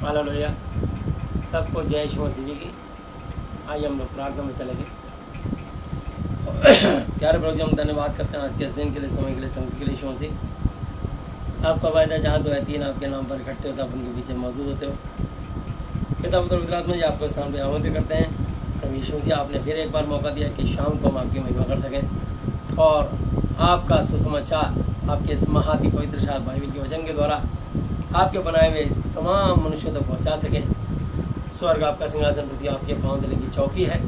Hallelujah. सबको जय यीशु मसीह जी की। आइए हम लोग प्रार्थना में चलेंगे। प्यारे प्रभु जी, हम धन्यवाद करते हैं आज के इस दिन के लिए, समय के लिए, संगति के लिए। यीशु मसीह, आपका वायदा जहाँ दो है तीन आपके नाम पर इकट्ठे होते, आप उनके पीछे मौजूद होते हो। पिता पुत्र पवित्र आत्मा जी, आपको स्थान पर आमंत्रित करते हैं। प्रभु यीशु मसीह, आपने फिर एक बार मौका दिया कि शाम को हम आपकी महिमा कर सकें और आपका सुसमाचार आपके इस महाति पवित्र शास्त्र बाइबल के वचन के द्वारा आपके बनाए हुए इस तमाम मनुष्यों तक पहुंचा सकें। स्वर्ग आपका सिंहासन, पृथ्वी आपके पांव तले की चौकी है।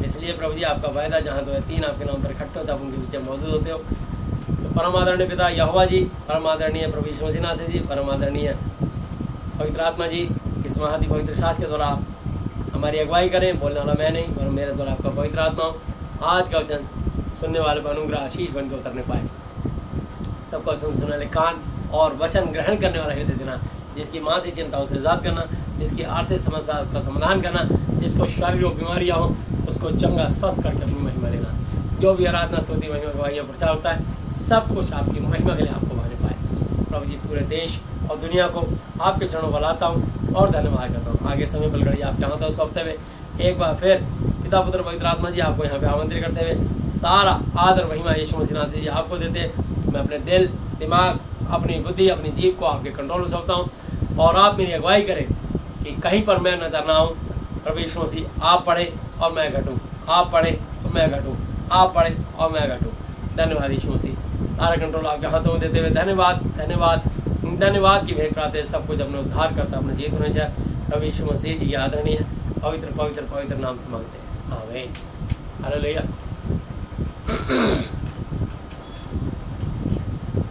इसलिए प्रभु जी, आपका वायदा जहाँ दो है तीन आपके नाम पर इकट्ठे होता, आप उनके पीछे मौजूद होते हो। तो परम आदरणीय पिता यहोवा जी, परम आदरणीय प्रभु यीशु मसीह नासरी जी, परम आदरणीय पवित्र आत्मा जी, इस महाति पवित्र शास्त्र के द्वारा आप हमारी अगुवाई करें। बोलने वाला मैं नहीं, पर मेरे द्वारा आपका पवित्र आत्मा हो। आज का वचन सुनने वाले पर अनुग्रह आशीष बन के उतरने पाए। सबका सुनने वाले कान और वचन ग्रहण करने वाला हृदय देना। जिसकी मानसिक चिंताओं से आजाद करना, जिसकी आर्थिक समस्या उसका समाधान करना, जिसको शारीरिक बीमारियाँ हो उसको चंगा स्वस्थ करके अपनी महिमा लेना। जो भी आराधना स्तुति महिमा गवाहियाँ प्रचार होता है, सब कुछ आपकी महिमा के लिए आपको माने पाए। प्रभु जी, पूरे देश और दुनिया को आपके चरणों पर लाता हूँ और धन्यवाद करता हूँ। आगे समय पर घड़ी आपके हाथों सौंपते हुए एक बार फिर पिता पुत्र पवित्र आत्मा जी, आपको यहाँ पे आमंत्रित करते हुए सारा आदर महिमा यीशु मसीह नासरी जी आपको देते। मैं अपने दिल, दिमाग, अपनी बुद्धि, अपनी जीभ को आपके कंट्रोल में सौंपता हूँ और आप मेरी अगुवाई करें कि कहीं पर मैं नजर ना आऊँ। प्रभु यीशु मसीह, आप पढ़े और मैं घटूँ, आप पढ़े और मैं घटूँ, आप पढ़े और मैं घटूँ। धन्यवाद यीशु मसीह, सारा कंट्रोल आपके हाथों में देते हुए धन्यवाद धन्यवाद धन्यवाद की भेंट कराते सब कुछ अपने उद्धार करता अपने जीवित होने चाहिए। प्रभु यीशु मसीह जी की आदरणीय पवित्र पवित्र पवित्र नाम से मांगते हैं, आमीन। हालेलुया।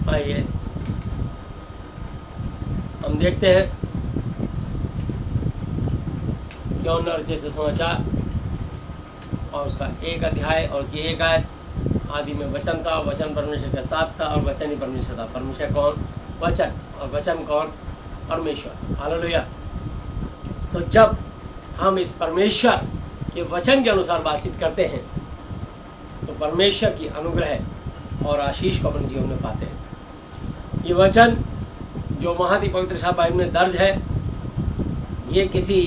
आइए हम देखते हैं यौन रचे सुसमाचार और उसका एक अध्याय और उसकी एक आयत। आदि में वचन था, वचन परमेश्वर के साथ था और वचन ही परमेश्वर था। परमेश्वर कौन? वचन। और वचन कौन? परमेश्वर। हालेलुया। तो जब हम इस परमेश्वर के वचन के अनुसार बातचीत करते हैं तो परमेश्वर की अनुग्रह और आशीष को अपने जीवन में पाते हैं। ये वचन जो महाति पवित्र शास्त्र बाइबल में दर्ज है, ये किसी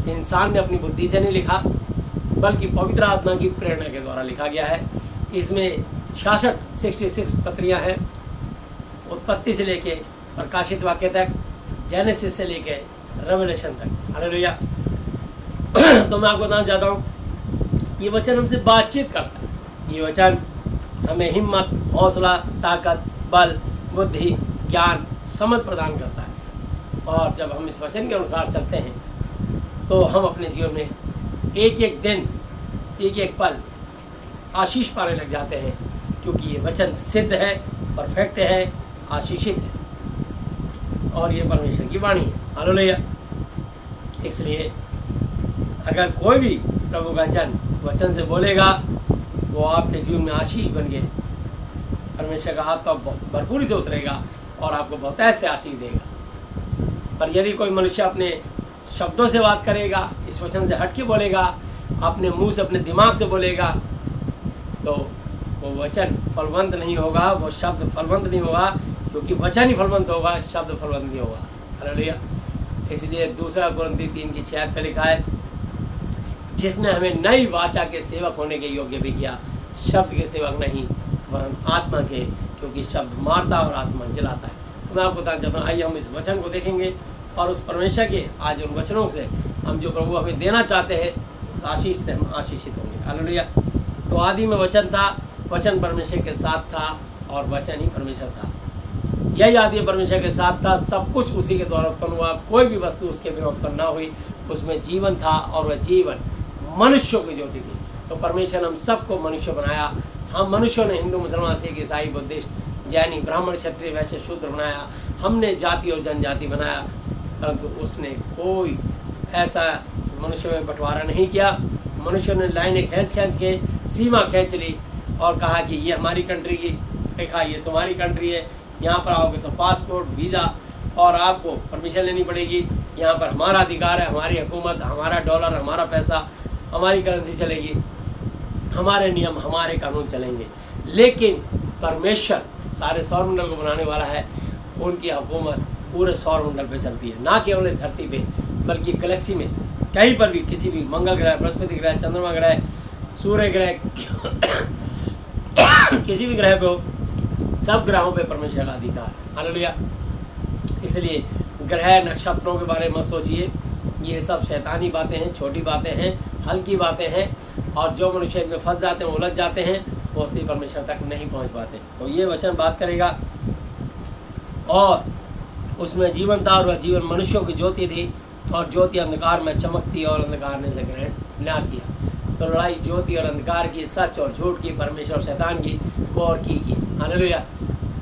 इंसान ने अपनी बुद्धि से नहीं लिखा, बल्कि पवित्र आत्मा की प्रेरणा के द्वारा लिखा गया है। इसमें 66 पत्रियाँ हैं, उत्पत्ति से लेके प्रकाशित वाक्य तक, जेनेसिस से लेके रेवलेशन तक। हालेलुया। तो मैं आपको बताना चाहता हूँ, ये वचन हमसे बातचीत करता है। ये वचन हमें हिम्मत, हौसला, ताकत, बल, बुद्धि, ज्ञान, समझ प्रदान करता है। और जब हम इस वचन के अनुसार चलते हैं तो हम अपने जीवन में एक एक दिन, एक एक पल आशीष पाने लग जाते हैं, क्योंकि ये वचन सिद्ध है, परफेक्ट है, आशीषित है और ये परमेश्वर की वाणी है। हालेलुया। इसलिए अगर कोई भी प्रभु का वचन से बोलेगा, वो आपके जीवन में आशीष बन गए, परमेश्वर का हाथ तो भरपूरी से उतरेगा और आपको बहुत ऐसे आशीष देगा। पर यदि कोई मनुष्य अपने शब्दों से बात करेगा, इस वचन से हट के बोलेगा, अपने मुंह से, अपने दिमाग से बोलेगा, तो वो वचन फलवंत नहीं होगा, वो शब्द फलवंत नहीं होगा, क्योंकि वचन ही फलवंत होगा, शब्द फलवंत नहीं होगा। हालेलुया। इसलिए 2 कुरिन्थी 3:6 पे लिखा है, जिसने हमें नई वाचा के सेवक होने के योग्य भी किया, शब्द के सेवक नहीं वरन आत्मा के, क्योंकि शब्द मारता और आत्मा जलाता है। तो मैं आपको बताना चाहता हूँ, आइए हम इस वचन को देखेंगे और उस परमेश्वर के आज उन वचनों से हम जो प्रभु हमें देना चाहते हैं, उस आशीष से हम आशीषित होंगे। हालेलुया। तो आदि में वचन था, वचन परमेश्वर के साथ था और वचन ही परमेश्वर था। यही आदि परमेश्वर के साथ था, सब कुछ उसी के द्वारा उत्पन्न हुआ, कोई भी वस्तु उसके बिना उत्पन्न ना हुई। उसमें जीवन था और वह जीवन मनुष्यों की ज्योति थी। तो परमेश्वर ने हम सबको मनुष्य बनाया। हम मनुष्यों ने हिंदू, मुसलमान, सिख, ईसाई, बुद्धिस्ट, जैनी, ब्राह्मण, क्षत्रिय, वैश्य, शूद्र बनाया। हमने जाति और जनजाति बनाया, परंतु उसने कोई ऐसा मनुष्य में बंटवारा नहीं किया। मनुष्य ने लाइनें खींच के सीमा खींच ली और कहा कि ये हमारी कंट्री की रेखा, ये तुम्हारी कंट्री है, यहाँ पर आओगे तो पासपोर्ट, वीज़ा और आपको परमिशन लेनी पड़ेगी। यहाँ पर हमारा अधिकार है, हमारी हुकूमत, हमारा डॉलर, हमारा पैसा, हमारी करेंसी चलेगी, हमारे नियम, हमारे कानून चलेंगे। लेकिन परमेश्वर सारे सौरमंडल को बनाने वाला है, उनकी हुकूमत, पूरे सौरमंडल पे चलती है, ना केवल इस धरती पे बल्कि गैलेक्सी में कहीं पर भी, किसी भी मंगल ग्रह, बृहस्पति ग्रह, चंद्रमा ग्रह, सूर्य ग्रह, किसी भी ग्रह पे हो, सब ग्रहों पे परमेश्वर का अधिकार है। हालेलुया। इसलिए ग्रह नक्षत्रों के बारे में मत सोचिए, ये सब शैतानी बातें हैं, छोटी बातें हैं, हल्की बातें हैं, और जो मनुष्य इनमें फंस जाते हैं, उलझ जाते हैं, वो असली परमेश्वर तक नहीं पहुंच पाते। तो ये वचन बात करेगा, और उसमें जीवन था और वह जीवन मनुष्यों की ज्योति थी, और ज्योति अंधकार में चमकती और अंधकार ने इसे ग्रहण ना किया। तो लड़ाई ज्योति और अंधकार की, सच और झूठ की, परमेश्वर और शैतान की, गौर की। हालेलुया।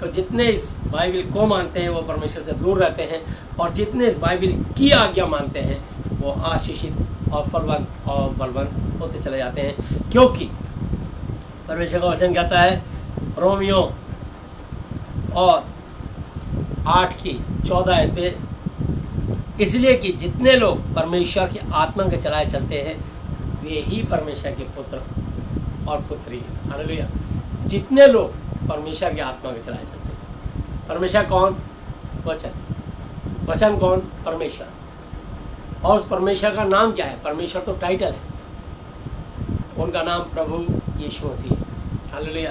तो जितने इस बाइबल को मानते हैं वो परमेश्वर से दूर रहते हैं, और जितने इस बाइबल की आज्ञा मानते हैं वो आशीषित और फलवंत और बलवंत होते चले जाते हैं। क्योंकि परमेश्वर का वचन कहता है रोमियो और 8:14 पे, इसलिए कि जितने लोग परमेश्वर की आत्मा के चलाए चलते हैं वे ही परमेश्वर के पुत्र और पुत्री हैं। हालेलुया। जितने लोग परमेश्वर की आत्मा के चलाए चलते हैं। परमेश्वर कौन? वचन। वचन कौन? परमेश्वर। और उस परमेश्वर का नाम क्या है? परमेश्वर तो टाइटल है, उनका नाम प्रभु यीशु मसीह है। हालेलुया।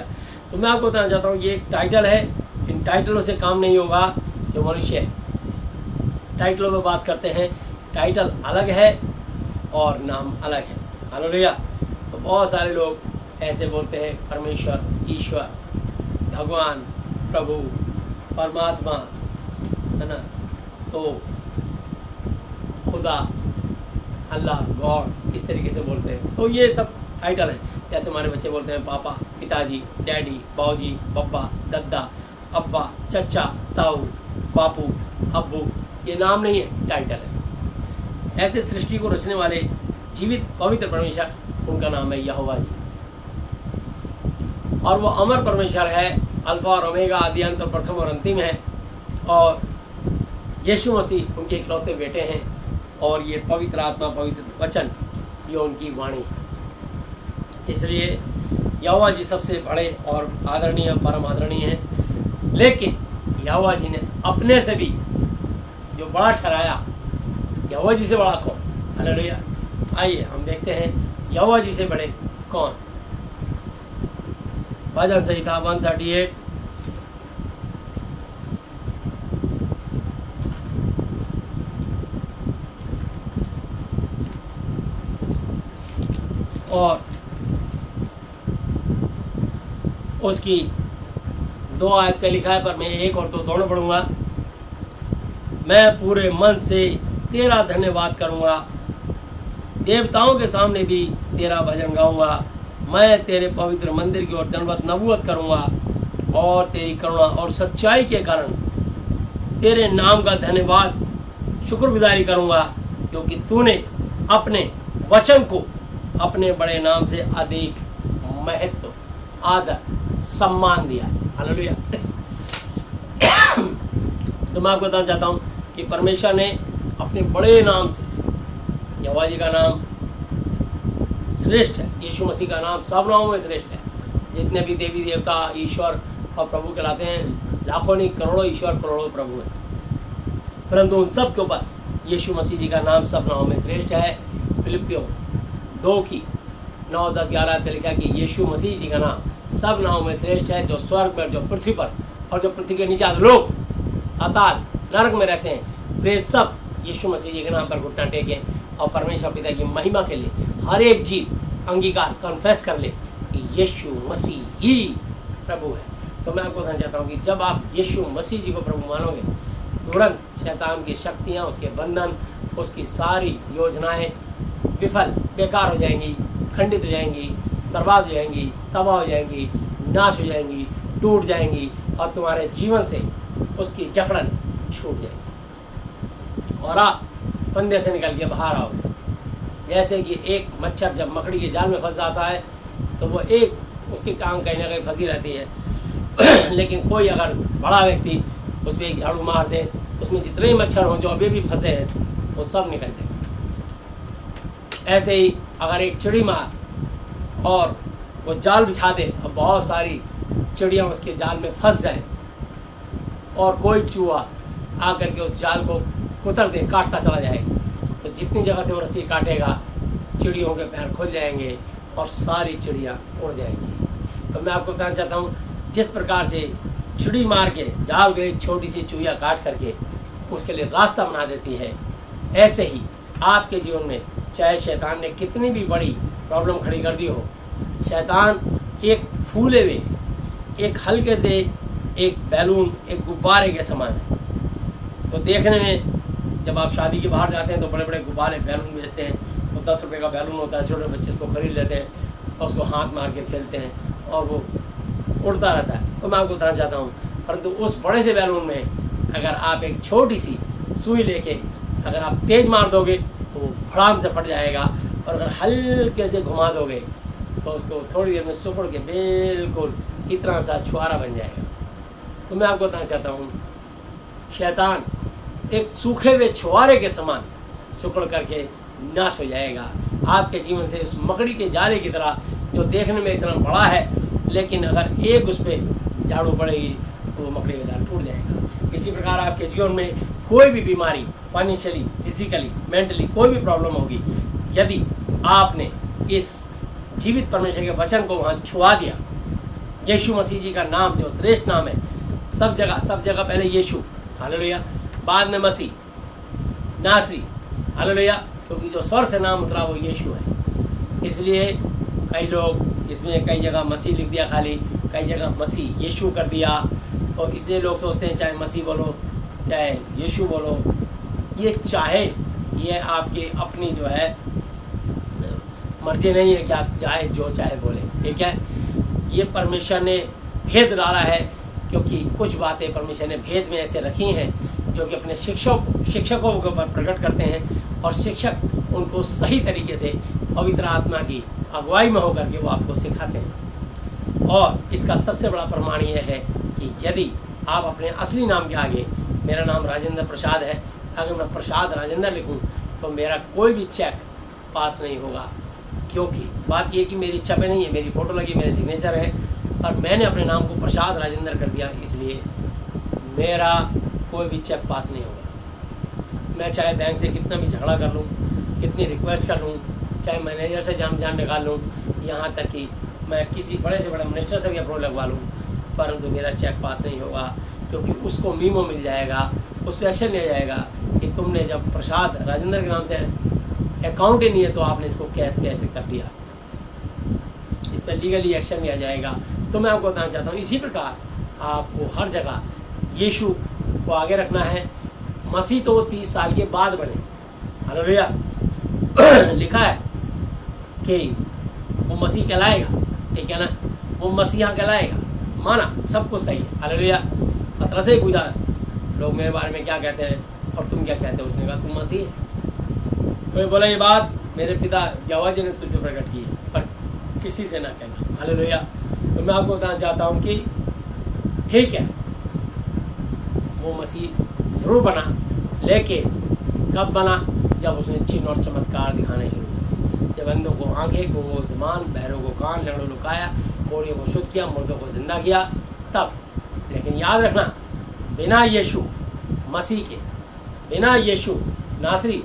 तो मैं आपको बताना चाहता हूँ, ये एक टाइटल है, इन टाइटलों से काम नहीं होगा। जो मनुष्य टाइटलों में बात करते हैं, टाइटल अलग है और नाम अलग है। हालेलुया। तो बहुत सारे लोग ऐसे बोलते हैं परमेश्वर, ईश्वर, भगवान, प्रभु, परमात्मा, है ना, तो खुदा, अल्लाह, गॉड, इस तरीके से बोलते हैं। तो ये सब टाइटल है। जैसे हमारे बच्चे बोलते हैं पापा, पिताजी, डैडी, बाऊजी, बब्बा, दद्दा, अब्बा, चचा, ताऊ, बापू, अब्बू, ये नाम नहीं है, टाइटल है। ऐसे सृष्टि को रचने वाले जीवित पवित्र परमेश्वर, उनका नाम है यहोवा जी, और वो अमर परमेश्वर है, अल्फा और ओमेगा, आदि अंत और प्रथम और अंतिम है। और यीशु मसीह उनके इकलौते बेटे हैं, और ये पवित्र आत्मा, पवित्र वचन, ये उनकी वाणी है। इसलिए यहोवा जी सबसे बड़े और आदरणीय, परम आदरणीय हैं। लेकिन यहोवा जी ने अपने से भी जो बड़ा ठहराया, यहोवा जी से बड़ा कौन? हालेलुया। आइए हम देखते हैं यहोवा जी से बड़े कौन। भजन संहिता 138 और उसकी 2 आयत पे लिखा है, पर मैं 1 और 2 दोनों पढ़ूंगा। मैं पूरे मन से तेरा धन्यवाद करूंगा, देवताओं के सामने भी तेरा भजन गाऊंगा। मैं तेरे पवित्र मंदिर की ओर दंडवत नबूवत करूंगा, और तेरी करुणा और सच्चाई के कारण तेरे नाम का धन्यवाद, शुक्रगुजारी करूंगा, क्योंकि तूने अपने वचन को अपने बड़े नाम से अधिक महत्व, आदर, सम्मान दिया। हालेलुया। तो मैं आपको बताना चाहता हूँ कि परमेश्वर ने अपने बड़े नाम से, यहोवा जी का नाम श्रेष्ठ है, यीशु मसीह का नाम सब नामों में श्रेष्ठ है। जितने भी देवी देवता, ईश्वर और प्रभु कहलाते हैं, लाखों नहीं करोड़ों ईश्वर, करोड़ों प्रभु हैं, परंतु उन सब के ऊपर यीशु मसीह जी का नाम सब नामों में श्रेष्ठ है। फिलिपियों 2:9, 10, 11 पे लिखा कि यीशु मसीह जी का नाम सब नामों में श्रेष्ठ है, जो स्वर्ग पर, जो पृथ्वी पर और जो पृथ्वी के नीचे लोग अताल नरक में रहते हैं, वे सब यीशु मसीह जी के नाम पर घुटना टेकें, और परमेश्वर पिता की महिमा के लिए हर एक जीव अंगीकार, कन्फेस कर ले कि यीशु मसीह ही प्रभु है। तो मैं आपको कहना चाहता हूँ कि जब आप यीशु मसीह जी को प्रभु मानोगे, तुरंत शैतान की शक्तियाँ, उसके बंधन, उसकी सारी योजनाएं विफल, बेकार हो जाएंगी, खंडित हो जाएंगी, बर्बाद हो जाएंगी, तबाह हो जाएंगी, नाश हो जाएंगी, टूट जाएंगी, और तुम्हारे जीवन से उसकी जकड़न छूट जाएगी, और आप फंदे से निकल के बाहर आओगे। जैसे कि एक मच्छर जब मकड़ी के जाल में फंस जाता है तो वो एक, उसकी टांग कहीं ना कहीं फंसी रहती है लेकिन कोई अगर बड़ा व्यक्ति उस पर एक झाड़ू मार दे, उसमें जितने ही मच्छर हों जो अभी भी फंसे हैं वो सब निकल जाए। ऐसे ही अगर एक चिड़ी मार और वो जाल बिछा दे और बहुत सारी चिड़ियाँ उसके जाल में फंस जाएं, और कोई चूहा आकर के उस जाल को कुतर दे, काटता चला जाए, तो जितनी जगह से वो रस्सी काटेगा चिड़ियों के पैर खुल जाएंगे और सारी चिड़िया उड़ जाएंगी। तो मैं आपको बताना चाहता हूँ, जिस प्रकार से छुरी मार के जाल को एक छोटी सी चूहिया काट करके उसके लिए रास्ता बना देती है, ऐसे ही आपके जीवन में चाहे शैतान ने कितनी भी बड़ी प्रॉब्लम खड़ी कर दी हो, शैतान एक फूले हुए, एक हल्के से एक बैलून, एक गुब्बारे के समान है। तो देखने में जब आप शादी के बाहर जाते हैं तो बड़े बड़े गुब्बारे बैलून बेचते हैं, तो 10 रुपये का बैलून होता है, छोटे बच्चे उसको खरीद लेते हैं और उसको हाथ मार के खेलते हैं और वो उड़ता रहता है। तो मैं आपको बताना चाहता हूँ, परंतु उस बड़े से बैलून में अगर आप एक छोटी सी सुई लेके अगर आप तेज़ मार दोगे तो वो फड़ाम से फट जाएगा, और अगर हल्के से घुमा दोगे तो उसको थोड़ी देर में सुकड़ के बिल्कुल इतना सा छुआरा बन जाएगा। तो मैं आपको बताना चाहता हूँ, शैतान एक सूखे हुए छुआरे के समान सुकड़ करके नाश हो जाएगा आपके जीवन से, उस मकड़ी के जाले की तरह जो देखने में इतना बड़ा है, लेकिन अगर एक उस पर झाड़ू पड़ेगी तो वो मकड़ी का जाल टूट जाएगा। इसी प्रकार आपके जीवन में कोई भी बीमारी, फाइनेंशियली, फिजिकली, मेंटली कोई भी प्रॉब्लम होगी, यदि आपने इस जीवित परमेश्वर के वचन को वहाँ छुआ दिया, यीशु मसीह जी का नाम जो श्रेष्ठ नाम है, सब जगह पहले यीशु, हालेलुया, बाद में मसीह, नासरी, हालेलुया, क्योंकि जो स्वर से नाम उतरा वो यीशु है। इसलिए कई लोग इसमें कई जगह मसीह लिख दिया खाली, कई जगह मसीह यीशु कर दिया, और इसलिए लोग सोचते हैं चाहे मसीह बोलो चाहे यीशु बोलो, ये आपकी अपनी जो है मर्जी नहीं है कि आप चाहे जो चाहे बोले, ठीक है। ये परमेश्वर ने भेद डाला है, क्योंकि कुछ बातें परमेश्वर ने भेद में ऐसे रखी हैं जो कि अपने शिक्षकों के ऊपर प्रकट करते हैं, और शिक्षक उनको सही तरीके से पवित्र आत्मा की अगुवाई में होकर के वो आपको सिखाते हैं। और इसका सबसे बड़ा प्रमाण यह है कि यदि आप अपने असली नाम के आगे, मेरा नाम राजेंद्र प्रसाद है, अगर मैं प्रसाद राजेंद्र लिखूं तो मेरा कोई भी चेक पास नहीं होगा, क्योंकि बात यह कि मेरी इच्छा पे नहीं है, मेरी फ़ोटो लगी, मेरे सिग्नेचर है, और मैंने अपने नाम को प्रसाद राजेंद्र कर दिया, इसलिए मेरा कोई भी चेक पास नहीं होगा। मैं चाहे बैंक से कितना भी झगड़ा कर लूँ, कितनी रिक्वेस्ट कर लूँ, चाहे मैनेजर से जान निकाल लूँ, यहाँ तक कि मैं किसी बड़े से बड़े मिनिस्टर से भी अप्रूवल लगवा लूँ, परंतु मेरा चेक पास नहीं होगा, क्योंकि उसको मीमो मिल जाएगा, उस पर एक्शन लिया जाएगा कि तुमने जब प्रसाद राजेंद्र के नाम से अकाउंट ही नहीं है तो आपने इसको कैसे कर दिया, इस पर लीगली एक्शन लिया जाएगा। तो मैं आपको बताना चाहता हूँ, इसी प्रकार आपको हर जगह यीशु को आगे रखना है। मसीह तो वो 30 साल के बाद बने, हालेलुया। लिखा है कि वो मसीह कहलाएगा, ठीक है ना, वो मसीहा कहलाएगा, माना सब कुछ सही है, हालेलुया। पतरस से ही पूछा लोग मेरे बारे में क्या कहते हैं और तुम क्या कहते हो, उसने कहा तुम मसीह है। तो बोला ये बात मेरे पिता यहोवा जी ने तुझ पर प्रकट की है, पर किसी से ना कहना, हालेलुया। तो मैं आपको बताना चाहता हूँ कि ठीक है, वो मसीह जरूर बना, लेकिन कब बना, जब उसने चिन्ह और चमत्कार दिखाने शुरू किए, जब अंधों को आंखें, गूंगों को ज़बान, बहरों को कान, लंगड़ों को काया, कोढ़ियों को शुद्ध किया, मुर्दों को जिंदा किया, तब। लेकिन याद रखना, बिना यीशु मसीह के, बिना यीशु नासरी,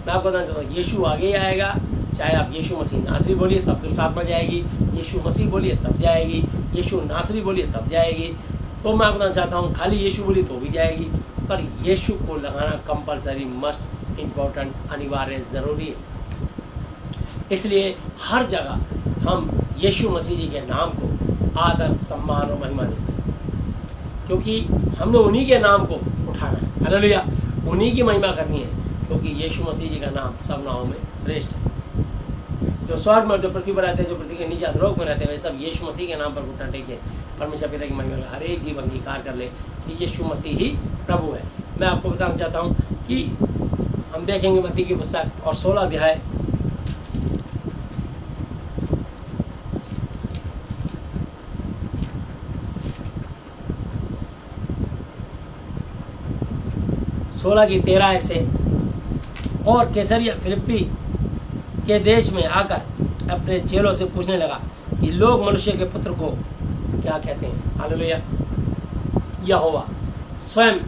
मैं आपको बताना चाहता हूँ, यीशु आगे ही आएगा। चाहे आप यीशु मसीह नासरी बोलिए तब दुष्ट आत्मा जाएगी, यीशु मसीह बोलिए तब जाएगी, यीशु नासरी बोलिए तब जाएगी। तो मैं आपको बताना चाहता हूँ, खाली यीशु बोलिए तो भी जाएगी, पर यीशु को लगाना कंपलसरी, मस्ट, इम्पोर्टेंट, अनिवार्य, ज़रूरी है। इसलिए हर जगह हम यीशु मसीह जी के नाम को आदर, सम्मान और महिमा देते हैं, क्योंकि हमने उन्हीं के नाम को उठाना है, हालेलुया, उन्हीं की महिमा करनी है, क्योंकि यीशु मसीह जी का नाम सब नामों में श्रेष्ठ है। जो स्वर्ग में, जो पृथ्वी पर रहते हैं, जो पृथ्वी के नीचे अधोलोक में रहते हैं, वे सब यीशु मसीह के नाम पर घुटना टेके परमेश्वर पिता की महिमा का हर एक जीव अंगीकार कर ले कि यीशु मसीह ही प्रभु है। मैं आपको बताना चाहता हूँ कि हम देखेंगे मत्ती की पुस्तक और 16 अध्याय, सोलह की 13 से, और कैसरिया फिलिप्पी के देश में आकर अपने चेलों से पूछने लगा कि लोग मनुष्य के पुत्र को क्या कहते हैं, हालेलुया। यहोवा स्वयं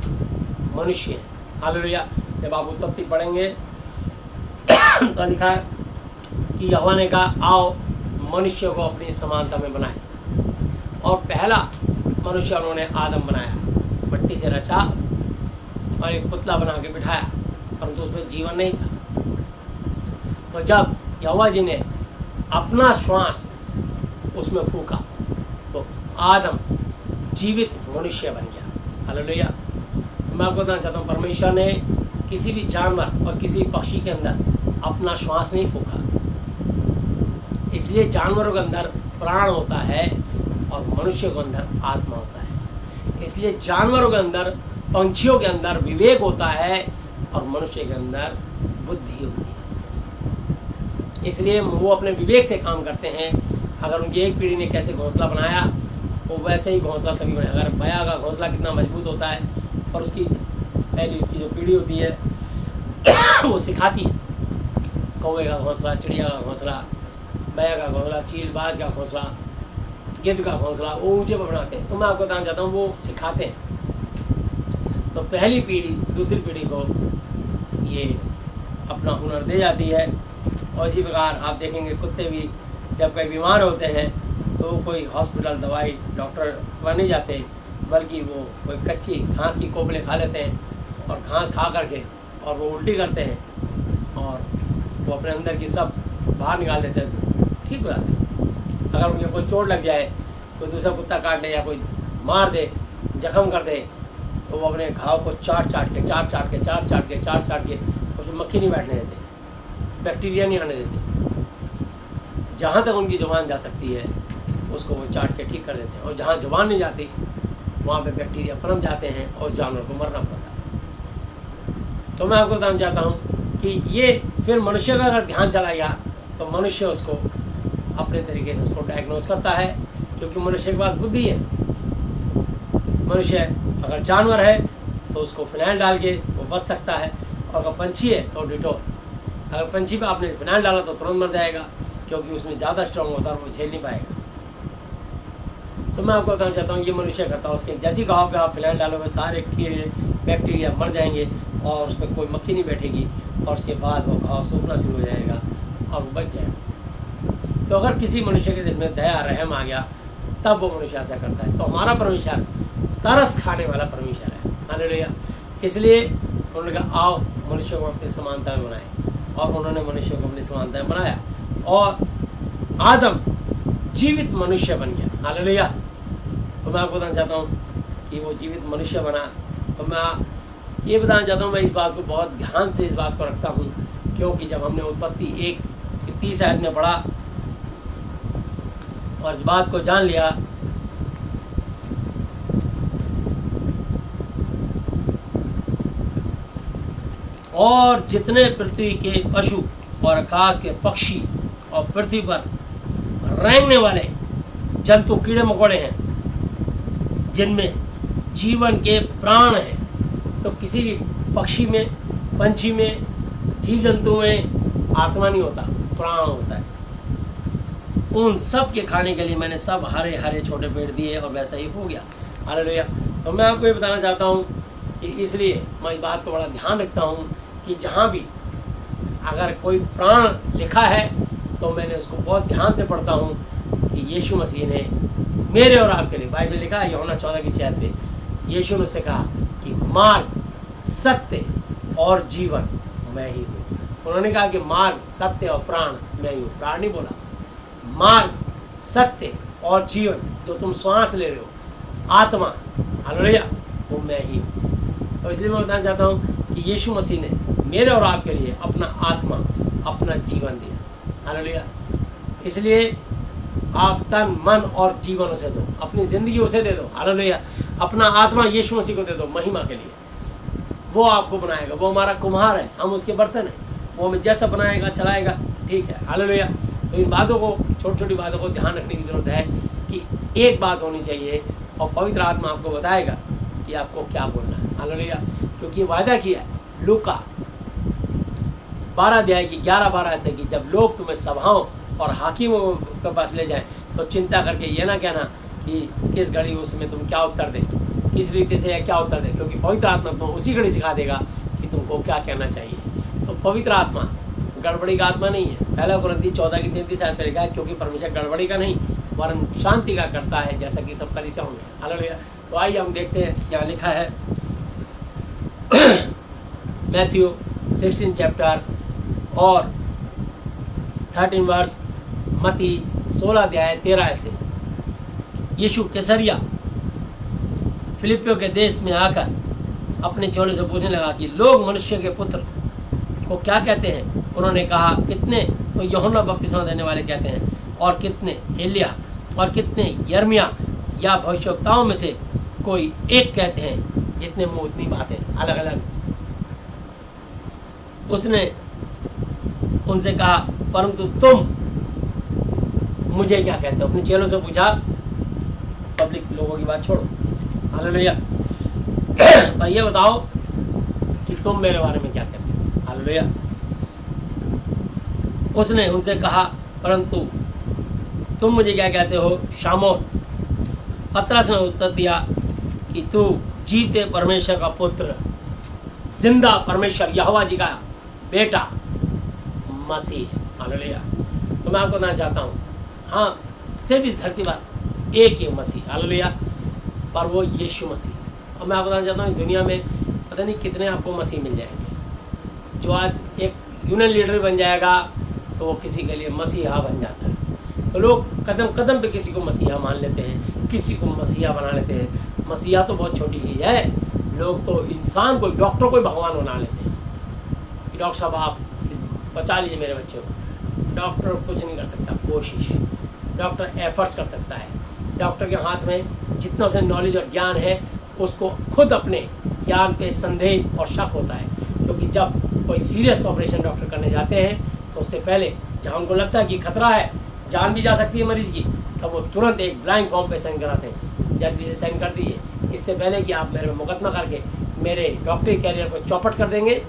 मनुष्य हैं। हालेलुया। जब आप उत्पत्ति पढ़ेंगे तो लिखा है कि यहोवा ने कहा आओ मनुष्य को अपनी समानता में बनाए, और पहला मनुष्य उन्होंने आदम बनाया, मिट्टी से रचा और एक पुतला बना के बिठाया, परंतु उसमें जीवन नहीं था। तो जब यहोवा जी ने अपना श्वास उसमें फूका तो आदम जीवित मनुष्य बन गया। हालेलुया। मैं आपको बताना चाहता हूँ, परमेश्वर ने किसी भी जानवर और किसी पक्षी के अंदर अपना श्वास नहीं फूका, इसलिए जानवरों के अंदर प्राण होता है और मनुष्य के अंदर आत्मा होता है। इसलिए जानवरों के अंदर, पंछियों के अंदर विवेक होता है और मनुष्य के अंदर बुद्धि होती है। इसलिए वो अपने विवेक से काम करते हैं। अगर उनकी एक पीढ़ी ने कैसे घोंसला बनाया वो वैसे ही घोंसला सभी बनाया। अगर बया का घोंसला कितना मजबूत होता है और उसकी पहली उसकी जो पीढ़ी होती है वो सिखाती है, कौवे का घोंसला, चिड़िया का घोंसला, बया का घोंसला, चील बाज का घोंसला, गिद्ध का घोंसला, वो ऊंचे पर बनाते हैं। तो मैं आपको बताना चाहता हूँ वो सिखाते हैं। तो पहली पीढ़ी दूसरी पीढ़ी को ये अपना हुनर दे जाती है। और इसी प्रकार आप देखेंगे कुत्ते भी जब कहीं बीमार होते हैं तो कोई हॉस्पिटल दवाई डॉक्टर पर नहीं जाते, बल्कि वो कोई कच्ची घास की कोपले खा लेते हैं और घास खा करके और वो उल्टी करते हैं और वो अपने अंदर की सब बाहर निकाल देते हैं, ठीक हो जाते हैं। अगर उनके कोई चोट लग जाए, कोई दूसरा कुत्ता काट ले या कोई मार दे, जख्म कर दे, तो वो अपने घाव को चाट चाट के उसमें मक्खी नहीं बैठने देते, बैक्टीरिया नहीं आने देते। जहाँ तक उनकी जुबान जा सकती है उसको वो चाट के ठीक कर देते हैं, और जहाँ जुबान नहीं जाती वहाँ पे बैक्टीरिया पनप जाते हैं और जानवर को मरना पड़ता है। तो मैं आपको बताना चाहता हूँ कि ये फिर मनुष्य का अगर ध्यान चला गया तो मनुष्य उसको अपने तरीके से उसको डायग्नोस करता है, क्योंकि मनुष्य के पास बुद्धि है। मनुष्य अगर जानवर है तो उसको फिनाइल डाल के वो बच सकता है, और अगर पंछी है तो डिटोल। अगर पंछी पे आपने फिनाइल डाला तो तुरंत मर जाएगा, क्योंकि उसमें ज़्यादा स्ट्रॉन्ग होता है और वो झेल नहीं पाएगा। तो मैं आपको बताना चाहता हूँ ये मनुष्य करता है। उसके जैसी घाव पे आप फिनाइल डालोगे सारे कीड़े बैक्टीरिया मर जाएंगे और उस पर कोई मक्खी नहीं बैठेगी, और उसके बाद वो घाव सूखना शुरू हो जाएगा और वो बच जाएगा। तो अगर किसी मनुष्य के दिल में दया रहम आ गया तब वो मनुष्य ऐसा करता है। तो हमारा परमेश्वर तरस खाने वाला परमेश्वर है। हालेलुया। इसलिए उन्होंने कहा आओ मनुष्य को अपनी समानता में बनाए, और उन्होंने मनुष्य को अपनी समानता में बनाया और आदम जीवित मनुष्य बन गया। हालेलुया। तो मैं आपको बताना चाहता हूँ कि वो जीवित मनुष्य बना। तो मैं ये बताना चाहता हूँ, मैं इस बात को बहुत ध्यान से इस बात को रखता हूँ, क्योंकि जब हमने उत्पत्ति 1:30 आयत में पढ़ा और इस बात को जान लिया और जितने पृथ्वी के पशु और आकाश के पक्षी और पृथ्वी पर रेंगने वाले जंतु कीड़े मकोड़े हैं जिनमें जीवन के प्राण हैं, तो किसी भी पक्षी में, पंछी में, जीव जंतु में आत्मा नहीं होता, प्राण होता है। उन सब के खाने के लिए मैंने सब हरे हरे छोटे पेड़ दिए और वैसा ही हो गया। हालेलुया। तो मैं आपको ये बताना चाहता हूँ कि इसलिए मैं इस बात को बड़ा ध्यान रखता हूँ कि जहाँ भी अगर कोई प्राण लिखा है तो मैंने उसको बहुत ध्यान से पढ़ता हूँ कि यीशु मसीह ने मेरे और आपके लिए, बाइबल लिखा है यूहन्ना 14:6 पे, यीशु ने से कहा कि मार्ग, सत्य और जीवन मैं ही हूँ। उन्होंने कहा कि मार्ग, सत्य और प्राण मैं ही हूँ। प्राण नहीं बोला, मार्ग, सत्य और जीवन, जो तुम श्वास ले रहे हो, आत्मा, हालेलुया, वो मैं ही हूँ। तो इसलिए मैं बताना चाहता हूँ कि यीशु मसीह ने मेरे और आपके लिए अपना आत्मा, अपना जीवन दिया। हालेलुया। इसलिए आप तन, मन और जीवन उसे दो, अपनी ज़िंदगी उसे दे दो। हालेलुया। अपना आत्मा यीशु मसीह को दे दो महिमा के लिए। वो आपको बनाएगा, वो हमारा कुम्हार है, हम उसके बर्तन हैं, वो हमें जैसा बनाएगा चलाएगा, ठीक है। हालेलुया। तो इन बातों को, छोटी छोटी बातों को ध्यान रखने की ज़रूरत है कि एक बात होनी चाहिए और पवित्र आत्मा आपको बताएगा कि आपको क्या बोलना है। हालेलुया। क्योंकि वायदा किया है लूका 12 की 11-12 तक कि जब लोग तुम्हें सभाओं और हाकिमों के पास ले जाएं तो चिंता करके ये ना कहना कि किस घड़ी उसमें तुम क्या उत्तर दें। किस रीति से या क्या उत्तर दे, क्योंकि पवित्र आत्मा तुम उसी घड़ी सिखा देगा कि तुमको क्या कहना चाहिए। तो पवित्र आत्मा गड़बड़ी का आत्मा नहीं है। 1 कुरिन्थियों 14:33 आयत में लिखा है, क्योंकि परमेश्वर गड़बड़ी का नहीं वरन शांति का करता है, जैसा कि सब कलीसियाओं में। हालेलुया। तो आइए हम देखते हैं क्या लिखा है मैथ्यू 16 चैप्टर और 13 वर्स, मती 16 अध्याय 13 से। यीशु कैसरिया फिलिप्पियों के देश में आकर अपने चेलों से पूछने लगा कि लोग मनुष्य के पुत्र को क्या कहते हैं। उन्होंने कहा, कितने तो यूहन्ना बपतिस्मा देने वाले कहते हैं, और कितने एलिय्याह, और कितने यिर्मयाह या भविष्यवक्ताओं में से कोई एक कहते हैं। जितने मुँह उतनी बातें, अलग अलग। उसने उनसे कहा, परंतु तुम मुझे क्या कहते हो। अपने चेलों से पूछा, पब्लिक लोगों की बात छोड़ो। हालेलुया। पर ये बताओ कि तुम मेरे बारे में क्या कहते हो। हालेलुया। उसने उनसे कहा, परंतु तुम मुझे क्या कहते हो, शामोन। पतरस ने उत्तर दिया कि तू जीवते परमेश्वर का पुत्र, जिंदा परमेश्वर यहोवा जी का बेटा मसीह। हालेलुया। तो मैं आपको बताना चाहता हूँ, हाँ, सिर्फ इस धरती पर एक ही मसीह। हालेलुया। पर वो यीशु मसीह। और मैं आपको बताना चाहता हूँ, इस दुनिया में पता नहीं कितने आपको मसीह मिल जाएंगे। जो आज एक यूनियन लीडर बन जाएगा तो वो किसी के लिए मसीहा बन जाता है। तो लोग कदम कदम पे किसी को मसीहा मान लेते हैं, किसी को मसीहा बना लेते हैं। मसीहा तो बहुत छोटी चीज़ है। लोग तो इंसान को, डॉक्टर को भगवान बना लेते हैं कि डॉक्टर साहब आप बचा लीजिए मेरे बच्चे को। डॉक्टर कुछ नहीं कर सकता, कोशिश। डॉक्टर एफर्ट्स कर सकता है। डॉक्टर के हाथ में जितना उसे नॉलेज और ज्ञान है, उसको खुद अपने ज्ञान पे संदेह और शक होता है। क्योंकि जब कोई सीरियस ऑपरेशन डॉक्टर करने जाते हैं तो उससे पहले जहाँ उनको लगता है कि खतरा है, जान भी जा सकती है मरीज की, तब वो तुरंत एक ब्लैंक फॉर्म पे साइन कराते हैं, जल्दी से साइन कर दीजिए, इससे पहले कि आप मेरे पे मुकदमा करके मेरे डॉक्टरी कैरियर को चौपट कर देंगे,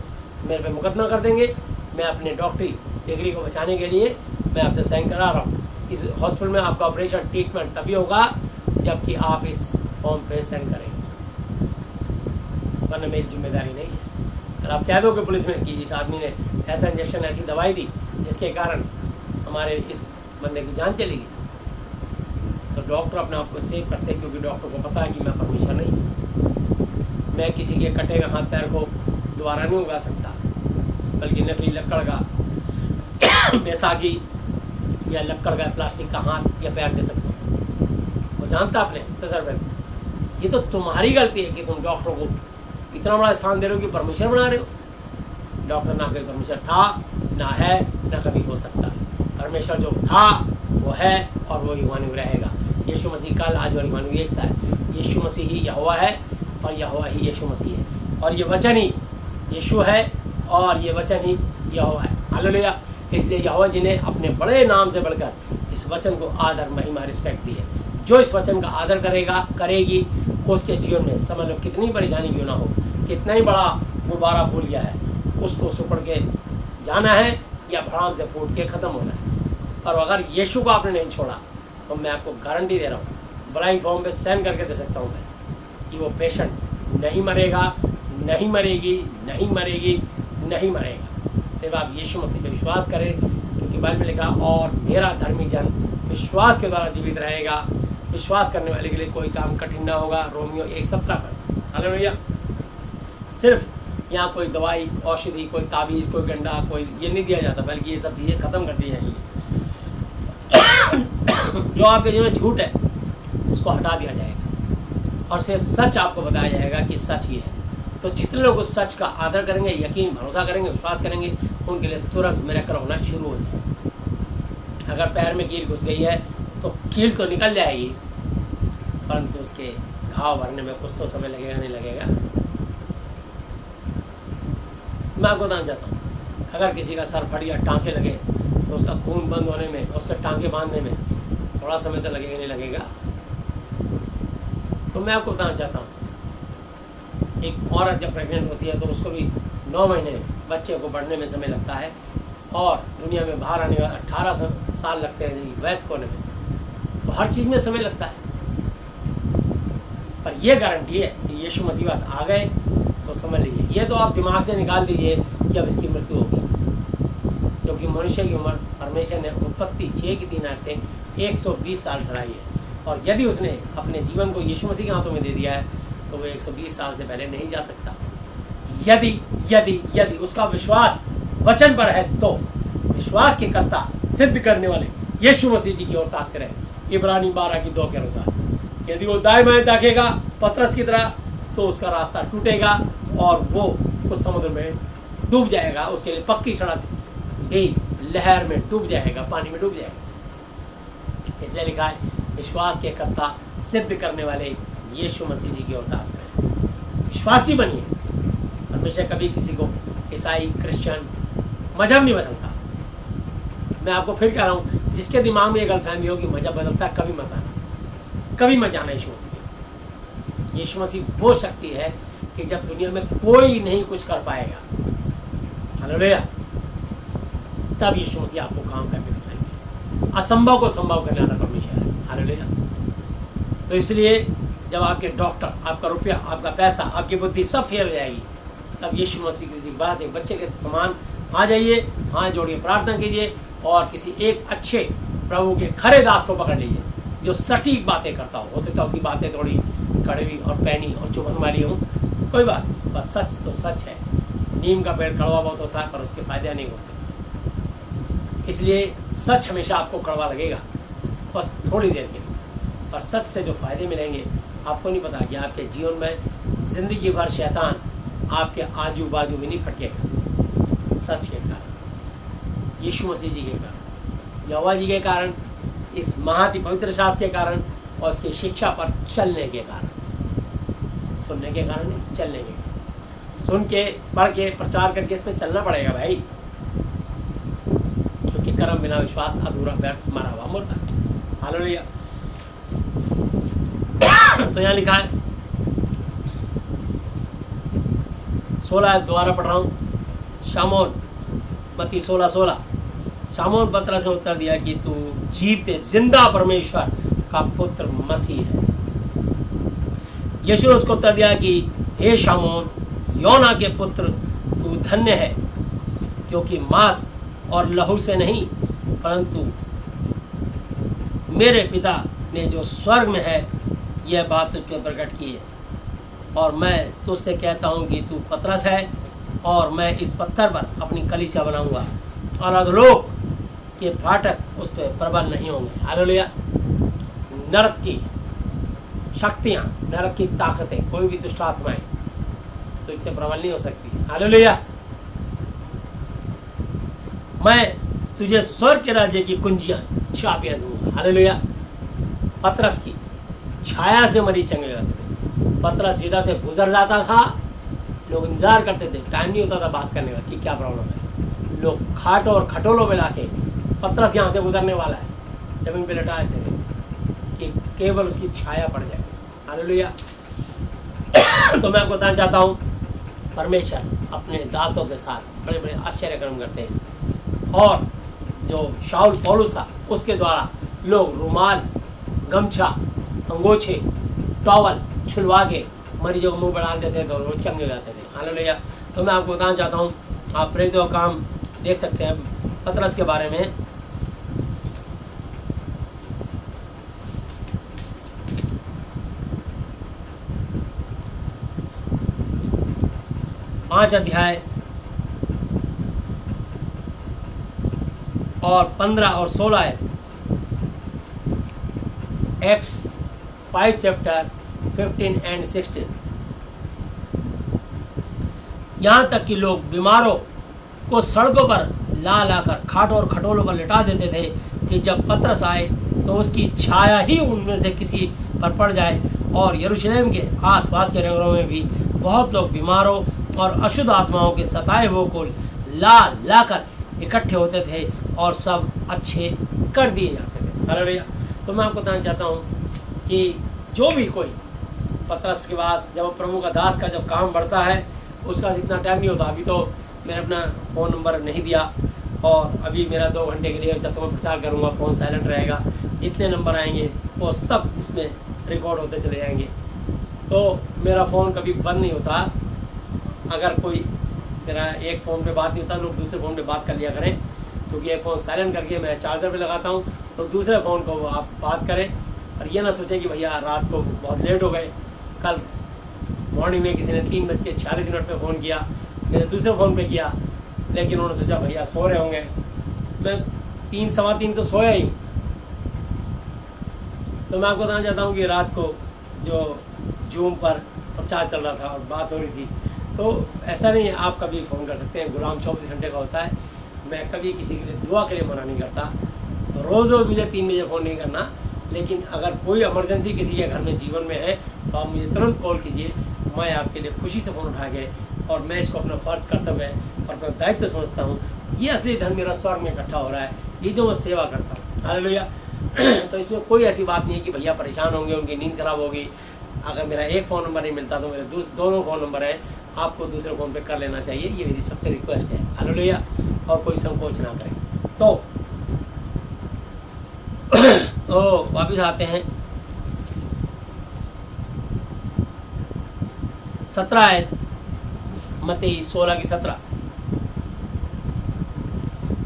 मेरे पे मुकदमा कर देंगे। मैं अपने डॉक्टरी डिग्री को बचाने के लिए मैं आपसे साइन करा रहा हूँ। इस हॉस्पिटल में आपका ऑपरेशन ट्रीटमेंट तभी होगा जबकि आप इस फॉर्म पे साइन करेंगे, वरना मेरी जिम्मेदारी नहीं है। अगर आप कह दो कि पुलिस में कि इस आदमी ने ऐसा इंजेक्शन, ऐसी दवाई दी जिसके कारण हमारे इस बंदे की जान चली गई, तो डॉक्टर अपने आप को सेव करते हैं, क्योंकि डॉक्टर को पता है कि मैं परमेश्वर नहीं हूँ। मैं किसी के कटे हुए हाथ पैर को दोबारा नहीं उगा सकता, बल्कि नकली लक्कड़ का बैसाखी या लक्कड़ का प्लास्टिक का हाथ या पैर दे सकता हूँ। वो जानता अपने तजर्बे को। ये तो तुम्हारी गलती है कि तुम डॉक्टर को इतना बड़ा स्थान दे रहे हो कि परमेश्वर बना रहे हो। डॉक्टर ना कभी परमेश्वर था, ना है, ना कभी हो सकता। परमेश्वर जो था वो है और वो युगानुग रहेगा। यीशु मसीह कल, आज और युगानुग एक सा है। यीशु मसीह ही यहोवा है और यहोवा ही यीशु मसीह है, और ये वचन ही यीशु है और ये वचन ही यहोवा है। हालेलुया। इसलिए यहोवा जी ने अपने बड़े नाम से बढ़कर इस वचन को आदर, महिमा, रिस्पेक्ट दी है। जो इस वचन का आदर करेगा, करेगी, उसके जीवन में समझ लो कितनी परेशानी क्यों ना हो, कितना ही बड़ा गुब्बारा फूल गया है, उसको सुपड़ के जाना है या भड़ाम से फूट के ख़त्म होना है। और अगर यीशु को आपने नहीं छोड़ा तो मैं आपको गारंटी दे रहा हूँ, ब्लाइंड फॉर्म पे साइन करके दे सकता हूँ मैं कि वो पेशेंट नहीं मरेगा, नहीं मरेगी, नहीं मरेगी, नहीं मरेगा। सिर्फ आप यीशु मसीह पे विश्वास करें, क्योंकि बाइबल में लिखा, और मेरा धर्मी जन विश्वास के द्वारा जीवित रहेगा। विश्वास करने वाले के लिए कोई काम कठिन ना होगा। रोमियो 1:17 पर। हालेलुया। सिर्फ यहाँ कोई दवाई, औषधि, कोई ताबीज़, कोई गंडा, कोई ये नहीं दिया जाता, बल्कि ये सब चीज़ें ख़त्म कर दी जाएंगी। जो आपके जीवन में झूठ है उसको हटा दिया जाएगा और सिर्फ सच आपको बताया जाएगा कि सच ही है। तो जितने लोग उस सच का आदर करेंगे, यकीन, भरोसा करेंगे, विश्वास करेंगे, उनके लिए तुरंत मिरेकल होना शुरू हो जाएगा। अगर पैर में कील घुस गई है तो कील तो निकल जाएगी, परंतु उसके घाव भरने में कुछ तो समय लगेगा, नहीं लगेगा। मैं आपको बताना चाहता हूँ, अगर किसी का सर फट या टाँके लगे तो उसका खून बंद होने में, उसके टाँके बांधने में थोड़ा समय तो लगेगा, नहीं लगेगा। तो मैं आपको बताना चाहता हूँ, एक औरत जब प्रेग्नेंट होती है तो उसको भी 9 महीने बच्चे को बढ़ने में समय लगता है, और दुनिया में बाहर आने का 18 साल लगते हैं वयस्क होने में। तो हर चीज़ में समय लगता है। पर यह गारंटी है कि यीशु मसीह पास आ गए तो समझ लीजिए, ये तो आप दिमाग से निकाल दीजिए कि अब इसकी मृत्यु होगी, क्योंकि मनुष्य की उम्र परमेश्वर ने उत्पत्ति 6 की 3 आयत में 120 साल ठहराई है, और यदि उसने अपने जीवन को यीशु मसीह के हाथों में दे दिया है तो वो 120 साल से पहले नहीं जा सकता। यदि यदि यदि उसका विश्वास वचन पर है तो विश्वास के कर्ता सिद्ध करने वाले यीशु मसीह जी की ओर ताकते रहे। इब्रानी 12:2 के अनुसार यदि वो दाएं बाएं ताकेगा पतरस की तरह तो उसका रास्ता टूटेगा और वो उस समुद्र में डूब जाएगा, उसके लिए पक्की सड़क भी लहर में डूब जाएगा, पानी में डूब जाएगा। इसलिए लिखा है विश्वास के कर्ता सिद्ध करने वाले यीशु मसीह जी की ओर ताकते रहे। विश्वासी बनिए। परमेश्वर कभी किसी को ईसाई क्रिश्चियन मजहब नहीं बदलता। मैं आपको फिर कह रहा हूँ, जिसके दिमाग में ये गलतफहमी हो कि मजहब बदलता है, कभी मत आना, कभी मत जाना यीशु मसीह के पास। यीशु मसीह वो शक्ति है कि जब दुनिया में कोई नहीं कुछ कर पाएगा, हालेलुया, तब यीशु मसीह आपको काम करके दिखाएंगे। असंभव को संभव करने वाला परमेश्वर है, हालेलुया। तो इसलिए जब आपके डॉक्टर, आपका रुपया, आपका पैसा, आपकी बुद्धि सब फेल हो जाएगी, तब यीशु मसीह की पास एक बच्चे के समान आ जाइए, हाथ जोड़िए, प्रार्थना कीजिए और किसी एक अच्छे प्रभु के खरे दास को पकड़ लीजिए जो सटीक बातें करता हो सकता है उसकी बातें थोड़ी कड़वी और पैनी और चुभन वाली हों, कोई बात नहीं, बस सच तो सच है। नीम का पेड़ कड़वा बहुत होता है पर उसके फायदे नहीं होते, इसलिए सच हमेशा आपको कड़वा लगेगा, बस थोड़ी देर के लिए, पर सच से जो फायदे मिलेंगे आपको नहीं पता कि आपके जीवन में ज़िंदगी भर शैतान आपके आजू बाजू में नहीं फटकेगा। सच के कारण, यीशु मसीह जी के कारण, यहोवा जी के कारण, इस महाति पवित्र शास्त्र के कारण और उसकी शिक्षा पर चलने के कारण, सुनने के कारण नहीं, चलने के कारण। सुन के, पढ़ के, प्रचार करके इस पर चलना पड़ेगा भाई, क्योंकि कर्म बिना विश्वास अधूरा, व्यर्थ, मरा हुआ मुर्दा। हालेलुया। तो यहाँ लिखा है 16 दोबारा पढ़ रहा हूँ। शामोन मत्ती 16:16 शामोन पतरस ने उत्तर दिया कि तू जीवते जिंदा परमेश्वर का पुत्र मसीह है। यीशु ने उसको उत्तर दिया कि हे शामोन, योना के पुत्र, तू धन्य है, क्योंकि मांस और लहू से नहीं परंतु मेरे पिता ने जो स्वर्ग में है यह बात तुझ पर प्रकट की है। और मैं तुझसे कहता हूँ कि तू पतरस है और मैं इस पत्थर पर अपनी कलीसिया बनाऊंगा और अधोलोक के फाटक उस पर प्रबल नहीं होंगे। हालेलुया। नरक की शक्तियाँ, नरक की ताकतें, कोई भी दुष्ट आत्माएं तो इतने प्रबल नहीं हो सकती। हालेलुया। मैं तुझे स्वर्ग के राज्य की कुंजियाँ चाबियाँ दूंगा। हालेलुया। पतरस की छाया से मरीज चंगे जाते थे। पतरस सीधा से गुजर जाता था, लोग इंतजार करते थे, टाइम नहीं होता था बात करने का कि क्या प्रॉब्लम है। लोग खाट और खटोलों में लाके पतरस यहाँ से गुजरने वाला है जमीन पे लटाए थे कि केवल उसकी छाया पड़ जाए। हालेलुया। तो मैं आपको बताना चाहता हूँ, परमेश्वर अपने दासों के साथ बड़े बड़े आश्चर्य कर्म करते हैं। और जो शाऊल पौलुस था उसके द्वारा लोग रुमाल, गमछा, अंगोछे, टॉवल छुलवा के मरीजों को मुँह बढ़ा देते थे और वो चंगे जाते थे। हालेलुया। तो मैं आपको बताना चाहता हूँ, आप प्रेरितों का काम देख सकते हैं पतरस के बारे में। पाँच अध्याय और 15 और 16 है। Acts 5 chapter 15 and 16। यहाँ तक कि लोग बीमारों को सड़कों पर ला लाकर खाटों और खटोलों पर लिटा देते थे कि जब पतरस आए तो उसकी छाया ही उनमें से किसी पर पड़ जाए। और यरूशलेम के आसपास के नगरों में भी बहुत लोग बीमारों और अशुद्ध आत्माओं के सताए हुए को ला लाकर इकट्ठे होते थे और सब अच्छे कर दिए जाते थे। हालेलुया। तो मैं आपको बताना चाहता हूँ कि जो भी कोई पतरस के पास, जब प्रभु का दास का जब काम बढ़ता है उसका इतना टाइम नहीं होता। अभी तो मैंने अपना फ़ोन नंबर नहीं दिया और अभी मेरा 2 घंटे के लिए जब तक मैं प्रचार करूँगा फ़ोन साइलेंट रहेगा। जितने नंबर आएंगे वो सब इसमें रिकॉर्ड होते चले जाएंगे तो मेरा फ़ोन कभी बंद नहीं होता। अगर कोई मेरा एक फ़ोन पे बात नहीं होता, लोग दूसरे फ़ोन पे बात कर लिया करें, क्योंकि एक फ़ोन साइलेंट करके मैं चार्जर पे लगाता हूँ, तो दूसरे फ़ोन को आप बात करें और ये ना सोचें कि भैया रात को बहुत लेट हो गए। कल मॉर्निंग में किसी ने 3:46 पे फ़ोन किया, मैंने दूसरे फ़ोन पे किया, लेकिन उन्होंने सोचा भैया सो रहे होंगे। मैं 3 सवा 3 तो सोया ही हूँ। तो मैं आपको बताना चाहता हूँ कि रात को जो जूम पर प्रचार चल रहा था और बात हो रही थी, तो ऐसा नहीं है, आप कभी फ़ोन कर सकते हैं। गुलाम 24 घंटे का होता है। मैं कभी किसी के लिए दुआ के लिए मना नहीं करता। रोज़ रोज़ मुझे 3 बजे फ़ोन नहीं करना, लेकिन अगर कोई इमरजेंसी किसी के घर में जीवन में है तो आप मुझे तुरंत कॉल कीजिए। मैं आपके लिए खुशी से फ़ोन उठा के, और मैं इसको अपना फ़र्ज कर्तव्य और अपना दायित्व समझता हूँ। ये असली धन मेरा स्वर्ग में इकट्ठा हो रहा है, ये जो मैं सेवा करता हूँ। हालेलुया। तो इसमें कोई ऐसी बात नहीं है कि भैया परेशान होंगे, उनकी नींद खराब होगी। अगर मेरा एक फ़ोन नंबर नहीं मिलता तो मेरे दोनों फ़ोन नंबर हैं, आपको दूसरे फ़ोन पे कर लेना चाहिए। ये मेरी सबसे रिक्वेस्ट है। हालेलुया। और कोई संकोच ना करें। तो वापस आते हैं 17 आयत, मत्ती 16 की 17।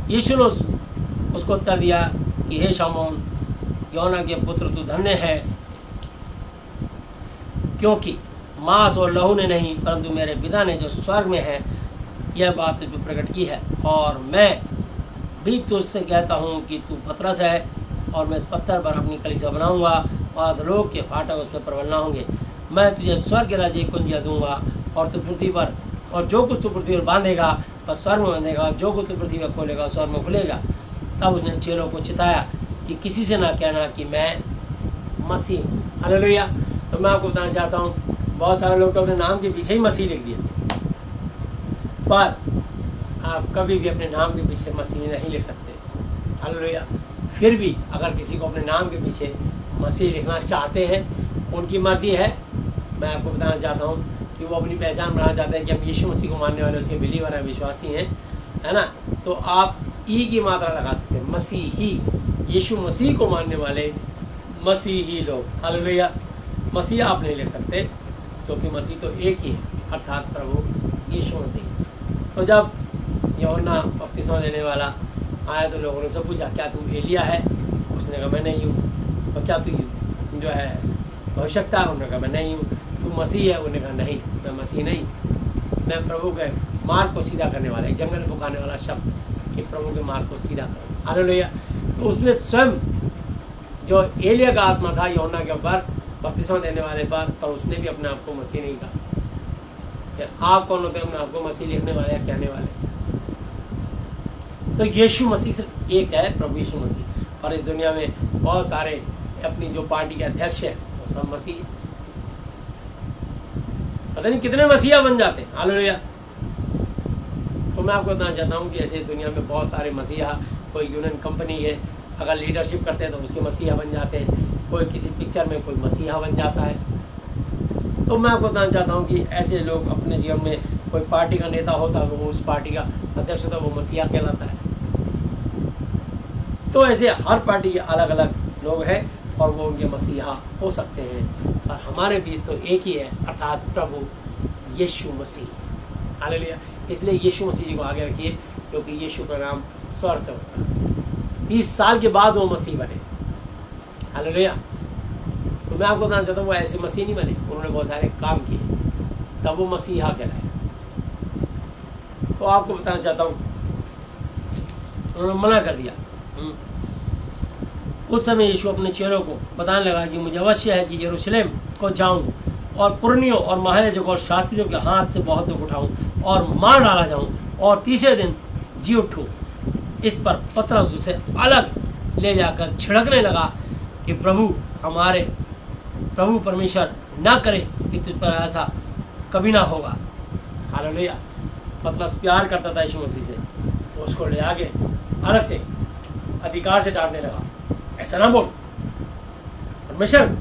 यीशु ने उसको उत्तर दिया कि हे शमौन योना के पुत्र, तू धन्य है, क्योंकि मांस और लहू ने नहीं परंतु मेरे पिता ने जो स्वर्ग में है यह बात तुझ पर प्रकट की है। और मैं भी तुझसे कहता हूँ कि तू पतरस है, और मैं इस पत्थर पर अपनी कलीसिया बनाऊंगा और अधोलोक के फाटक उस पर प्रबल ना होंगे। मैं तुझे स्वर्ग के राज्य की कुंजियाँ दूंगा, और तू पृथ्वी पर, और जो कुछ तू पृथ्वी पर बांधेगा वह स्वर्ग में बांधेगा, जो कुछ तू पृथ्वी पर खोलेगा स्वर्ग में खुलेगा। तब उसने चेलों को चिताया कि किसी से ना कहना कि मैं मसीह हूँ। हालेलुया। तो मैं आपको बताना चाहता हूँ, बहुत सारे लोग तो अपने नाम के पीछे ही मसीह लिख दिए, पर आप कभी भी अपने नाम के पीछे मसीह नहीं लिख सकते। हालेलुया। फिर भी अगर किसी को अपने नाम के पीछे मसीह लिखना चाहते हैं, उनकी मर्जी है। मैं आपको बताना चाहता हूँ कि वो अपनी पहचान बनाना चाहते हैं कि हम यीशु मसीह को मानने वाले, उसके बिलीवर हैं, विश्वासी हैं, है ना। तो आप ई की मात्रा लगा सकते हैं, मसीही, यीशु मसीह को मानने वाले मसीही लोग। हालेलुया। मसीह आप नहीं लिख सकते, क्योंकि मसीह तो एक ही है, अर्थात प्रभु यीशु मसीह। तो जब यूहन्ना बपतिस्मा देने वाला आया तो लोगों ने उससे पूछा, क्या तू एलिया है? उसने कहा मैं नहीं हूँ। और क्या तू जो है भविष्यवक्ता? उन्होंने कहा मैं नहीं हूँ। तू मसीह है? उन्होंने कहा नहीं, मैं मसीह नहीं, मैं प्रभु के मार्ग को सीधा करने वाला, एक जंगल में पुकारने वाला शब्द कि प्रभु के मार्ग को सीधा करो। हालेलुया। तो उसने स्वयं, जो एलिया का आत्मा था यूहन्ना के ऊपर बपतिस्मा देने वाले पर उसने भी अपने आप को मसीह नहीं कहा। आप कौन होते हैं अपने आप को मसीह लिखने वाले या कहने वाले? तो यीशु मसीह सिर्फ एक है, प्रभु यीशु मसीह। और इस दुनिया में बहुत सारे अपनी जो पार्टी के अध्यक्ष हैं वो सब मसीह, पता नहीं कितने मसीहा बन जाते हैं। हालेलुया। तो मैं आपको बताना चाहता हूँ कि ऐसे दुनिया में बहुत सारे मसीहा, कोई यूनियन कंपनी है, अगर लीडरशिप करते हैं तो उसके मसीहा बन जाते हैं, कोई किसी पिक्चर में कोई मसीहा बन जाता है। तो मैं आपको बताना चाहता हूँ कि ऐसे लोग अपने जीवन में, कोई पार्टी का नेता होता है वो उस पार्टी का अध्यक्ष होता है, वो मसीहा कहलाता है। तो ऐसे हर पार्टी के अलग अलग लोग हैं और वो उनके मसीहा हो सकते हैं, पर हमारे बीच तो एक ही है, अर्थात प्रभु यीशु मसीह। हालेलुया। इसलिए यीशु मसीह जी को आगे रखिए, क्योंकि यीशु का नाम स्वर्ग से उतरा। 20 साल के बाद वो मसीह बने। हालेलुया। तो मैं आपको बताना चाहता हूँ वो ऐसे मसीह नहीं बने, उन्होंने बहुत सारे काम किए, तब वो मसीहा कहलाए। तो आपको बताना चाहता हूँ उन्होंने मना कर दिया। उस समय यीशु अपने चेलों को बताने लगा कि मुझे अवश्य है कि यरूशलेम को जाऊं और पुरनियों और महायाजकों और शास्त्रियों के हाथ से बहुत दुख उठाऊं और मार डाला जाऊं और तीसरे दिन जी उठूं। इस पर पतरस उसे अलग ले जाकर छिड़कने लगा कि प्रभु परमेश्वर ना करे कि तुझ पर ऐसा कभी ना होगा। हालेलुया। पतरस प्यार करता था यीशु मसीह से, तो उसको ले आके अलग से अधिकार से डांटने लगा, ऐसा ना बोल, परमेश्वर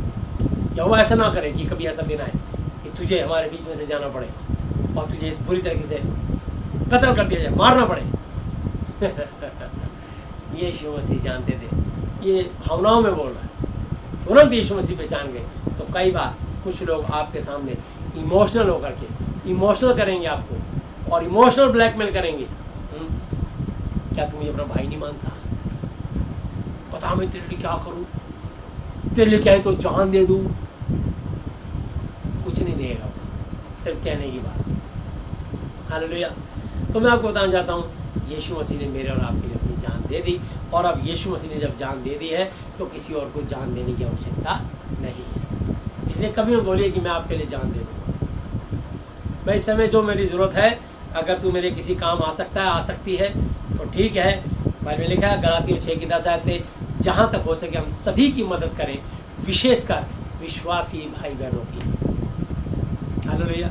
यहोवा ऐसा ना करे कि कभी ऐसा दिन आए कि तुझे हमारे बीच में से जाना पड़े और तुझे इस बुरी तरीके से कत्ल कर दिया जाए, मारना पड़े। ये यीशु मसीह जानते थे, ये भावनाओं में बोल रहा है। तुरंत यीशु मसीह पहचान गए। तो कई बार कुछ लोग आपके सामने इमोशनल होकर के इमोशनल करेंगे आपको और इमोशनल ब्लैकमेल करेंगे। क्या तू मुझे अपना भाई नहीं मानता? पता मैं तेरे लिए क्या करूं, तेरे लिए कहे तो जान दे दूं। कुछ नहीं देगा, सिर्फ कहने की बात। हालेलुया। तो मैं आपको बताना चाहता हूँ, यीशु मसीह ने मेरे और आपके लिए अपनी जान दे दी, और अब यीशु मसीह ने जब जान दे दी है तो किसी और को जान देने की आवश्यकता नहीं है। इसलिए कभी मत बोलिए कि मैं आपके लिए जान दे दूँगा। मैं इस समय जो मेरी ज़रूरत है, अगर तू मेरे किसी काम आ सकता है, आ सकती है तो ठीक है। बाइबल में लिखा है गलातियों 6:10 आयत, जहाँ तक हो सके हम सभी की मदद करें, विशेषकर विश्वासी भाई बहनों की। हालेलुया।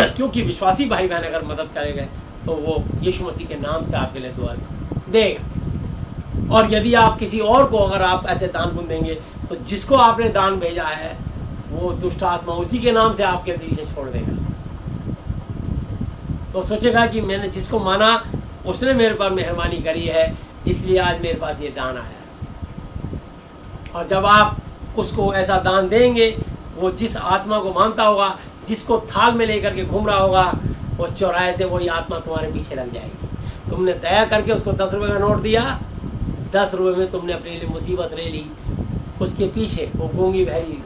क्योंकि विश्वासी भाई बहन अगर मदद करेंगे तो वो यीशु मसीह के नाम से आपके लिए दुआ देगा। और यदि आप किसी और को अगर आप ऐसे दान पुण्य देंगे तो जिसको आपने दान भेजा है वो दुष्ट आत्मा उसी के नाम से आपके पीछे छोड़ देगा। तो सोचेगा कि मैंने जिसको माना उसने मेरे पर मेहरबानी करी है, इसलिए आज मेरे पास ये दान आया है। और जब आप उसको ऐसा दान देंगे, वो जिस आत्मा को मानता होगा, जिसको थाल में लेकर के घूम रहा होगा, वो चौराहे से वही आत्मा तुम्हारे पीछे लग जाएगी। तुमने दया करके उसको 10 रुपये का नोट दिया, 10 रुपये में तुमने अपने लिए मुसीबत ले ली। उसके पीछे वो गूंगी बहरी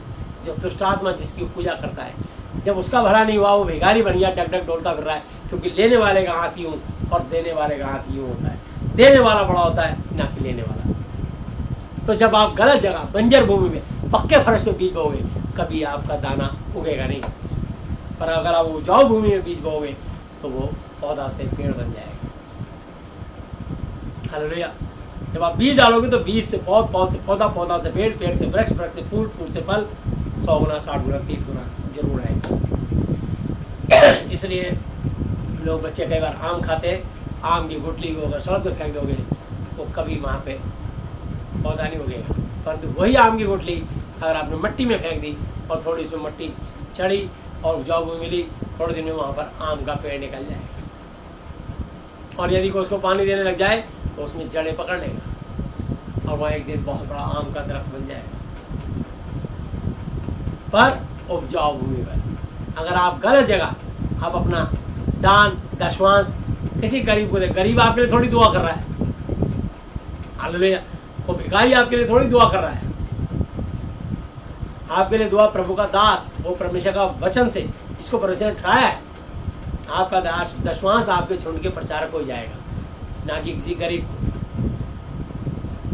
जो दुष्ट आत्मा जिसकी पूजा करता है, जब उसका भला नहीं हुआ वो भिखारी बन गया, डग डग डोलता फिर रहा है। क्योंकि लेने वाले का हाथ यूँ और देने वाले का हाथ यूँ होता है। देने वाला बड़ा होता है ना कि लेने वाला। तो जब आप गलत जगह बंजर भूमि में पक्के फर्श में बीज बोगे, कभी आपका दाना उगेगा नहीं। पर अगर आप उपजाऊ भूमि में बीज बोगे तो वो पौधा से पेड़ बन जाएगा। हालेलुया। जब आप बीज डालोगे तो बीज से पौध, पौध से पौधा, पौधा से पेड़, पेड़ से वृक्ष, वृक्ष से फूल, फूल से फल, 100 गुना, 60 गुना, 30 गुना जरूर आएगा। इसलिए लोग बच्चे कई बार आम खाते हैं, आम की गुठली को अगर सड़क पे फेंक दोगे तो कभी वहाँ पे पौधा नहीं उगेगा। परंतु वही आम की गुठली अगर आपने मिट्टी में फेंक दी और थोड़ी इसमें मिट्टी चढ़ी और उपजाऊ भूमि मिली, थोड़े दिन में वहाँ पर आम का पेड़ निकल जाएगा। और यदि कोई उसको पानी देने लग जाए तो उसमें जड़ें पकड़ लेगा और वह एक दिन बहुत बड़ा आम का दरख्त बन जाएगा। पर उपजाऊ भूमि पर अगर आप गलत जगह आप अपना दान दशवांश किसी गरीब को दे, गरीब आपके लिए थोड़ी दुआ कर रहा है। हालेलुया। वो भिखारी आपके लिए थोड़ी दुआ कर रहा है। आपके लिए दुआ प्रभु का दास, वो परमेश्वर का वचन से जिसको परमेश्वर ने ठहराया है, आपका दशवांश आपके झुंड के प्रचारक हो जाएगा, ना कि किसी गरीब को।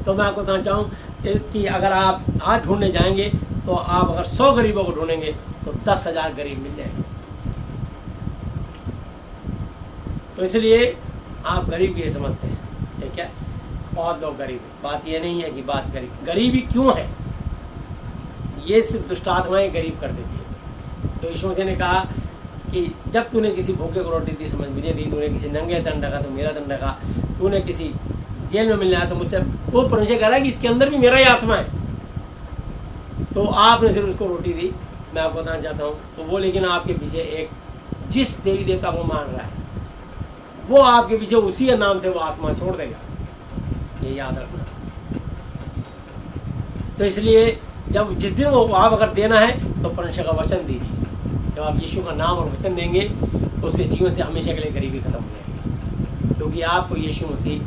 तो मैं आपको कहना चाहूँ कि अगर आप आज ढूंढने जाएंगे तो आप अगर 100 गरीबों को ढूंढेंगे तो 10,000 गरीब मिल जाएंगे। तो इसलिए आप गरीब ये समझते हैं, ठीक है? बहुत लोग गरीब हैं। बात ये नहीं है कि बात गरीबी क्यों है, ये सिर्फ दुष्ट आत्माएं गरीब कर देती है। तो यीशु मसीह ने कहा कि जब तूने किसी भूखे को रोटी दी समझ मुझे दी, तूने किसी नंगे तन ढका तो मेरा तन ढका, तूने किसी जेल में मिलने आया तो मुझसे, वो परमेश्वर कह रहा है कि इसके अंदर भी मेरा ही आत्मा है। तो आपने सिर्फ उसको रोटी दी। मैं आपको बताना चाहता हूँ तो वो, लेकिन आपके पीछे एक जिस देवी देवता को मान रहा है वो आपके पीछे उसी के नाम से वो आत्मा छोड़ देगा, ये याद रखना। तो इसलिए जब जिस दिन वो आप अगर देना है तो परमेश्वर का वचन दीजिए। जब आप यीशु का नाम और वचन देंगे तो उसके जीवन से हमेशा के लिए गरीबी खत्म हो जाएगी, क्योंकि आपको यीशु मसीह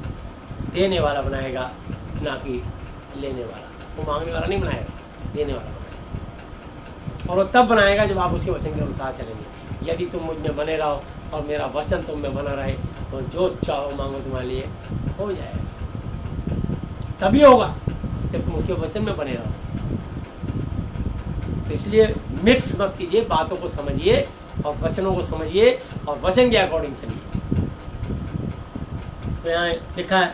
देने वाला बनाएगा, ना कि लेने वाला। वो मांगने वाला नहीं बनाएगा, देने वाला बनाएगा। और वो तब बनाएगा जब आप उसके वचन के अनुसार चलेंगे। यदि तुम मुझ में बने रहो और मेरा वचन तुम में बना रहे तो जो चाहो मांगो तुम्हारे लिए हो जाएगा। तभी होगा जब तुम उसके वचन में बने रहो। तो इसलिए मिक्स मत कीजिए, बातों को समझिए और वचनों को समझिए और वचन के अकॉर्डिंग चलिए। तो यहाँ लिखा है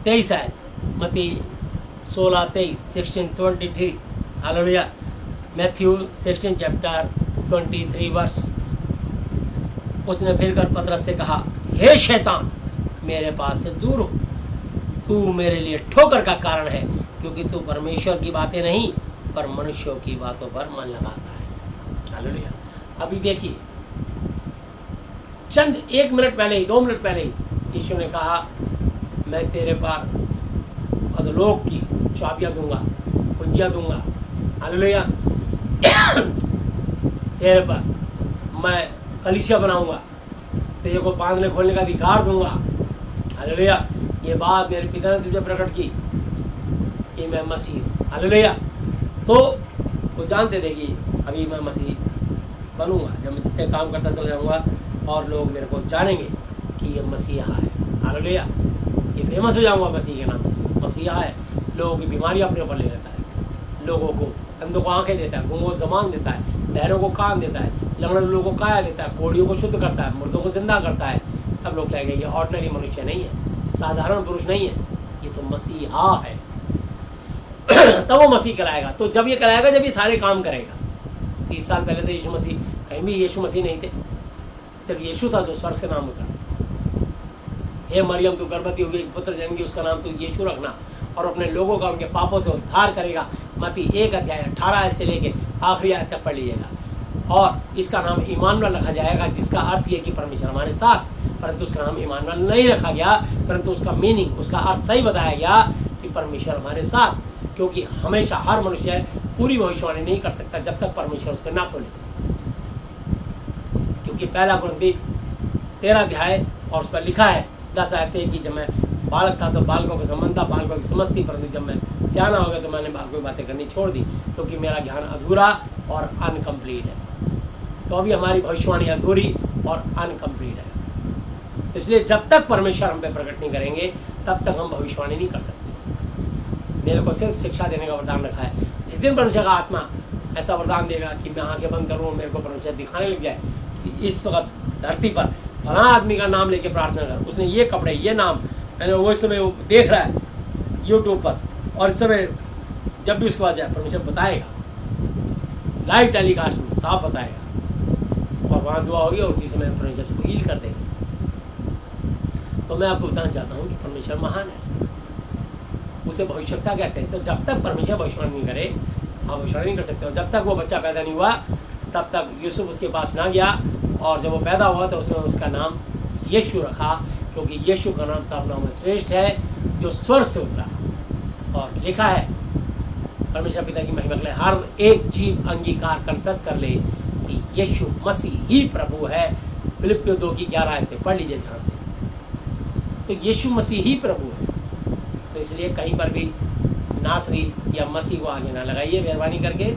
तेईस है मती 16:23 16:23। हालेलुया। Matthew 16 chapter 23 verse. उसने फिर कर पतरस से कहा, हे शैतान, मेरे पास से दूर हो, तू मेरे लिए ठोकर का कारण है, क्योंकि तू परमेश्वर की बातें नहीं पर मनुष्यों की बातों पर मन लगाता है। हालेलुया। अभी देखिए, चंद 1 मिनट पहले ही, 2 मिनट पहले ही यीशु ने कहा मैं तेरे पर अधोलोक की चाबियाँ दूंगा, कुंजियाँ दूंगा, हालेलुया। तेरे पर मैं कलीसिया बनाऊंगा, तेरे को बांधने खोलने का अधिकार दूंगा, हालेलुया। ये बात मेरे पिता ने तुझे प्रकट की कि मैं मसीह हूँ, हालेलुया। तो वो जानते थे कि अभी मैं मसीह बनूंगा, जब मैं जितने काम करता चला जाऊँगा और लोग मेरे को जानेंगे कि ये मसीहा है, हालेलुया। ये फेमस हो जाऊँगा मसीह के नाम से। मसीहा है, लोगों की बीमारियाँ अपने ऊपर ले लेता है, लोगों को अंधों को आंखें देता है, गूंगों को ज़बान देता है, बहरों को कान देता है, लंगड़े लोगों को काया देता है, कोढ़ियों को शुद्ध करता है, मुर्दों को जिंदा करता है। तब लोग कहेंगे ये ऑर्डिनरी मनुष्य नहीं है, साधारण पुरुष नहीं है, ये तो मसीहा है। तब वो मसीह कहलाएगा। तो जब ये कहलाएगा जब ये सारे काम करेगा। 30 साल पहले तो यीशु मसीह, कहीं भी यीशु मसीह नहीं थे, सिर्फ यीशु था जो स्वर्ग से नाम उतरा। हे मरियम तू गर्भवती होगी, एक पुत्र जन्मेगी, उसका नाम तू यीशु रखना और अपने लोगों का उनके पापों से उद्धार करेगा। मत्ती 1 अध्याय 18 से लेके आखिरी आयत तक पढ़ लीजिएगा। और इसका नाम इमानुएल रखा जाएगा, जिसका अर्थ ये कि परमेश्वर हमारे साथ। परंतु उसका नाम इमानुएल नहीं रखा गया, परंतु उसका मीनिंग, उसका अर्थ सही बताया गया कि परमेश्वर हमारे साथ। क्योंकि हमेशा हर मनुष्य पूरी भविष्यवाणी नहीं कर सकता जब तक परमेश्वर उस पर ना खोले। क्योंकि पहला कुरिन्थी 13 अध्याय और उस पर लिखा है 10 आयतें कि जब मैं बालक था तो बालकों के संबंध था, बालकों की समझ थी, परंतु जब मैं सियाना हो गया तो मैंने बालकों की बातें करनी छोड़ दी, क्योंकि मेरा ज्ञान अधूरा और अनकम्प्लीट है। तो अभी हमारी भविष्यवाणी अधूरी और अनकम्प्लीट है। इसलिए जब तक परमेश्वर हम पे प्रकट नहीं करेंगे तब तक हम भविष्यवाणी नहीं कर सकते। मेरे को सिर्फ शिक्षा देने का वरदान रखा है। जिस दिन परमेश्वर का आत्मा ऐसा वरदान देगा कि मैं आंखें बंद करूँ, मेरे को परमेश्वर दिखाने लग जाए कि इस वक्त धरती पर फला आदमी का नाम लेके प्रार्थना कर, उसने ये कपड़े, ये नाम, मैंने वो इस समय वो देख रहा है यूट्यूब पर, और इस समय जब भी उसके पास जाए परमेश्वर बताएगा, लाइव टेलीकास्ट में साफ बताएगा, और वहाँ दुआ होगी और उसी समय परमेश्वर उसको हील कर देगा। तो मैं आपको बताना चाहता हूँ कि परमेश्वर महान है, उसे भविष्यवक्ता कहते हैं। तो जब तक परमेश्वर भविष्यवाणी नहीं करे आप भविष्यवाणी नहीं कर सकते। और जब तक वो बच्चा पैदा नहीं हुआ तब तक यूसुफ उसके पास ना गया, और जब वो पैदा हुआ तो उसने उसका नाम यीशु रखा, क्योंकि यीशु का नाम सब नाम में श्रेष्ठ है, जो स्वर्ग से उतरा। और लिखा है परमेश्वर पिता की महिमा के लिए हर एक जीव अंगीकार कन्फेस कर ले कि यीशु मसीह ही प्रभु है। फिलिप्पियों 2:11 आयतें पढ़ लीजिए ध्यान से। तो यीशु मसीह ही प्रभु है। तो इसलिए कहीं पर भी नासरी या मसीह को आगे ना लगाइए, मेहरबानी करके।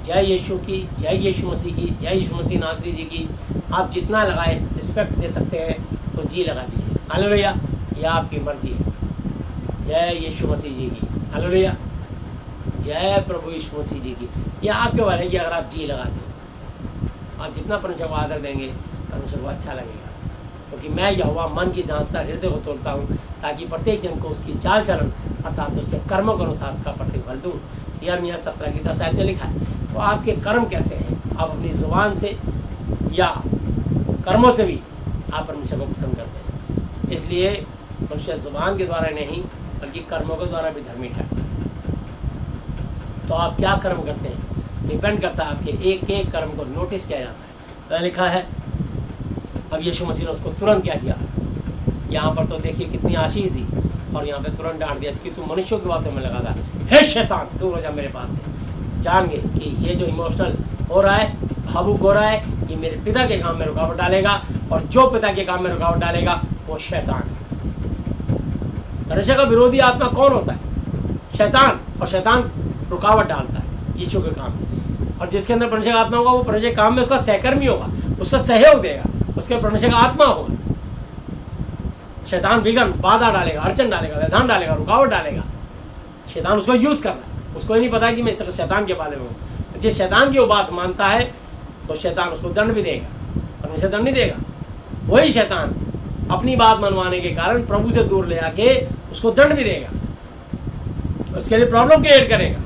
जय यीशु की, जय यीशु मसीह की, जय यीशु मसीह नासरी जी की। आप जितना लगाए, रिस्पेक्ट दे सकते हैं तो जी लगा दीजिए, हालेलुया। ये आपकी मर्जी है। जय यीशु मसीह जी की, हालेलुया। जय प्रभु यीशु मसीह जी की। यह आपके बारे की अगर आप जी लगाते हैं, आप जितना परमेश्वर को आदर देंगे परमेश्वर को अच्छा लगेगा। क्योंकि मैं यहोवा मन की जांचता, हृदय को तोड़ता हूँ, ताकि प्रत्येक जन को उसकी चाल चलन अर्थात उसके कर्मों के अनुसार उसका प्रतिफल दूँ। यिर्मयाह 17:10 आयत में लिखा है। तो आपके कर्म कैसे हैं? आप अपनी जुबान से या कर्मों से भी आप परमेश्वर को पसंद करते हैं। इसलिए मनुष्य जुबान के द्वारा नहीं बल्कि कर्मों के द्वारा भी धर्मी ठहरता है। तो आप क्या कर्म करते हैं डिपेंड करता है, आपके एक एक कर्म को नोटिस किया जाता है। तो लिखा है, अब यीशु मसीह ने उसको तुरंत क्या दिया। यहाँ पर तो देखिए कितनी आशीष दी, और यहाँ पे तुरंत डांट दिया कि तू मनुष्यों की बातों में लगा था। हे शैतान, दूर हो जा मेरे पास से। जान गए कि ये जो इमोशनल हो रहा है, भावुक हो रहा है, ये मेरे पिता के काम में रुकावट डालेगा, और जो पिता के काम में रुकावट डालेगा वो शैतान है। परमेश्वर का विरोधी आत्मा कौन होता है? शैतान। और शैतान रुकावट डालता है यीशु के काम में। और जिसके अंदर परमेश्वर का आत्मा होगा वो परमेश्वर के काम में उसका सहकर्मी होगा, उसका सहयोग देगा, उसके परमेश्वर का आत्मा होगा। शैतान विघ्न, बाधा डालेगा, अड़चन डालेगा, व्यवधान डालेगा, रुकावट डालेगा। शैतान उसको यूज़ कर रहा है, उसको ये नहीं पता कि मैं शैतान के पाले में हूँ। जिस शैतान की वो बात मानता है तो शैतान उसको दंड भी देगा, परमेश्वर दंड नहीं देगा। वही शैतान अपनी बात मनवाने के कारण प्रभु से दूर ले आके उसको दंड भी देगा, उसके लिए प्रॉब्लम क्रिएट करेगा,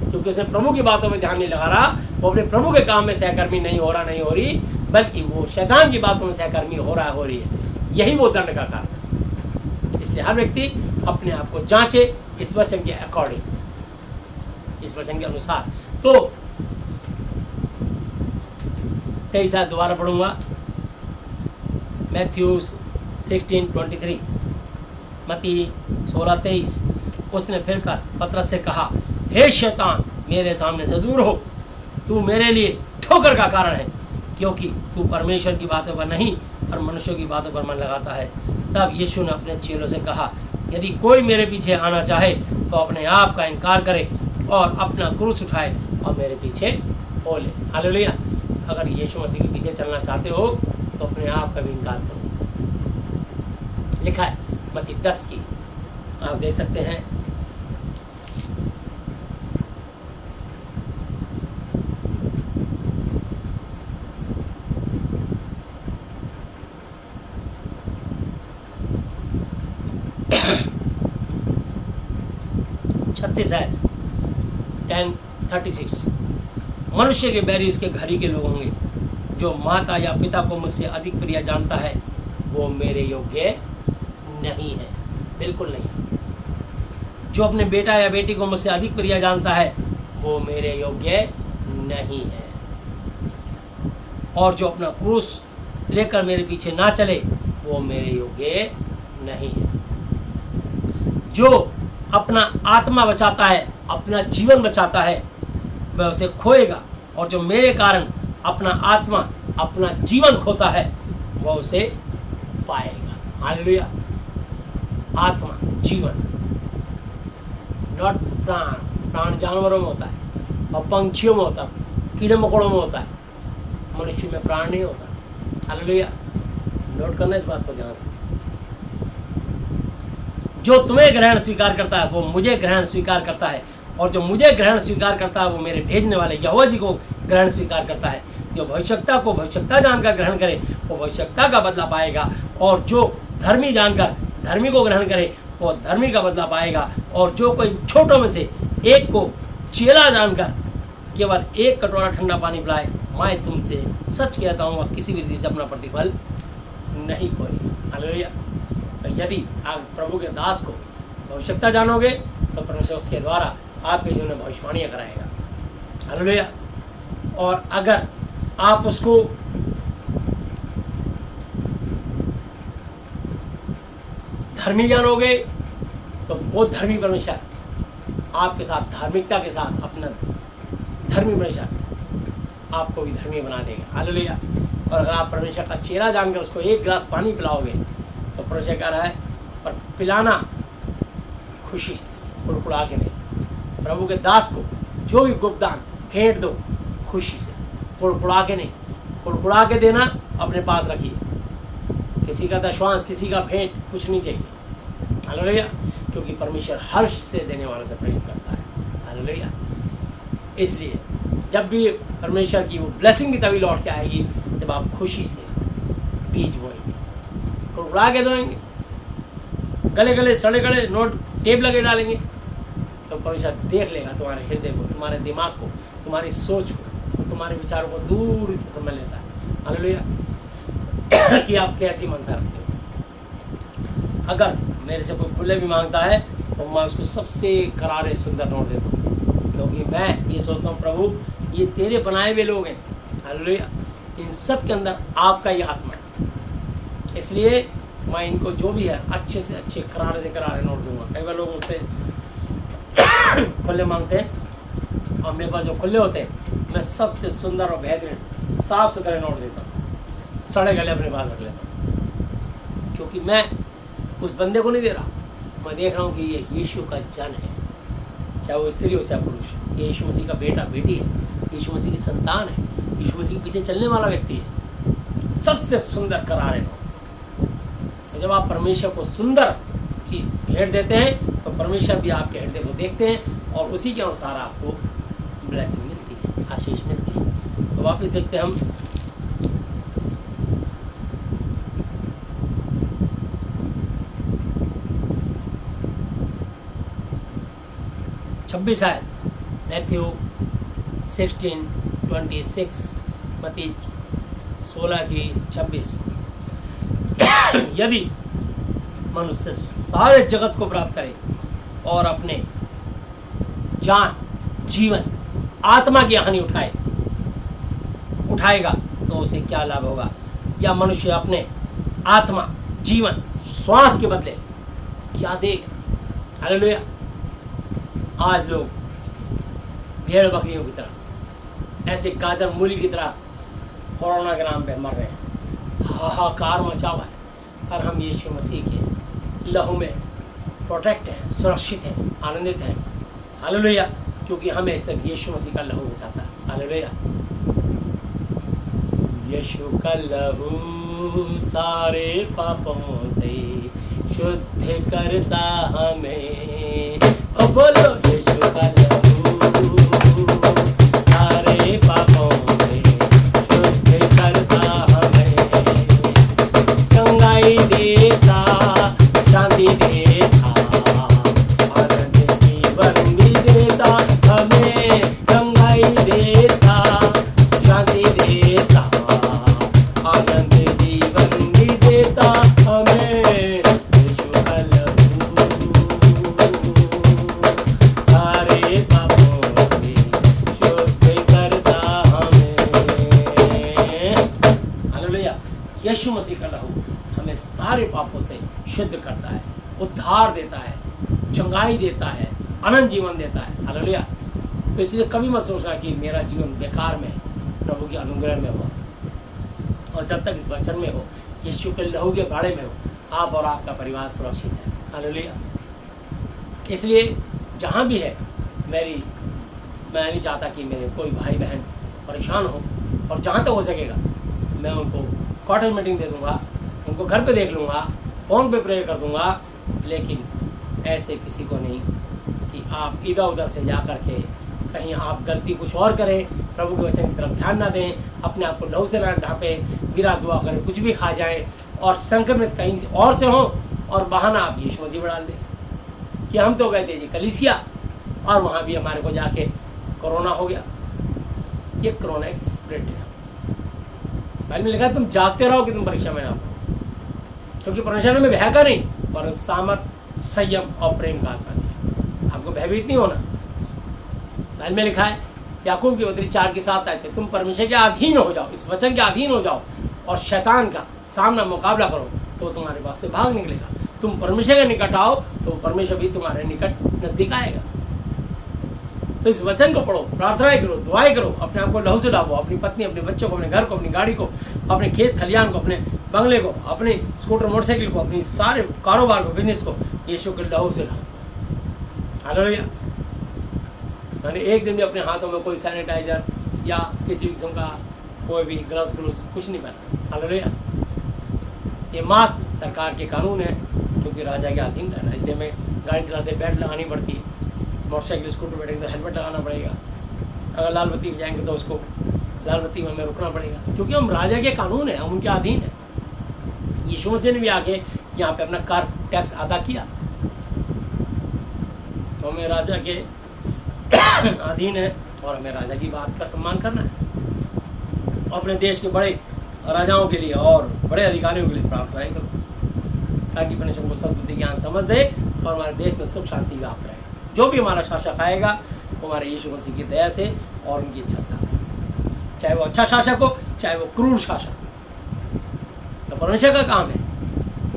क्योंकि उसने प्रभु की बातों में ध्यान नहीं लगा रहा। वो अपने प्रभु के काम में सहकर्मी नहीं हो रही, बल्कि वो शैतान की बातों में सहकर्मी हो रही है। यही वो दंड का कारण। इसलिए हर व्यक्ति अपने आप को जांचे इस वचन के अकॉर्डिंग, इस वचन के अनुसार। तो 23 दोबारा पढ़ूंगा। मैथ्यू 16:23, मत्ती 16:23। उसने फिर कर पतरस से कहा, हे शैतान, मेरे सामने से दूर हो, तू मेरे लिए ठोकर का कारण है, क्योंकि तू परमेश्वर की बातों पर नहीं और मनुष्यों की बातों पर मन लगाता है। तब यीशु ने अपने चेलों से कहा, यदि कोई मेरे पीछे आना चाहे तो अपने आप का इनकार करे और अपना क्रूस उठाए और मेरे पीछे हो ले। हालेलुया। अगर यीशु मसीह के पीछे चलना चाहते हो तो अपने आप का भी इनकार करो। लिखा है मत्ती 10 की, आप देख सकते हैं। छत्तीस 10:36। मनुष्य के बैरी उसके घरी के लोग होंगे। जो माता या पिता को मुझसे अधिक प्रिय जानता है वो मेरे योग्य नहीं है, बिल्कुल नहीं। जो अपने बेटा या बेटी को मुझसे अधिक प्रिय जानता है वो मेरे योग्य नहीं है। और जो अपना क्रूस लेकर मेरे पीछे ना चले वो मेरे योग्य नहीं है। जो अपना आत्मा बचाता है, अपना जीवन बचाता है, वह उसे खोएगा, और जो मेरे कारण अपना आत्मा अपना जीवन खोता है वह उसे पाएगा। हालेलुया। आत्मा, जीवन, नॉट प्राण। प्राण जानवरों में होता है और पंछियों में होता है, कीड़े मकोड़ों में होता है, मनुष्य में प्राण नहीं होता। हालेलुया। नोट करना इस बात को ध्यान से। जो तुम्हें ग्रहण स्वीकार करता है वो मुझे ग्रहण स्वीकार करता है, और जो मुझे ग्रहण स्वीकार करता है वो मेरे भेजने वाले यहोवा जी को ग्रहण स्वीकार करता है। जो भविष्यता को भविष्यता जानकर ग्रहण करे वो भविष्यता का बदला पाएगा, और जो धर्मी जानकर धर्मी को ग्रहण करे वो धर्मी का बदला पाएगा। और जो कोई छोटों में से एक को चेला जानकर केवल एक कटोरा ठंडा पानी पिलाए, मैं तुमसे सच कहता हूँ वह किसी भी रीति से अपना प्रतिफल नहीं खोएगा। हालेलुया। तो यदि आप प्रभु के दास को भविष्यता जानोगे तो परमेश्वर उसके द्वारा आपके जीवन में भविष्यवाणियाँ कराएगा। हालेलुया। और अगर आप उसको धर्मी जानोगे तो वो धर्मी परमेश्वर आपके साथ धार्मिकता के साथ अपना धर्मी परमेश्वर आपको भी धर्मी बना देगा। हालेलुया। और अगर आप परमेश्वर का चेला जानकर उसको एक गिलास पानी पिलाओगे तो परमेश्वर कह रहा है, पर पिलाना खुशी से, कुड़कुड़ा के नहीं। प्रभु के दास को जो भी गुप्तदान भेंट दो खुशी से, कुड़कुड़ा के नहीं। कुड़कुड़ा के देना अपने पास रखिए। किसी का दशवांश, किसी का भेंट कुछ नहीं चाहिए। हालेलुया। क्योंकि परमेश्वर हर्ष से देने वालों से प्रेम करता है। हालेलुया। इसलिए जब भी परमेश्वर की वो ब्लेसिंग भी तभी लौट के आएगी जब आप खुशी से बीज बोएंगे, कुड़कुड़ा के दोएंगे, गले गले सड़े गले नोट टेप लगे डालेंगे, तो परमेश्वर देख लेगा तुम्हारे हृदय को, तुम्हारे दिमाग को, तुम्हारी सोच को, तुम्हारे विचारों को दूर से समझ लेता है। हालेलुया। कि आप कैसी मनसा रखते हो। अगर मेरे से कोई खुले भी मांगता है तो मैं उसको सबसे करारे सुंदर नोट देता हूँ, क्योंकि मैं ये सोचता हूँ प्रभु ये तेरे बनाए हुए लोग हैं। हालेलुया। इन सब के अंदर आपका ही आत्मा है, इसलिए मैं इनको जो भी है अच्छे से अच्छे करारे से करारे नोट दूंगा। कई बार लोग मुझसे खुले मांगते हैं और मेरे पास जो खुले होते हैं मैं सबसे सुंदर और बेहतरीन साफ सुथरे नोट देता हूँ, सड़े गले अपने पास रख लेता हूँ। क्योंकि मैं उस बंदे को नहीं दे रहा, मैं देख रहा हूँ कि ये यीशु का जन है, चाहे वो स्त्री हो चाहे पुरुष। ये यीशु मसीह का बेटा बेटी है, यीशु मसीह की संतान है, यीशु मसीह के पीछे चलने वाला व्यक्ति है। सबसे सुंदर करारे नोट। तो जब आप परमेश्वर को सुंदर चीज़ भेंट देते हैं तो परमेश्वर भी आपके हृदय को देखते हैं और उसी के अनुसार आपको ब्लेसिंग मिलती है, आशीष मिलती है। तो वापस देखते हैं हम 26 आयत, मैथ्यू 16:26, मत्ती 16:26। यदि मनुष्य सारे जगत को प्राप्त करे और अपने जान, जीवन, आत्मा की हानि उठाएगा तो उसे क्या लाभ होगा। या मनुष्य अपने आत्मा, जीवन श्वास के बदले क्या देगा। हालेलुया। आज लोग भेड़ बकरियों की तरह, ऐसे गाजर मूली की तरह कोरोना के नाम पे मर रहे हैं, हाहाकार मचा हुआ है। पर हम यीशु मसीह के लहू में प्रोटेक्ट हैं, सुरक्षित हैं, आनंदित हैं। हालेलुया। क्योंकि हमें सिर्फ यीशु मसीह का लहू बचाता है। हालेलुया। यीशु का लहू सारे पापों से शुद्ध करता हमें। ओ बोलो, यीशु का लहू सारे पापों से शुद्ध करता हमें, चंगाई देता, शांति देता, आनंद जीवन भी देता हमें, चंगाई देता, शांति देता, आनंद जीवन भी देता हमें। यीशु का लहू सारे पापों से शुद्ध करता हमें। हालेलुया। यीशु मसीह का लहू हमें सारे पापों से शुद्ध करता है, उद्धार देता है, चंगाई देता है, अनंत जीवन देता है। हालेलुया। तो इसलिए कभी मत सोचना कि मेरा जीवन बेकार में, प्रभु के अनुग्रह में हो। और जब तक इस वचन में हो, यीशु के लहू के बारे में हो, आप और आपका परिवार सुरक्षित है। हालेलुया। इसलिए जहाँ भी है, मैं नहीं चाहता कि मेरे कोई भाई बहन परेशान हो, और जहाँ तक हो सकेगा मैं उनको क्वार्टर मीटिंग दे दूँगा, उनको घर पे देख लूँगा, फ़ोन पे प्रेयर कर दूँगा। लेकिन ऐसे किसी को नहीं कि आप इधर उधर से जा कर के कहीं आप गलती कुछ और करें, प्रभु के वचन की तरफ ध्यान ना दें, अपने आप को लहू से ना ढांपे, बिना दुआ करें कुछ भी खा जाए, और संक्रमित कहीं से और से हो, और बहाना आप यीशु मसीह में डाल दें कि हम तो गए थे जी कलीसिया, और वहाँ भी हमारे को जाके कोरोना हो गया। ये कोरोना एक स्प्रिट है। बाइबल में लिखा है तुम जागते रहो कि तुम परीक्षा में ना हो, क्योंकि परमेश्वर में भय का नहीं, पर सामर्थ, संयम और प्रेम का आत्मा दिया। आपको भयभीत नहीं होना। बाइबल में लिखा है याकूब की पत्री 4:7 आयत, तुम परमेश्वर के अधीन हो जाओ, इस वचन के अधीन हो जाओ, और शैतान का सामना मुकाबला करो तो तुम्हारे पास से भाग निकलेगा। तुम परमेश्वर के निकट आओ तो परमेश्वर भी तुम्हारे निकट नजदीक आएगा। तो इस वचन को पढ़ो, प्रार्थनाएं करो, दुआएं करो, अपने आप को लहू से डालो, अपनी पत्नी, अपने बच्चों को, अपने घर को, अपनी गाड़ी को, अपने खेत खलियान को, अपने बंगले को, अपनी स्कूटर मोटरसाइकिल को, अपनी सारे कारोबार को, बिजनेस को यीशु के लहू से डालो। हालेलुया। मैंने एक दिन भी अपने हाथों में कोई सैनिटाइजर या किसी किस्म का कोई भी ग्लव्स कुछ नहीं पहना। हालेलुया। ये मास्क सरकार के कानून है, क्योंकि राजा के अधीन रहना, इसलिए मैं गाड़ी चलाते बेल्ट लगानी पड़ती है, मोटरसाइकिल स्कूटर बैठेंगे तो हेलमेट लगाना पड़ेगा, अगर लाल बत्ती में जाएंगे तो उसको लाल बत्ती में हमें रुकना पड़ेगा, क्योंकि हम राजा के कानून हैं, हम उनके अधीन हैं। यीशु मसीह ने भी आके यहाँ पे अपना कर टैक्स अदा किया, तो हमें राजा के अधीन है, और हमें राजा की बात का सम्मान करना है। अपने देश के बड़े राजाओं के लिए और बड़े अधिकारियों के लिए प्रार्थनाएं करो, ताकि परमेश्वर को सद्बुद्धि, ज्ञान, समझ दे, और हमारे देश में सुख शांति व्याप्त रहे। जो भी हमारा शासक आएगा वो हमारे यीशु मसीह की दया से और उनकी इच्छा से आता है, चाहे वो अच्छा शासक हो, चाहे वो क्रूर शासक। तो परमेश्वर का काम है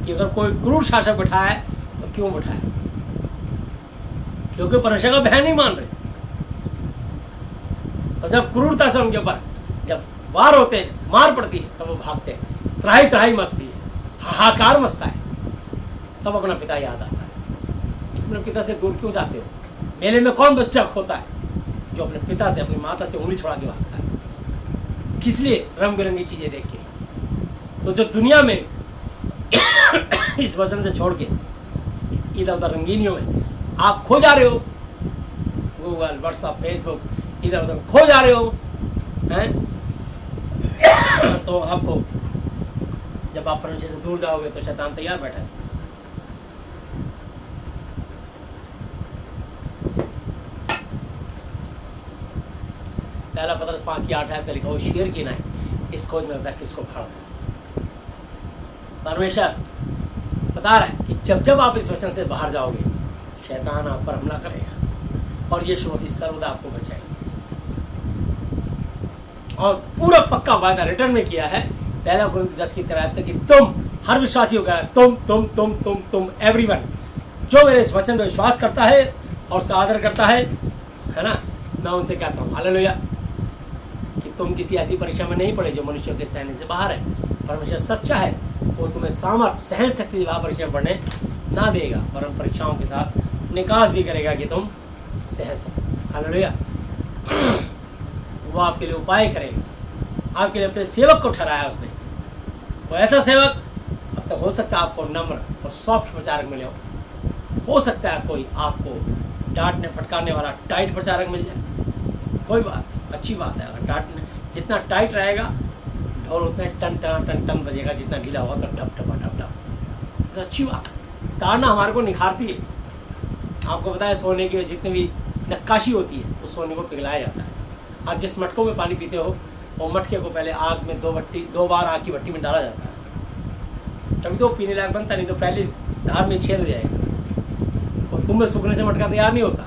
कि अगर कोई क्रूर शासक बैठाया है तो क्यों बैठाया, क्योंकि परमेश्वर का भय नहीं मान रहे। तो जब क्रूरता से उनके ऊपर जब वार होते हैं, मार पड़ती है, तब वो भागते हैं, त्राही त्राही मचती है, हाहाकार मचता है, तब अपना पिता याद आता है। अपने पिता से दूर क्यों जाते हो? मेले में कौन बच्चा खोता है जो अपने पिता से, अपनी माता से उंगली छुड़ा के भागता है? किस लिए? रंग बिरंगी चीजें देख के। तो जो दुनिया में इस वचन से छोड़ के इधर उधर रंगीनियों में आप खो जा रहे हो, गूगल, व्हाट्सएप, फेसबुक, इधर उधर खो जा रहे हो हैं, तो आपको जब आप परमेश्वर से दूर जाओगे तो शैतान तैयार बैठा है। पहला पत्रस 5:8 पे लिखा हो, शेर की नाई इस खोज में रहता किसको फाड़ना। परमेश्वर बता रहा है कि जब जब आप इस वचन से बाहर जाओगे, शैतान आप पर हमला करेगा और यीशु मसीह सर्वदा आपको बचाएंगे। और पूरा पक्का वादा रिटर्न में किया है, पहला कुरिन्थियों 10:3 कि तुम हर विश्वासी होगा तुम एवरीवन, जो मेरे इस वचन पर विश्वास करता है और उसका आदर करता है ना, मैं उनसे कहता हूँ हालेलुया कि तुम किसी ऐसी परीक्षा में नहीं पड़े जो मनुष्यों के सहने से बाहर है। परमेश्वर सच्चा है, वो तुम्हें सामर्थ्य सहन शक्ति वहाँ परीक्षा में पढ़ने ना देगा, परम परीक्षाओं के साथ निकास भी करेगा कि तुम सह सको। हालेलुया। वो आपके लिए उपाय करेगा, आपके लिए अपने सेवक को ठहराया उसने। वो ऐसा सेवक, अब तक हो सकता है आपको नम्र और सॉफ्ट प्रचारक मिले हो सकता है कोई आपको डांटने फटकारने वाला टाइट प्रचारक मिल जाए, कोई बात, अच्छी बात है। अगर डांटने जितना टाइट रहेगा ढोल उतना टन टन टन टन बजेगा, जितना ढीला होगा तो टप टप टप टप, तो अच्छी बात है। ताड़ना हमारे को निखारती है। आपको पता है सोने की जितनी भी नक्काशी होती है उस सोने को पिघलाया जाता है। आप जिस मटकों में पानी पीते हो वो मटके को पहले आग में दो बार आग की भट्टी में डाला जाता है, तभी तो पीने लायक बनता, नहीं तो पहले धार में छेद हो जाएगा। और धूप में सूखने से मटका तैयार नहीं होता।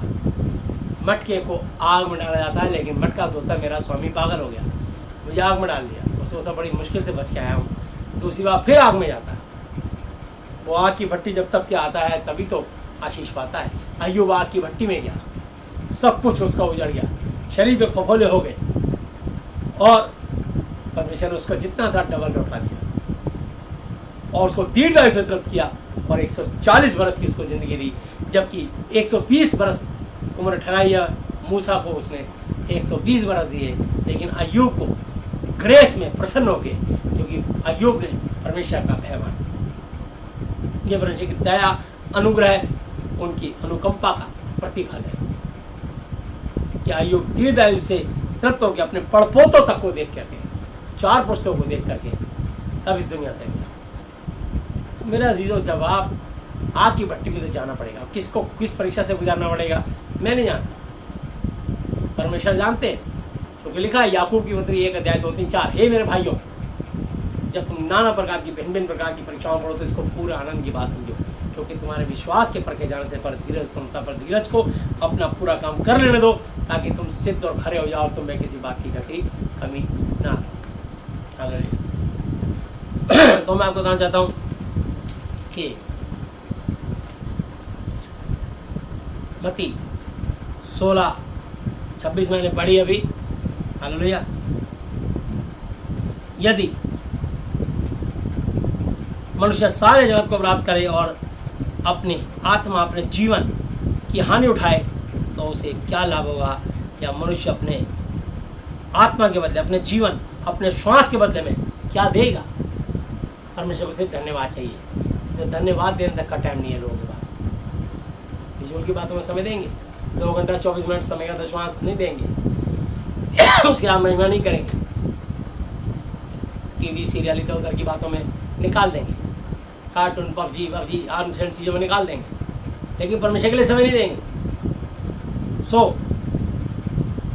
मटके को आग में डाला जाता है, लेकिन मटका सोचता मेरा स्वामी पागल हो गया, मुझे आग में डाल दिया, और सोचता बड़ी मुश्किल से बच के आया हूँ। दूसरी बार फिर आग में जाता है। वो आग की भट्टी जब तक के आता है तभी तो आशीष पाता है। अय्यूब आग की भट्टी में गया, सब कुछ उसका उजड़ गया, शरीर पे फफोले हो गए, और परमेश्वर ने उसका जितना था डबल लौटा दिया और उसको दीर्घायु से तृप्त किया और 140 बरस की उसको ज़िंदगी दी, जबकि 120 बरस उम्र ठहराई है। मूसा को उसने 120 बरस दिए, लेकिन अय्यूब को ग्रेस में प्रसन्न हो गए, क्योंकि अय्यूब ने परमेश्वर का भय माना। ये परमेश्वर की दया, अनुग्रह, उनकी अनुकंपा का प्रतिफल है कि अय्यूब दीर्घायु से तृप्त होकर अपने पड़पोतों तक को देख करके, 4 पुस्तकों को देख करके तब इस दुनिया से गया। तो मेरा अजीजों, जब आप आग की भट्टी में तो जाना पड़ेगा, किसको किस परीक्षा से गुजारना पड़ेगा मैं नहीं जानता, परमेश्वर जानते हैं, क्योंकि लिखा है याकूब की पत्री 1 अध्याय 2, 3, 4, हे मेरे भाइयों, जब तुम नाना प्रकार की भिन्न प्रकार की परीक्षाओं पढ़ो तो इसको पूरे आनंद की बात समझो, क्योंकि तुम्हारे विश्वास के परखे जाने से पर धीरज को अपना पूरा काम कर लेने दो, ताकि तुम सिद्ध और खरे हो जाओ, तुम्हें किसी बात की कमी ना हो। तो मैं आपको बताना चाहता हूँ कि मत्ती 16-26 मैंने पढ़ी अभी। हालेलुया। यदि मनुष्य सारे जगत को प्राप्त करे और अपनी आत्मा, अपने जीवन की हानि उठाए तो उसे क्या लाभ होगा? या मनुष्य अपने आत्मा के बदले, अपने जीवन, अपने श्वास के बदले में क्या देगा? परमेश्वर को सिर्फ धन्यवाद चाहिए, जो धन्यवाद देने तक का टाइम नहीं है लोगों के पास। फिजूल की बातों में समय देंगे, 2 घंटा 24 मिनट समय का तो श्वास नहीं देंगे, उसकी आप महिमा नहीं करेंगे, टीवी सीरियल इधर उधर की बातों में निकाल देंगे, कार्टून पबजी आर्म्स एंड चीज़ों में निकाल देंगे, लेकिन परमेश्वर के लिए समय नहीं देंगे।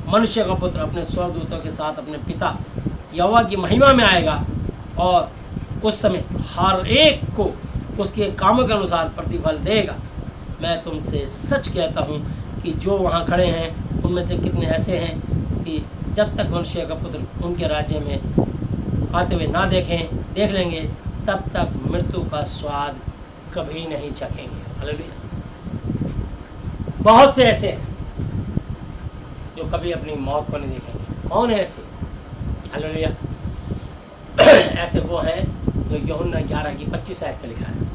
मनुष्य का पुत्र अपने स्वर्गदूतों के साथ अपने पिता यहोवा की महिमा में आएगा, और उस समय हर एक को उसके कामों के अनुसार प्रतिफल देगा। मैं तुमसे सच कहता हूँ कि जो वहाँ खड़े हैं उनमें से कितने ऐसे हैं कि जब तक मनुष्य का पुत्र उनके राज्य में आते हुए ना देख लेंगे, तब तक मृत्यु का स्वाद कभी नहीं चखेंगे। हालेलुया। बहुत से ऐसे हैं जो कभी अपनी मौत को नहीं देखेंगे। कौन है ऐसे? हालेलुया। ऐसे वो हैं जो यूहन्ना 11:25 आयत में लिखा है।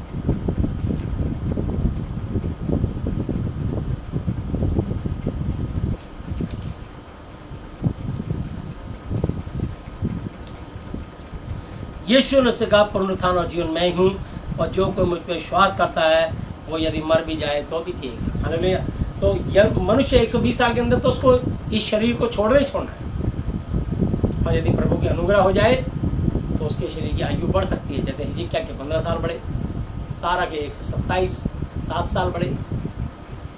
यीशु ने उससे कहा, पुनरुत्थान और जीवन मैं ही हूँ, और जो कोई मुझ पर विश्वास करता है वो यदि मर भी जाए तो भी जिएगा। हालेलुया। तो यह मनुष्य 120 साल के अंदर तो उसको इस शरीर को छोड़ना ही छोड़ना है, और यदि प्रभु की अनुग्रह हो जाए तो उसके शरीर की आयु बढ़ सकती है। जैसे हिजकिय्याह के 15 साल बढ़े, सारा के 127 साल बढ़े,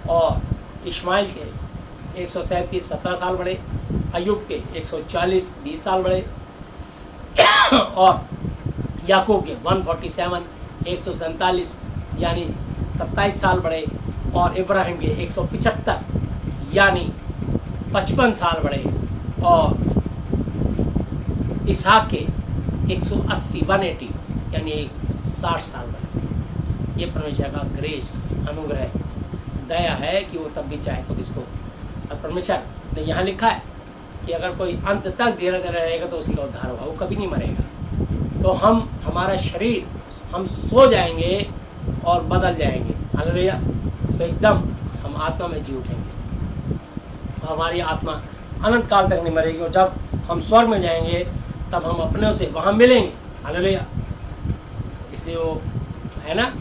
और इस्माइल के 137 17 साल बढ़े, अय्यूब के 140 20 साल बढ़े, और याकूब के 147 147 यानी 27 साल बढ़े, और इब्राहिम के 175 यानी 55 साल बढ़े, और इसहाक के 180 यानी 60 साल बढ़े। ये परमेश्वर का ग्रेस, अनुग्रह, दया है कि वो तब भी चाहे तो किसको। और परमेश्वर ने यहाँ लिखा है कि अगर कोई अंत तक धीरे धीरे रहेगा तो उसी का उद्धार होगा, वो कभी नहीं मरेगा। तो हमारा शरीर, हम सो जाएंगे और बदल जाएंगे, हालेलुया। तो एकदम हम आत्मा में जी उठेंगे और हमारी आत्मा अनंत काल तक नहीं मरेगी। और जब हम स्वर्ग में जाएंगे तब हम अपने से वहाँ मिलेंगे, हालेलुया। इसलिए वो है ना,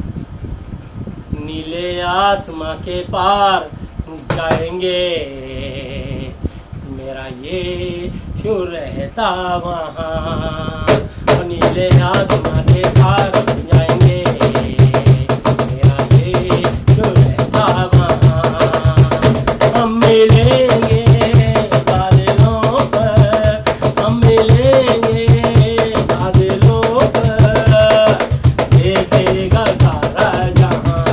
नीले आसमां के पार जाएंगे, मेरा यीशु रहता वहाँ। नीले आसमां के पार जाएंगे, मेरा यीशु रहता वहाँ। हम मिलेंगे बादलों पर, हम मिलेंगे बादलों पर, देखेगा सारा जहां।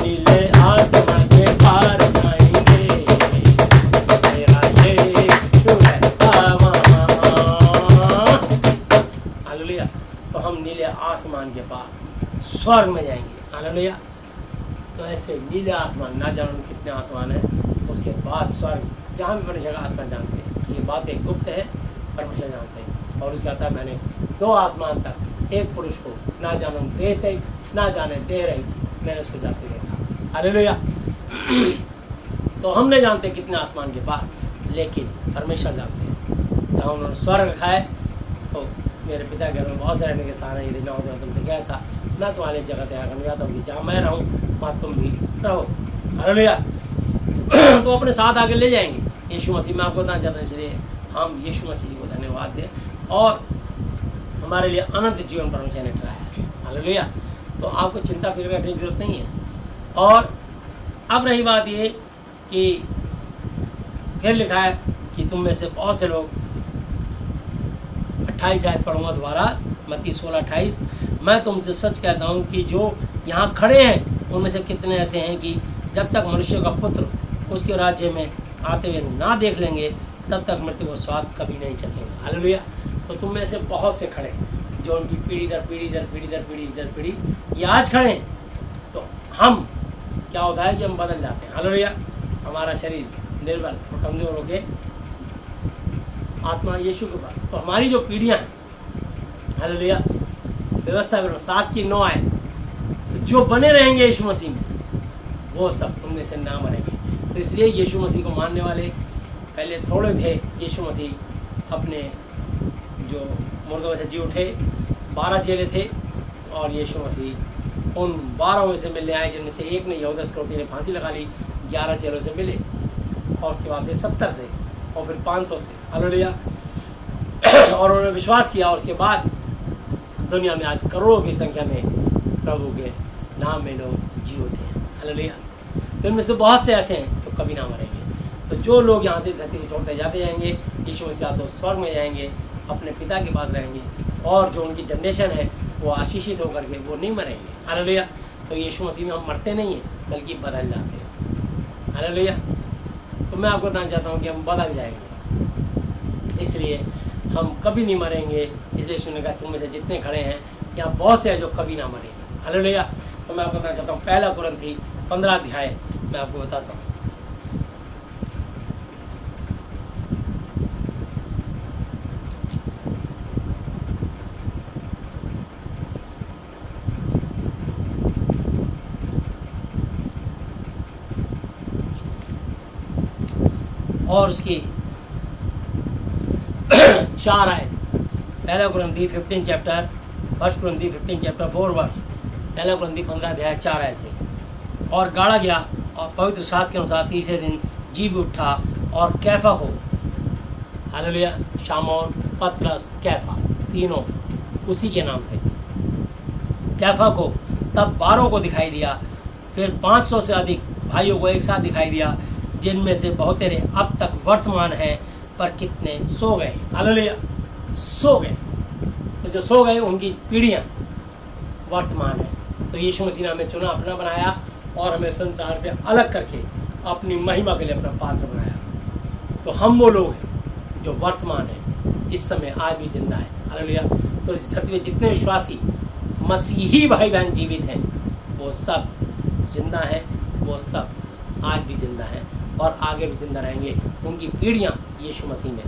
नीले आसमां के पार जाएंगे, मेरा यीशु रहता वहाँ। हालेलुया। तो हम नीले आसमान के पार स्वर्ग में जाएंगे, हालेलुया। तो ऐसे नीले आसमान, ना जानो कितने आसमान है, उसके बाद स्वर्ग, जहाँ भी परमेश्वर का आत्मा जानते हैं। ये बातें गुप्त है, परमेश्वर जानते हैं। और उसका आता मैंने 2 आसमान तक एक पुरुष को ना जानो देह से ना जाने दे रही, मैंने उसको जाते देखा, हालेलुया। तो हम नहीं जानते कितने आसमान के पार, लेकिन परमेश्वर जानते हैं। जहाँ उन्होंने स्वर्ग रखा है, तो मेरे पिता के घर में बहुत से रहने के स्थान है। यदि ना हो तो तुमसे क्या था, मैं तुम्हारे जगह तैयार करने जाता हूँ, जहाँ मैं रहूँ वहाँ तुम भी रहो, हालेलुया। तो अपने साथ आगे ले जाएंगे यीशु मसीह। मैं आपको बताना चाहता हूँ, इसलिए हम यीशु मसीह को धन्यवाद दें और हमारे लिए अनंत जीवन परमेश्वर ने कराया है, हालेलुया। तो आपको चिंता फिक्र करने की जरूरत नहीं है। और अब रही बात ये कि फिर लिखा है कि तुम में से बहुत से लोग, 28 आयत पढ़ूंगा दोबारा, मत्ती 16:28। मैं तुमसे सच कहता हूँ कि जो यहाँ खड़े हैं उनमें से कितने ऐसे हैं कि जब तक मनुष्य का पुत्र उसके राज्य में आते हुए ना देख लेंगे, तब तक मृत्यु को स्वाद कभी नहीं चखेंगे, हालेलुया। तो तुम में से बहुत से खड़े जो उनकी पीढ़ी दर पीढ़ी दर पीढ़ी दर पीढ़ी दर पीढ़ी ये आज खड़े हैं। तो हम क्या होता है कि हम बदल जाते हैं, हालेलुया। हमारा शरीर निर्बल और कमज़ोर होके आत्मा यीशु के पास, तो हमारी जो पीढ़ियाँ हैं, हालेलुया, व्यवस्था 7 की 9 आए, तो जो बने रहेंगे यीशु मसीह में, वो सब उनमें से ना मरेंगे। तो इसलिए यीशु मसीह को मानने वाले पहले थोड़े थे। यीशु मसीह अपने जो मुर्दों में से जी उठे, 12 चेले थे, और यीशु मसीह उन 12 में से मिलने आए, जिनमें से एक ने, यहूदा इस्करियोती ने फांसी लगा ली। 11 चेलों से मिले, और उसके बाद फिर 70 से, और फिर 500 से, हालेलुया। और उन्होंने विश्वास किया, और उसके बाद दुनिया में आज करोड़ों की संख्या में प्रभु के नाम में लोग जी उठे हैं, हालेलुया। तो इनमें से बहुत से ऐसे हैं जो कभी ना मरेंगे। तो जो लोग यहाँ से धरती को छोड़ते जाते जाएंगे, यीशु मसीह तो स्वर्ग में जाएंगे, अपने पिता के पास रहेंगे, और जो उनकी जनरेशन है वो आशीषित होकर के वो नहीं मरेंगे, हालेलुया। तो यीशु मसीह में हम मरते नहीं हैं, बल्कि बदल जाते हैं, हालेलुया। तो मैं आपको बताना चाहता हूँ कि हम बदल जाएंगे, इसलिए हम कभी नहीं मरेंगे। इसलिए यीशु ने कहा तुम में से जितने खड़े हैं, यहाँ बहुत से हैं जो कभी ना मरेंगे, हालेलुया। तो मैं आपको बताना चाहता हूँ, 1 कुरिन्थी 15 अध्याय मैं आपको बताता हूँ। और उसकी 4 आयत, 1 कुरिन्थी 15 चैप्टर, 1 कुरिन्थी 15 चैप्टर 4 वर्स, 1 कुरिन्थी 15 अध्याय 4 ऐसे। और गाड़ा गया, और पवित्र शास्त्र के अनुसार तीसरे दिन जी भी उठा, और कैफा को, हालेलुया, शामौन, पतरस, कैफा, तीनों उसी के नाम थे, कैफा को तब 12 को दिखाई दिया। फिर 500 से अधिक भाइयों को एक साथ दिखाई दिया, जिनमें से बहुत तेरे अब तक वर्तमान हैं, पर कितने सो गए, हालेलुया, सो गए। तो जो सो गए उनकी पीढ़ियाँ वर्तमान है। तो यीशु मसीह ने हमें चुना, अपना बनाया, और हमें संसार से अलग करके अपनी महिमा के लिए अपना पात्र बनाया। तो हम वो लोग हैं जो वर्तमान है, इस समय आज भी जिंदा है, हालेलुया। तो इस धरती में जितने विश्वासी मसीही भाई बहन जीवित हैं वो सब जिंदा हैं, वो सब आज भी जिंदा हैं और आगे भी जिंदा रहेंगे। उनकी पीढ़ियां यीशु मसीह में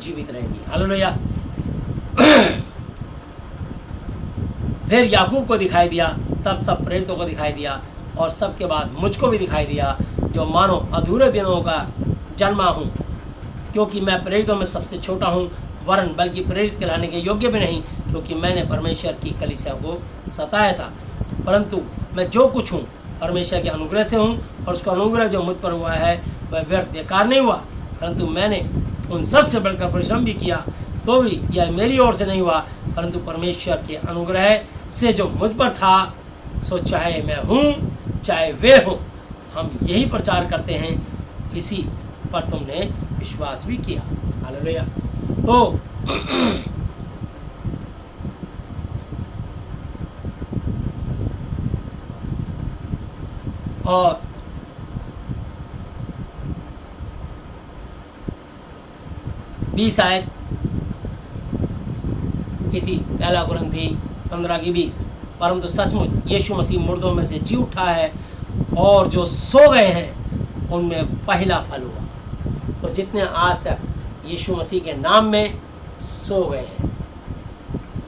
जीवित रहेंगी। हालेलुया। फिर याकूब को दिखाई दिया, तब सब प्रेरितों को दिखाई दिया और सबके बाद मुझको भी दिखाई दिया, जो मानो अधूरे दिनों का जन्मा हूँ, क्योंकि मैं प्रेरितों में सबसे छोटा हूँ, वरन बल्कि प्रेरित कहलाने के योग्य भी नहीं, क्योंकि मैंने परमेश्वर की कलीसिया को सताया था। परंतु मैं जो कुछ हूँ परमेश्वर के अनुग्रह से हूँ, और उसका अनुग्रह जो मुझ पर हुआ है वह व्यर्थ बेकार नहीं हुआ, परंतु मैंने उन सब से बढ़कर परिश्रम भी किया, तो भी यह मेरी ओर से नहीं हुआ, परंतु परमेश्वर के अनुग्रह से जो मुझ पर था। सो चाहे मैं हूँ चाहे वे हों, हम यही प्रचार करते हैं, इसी पर तुमने विश्वास भी किया। हालेलुया। तो और बीस आयत इसी पहला कुरिन्थी 15:20, परंतु सचमुच यीशु मसीह मुर्दों में से जी उठा है, और जो सो गए हैं उनमें पहला फल हुआ। तो जितने आज तक यीशु मसीह के नाम में सो गए हैं,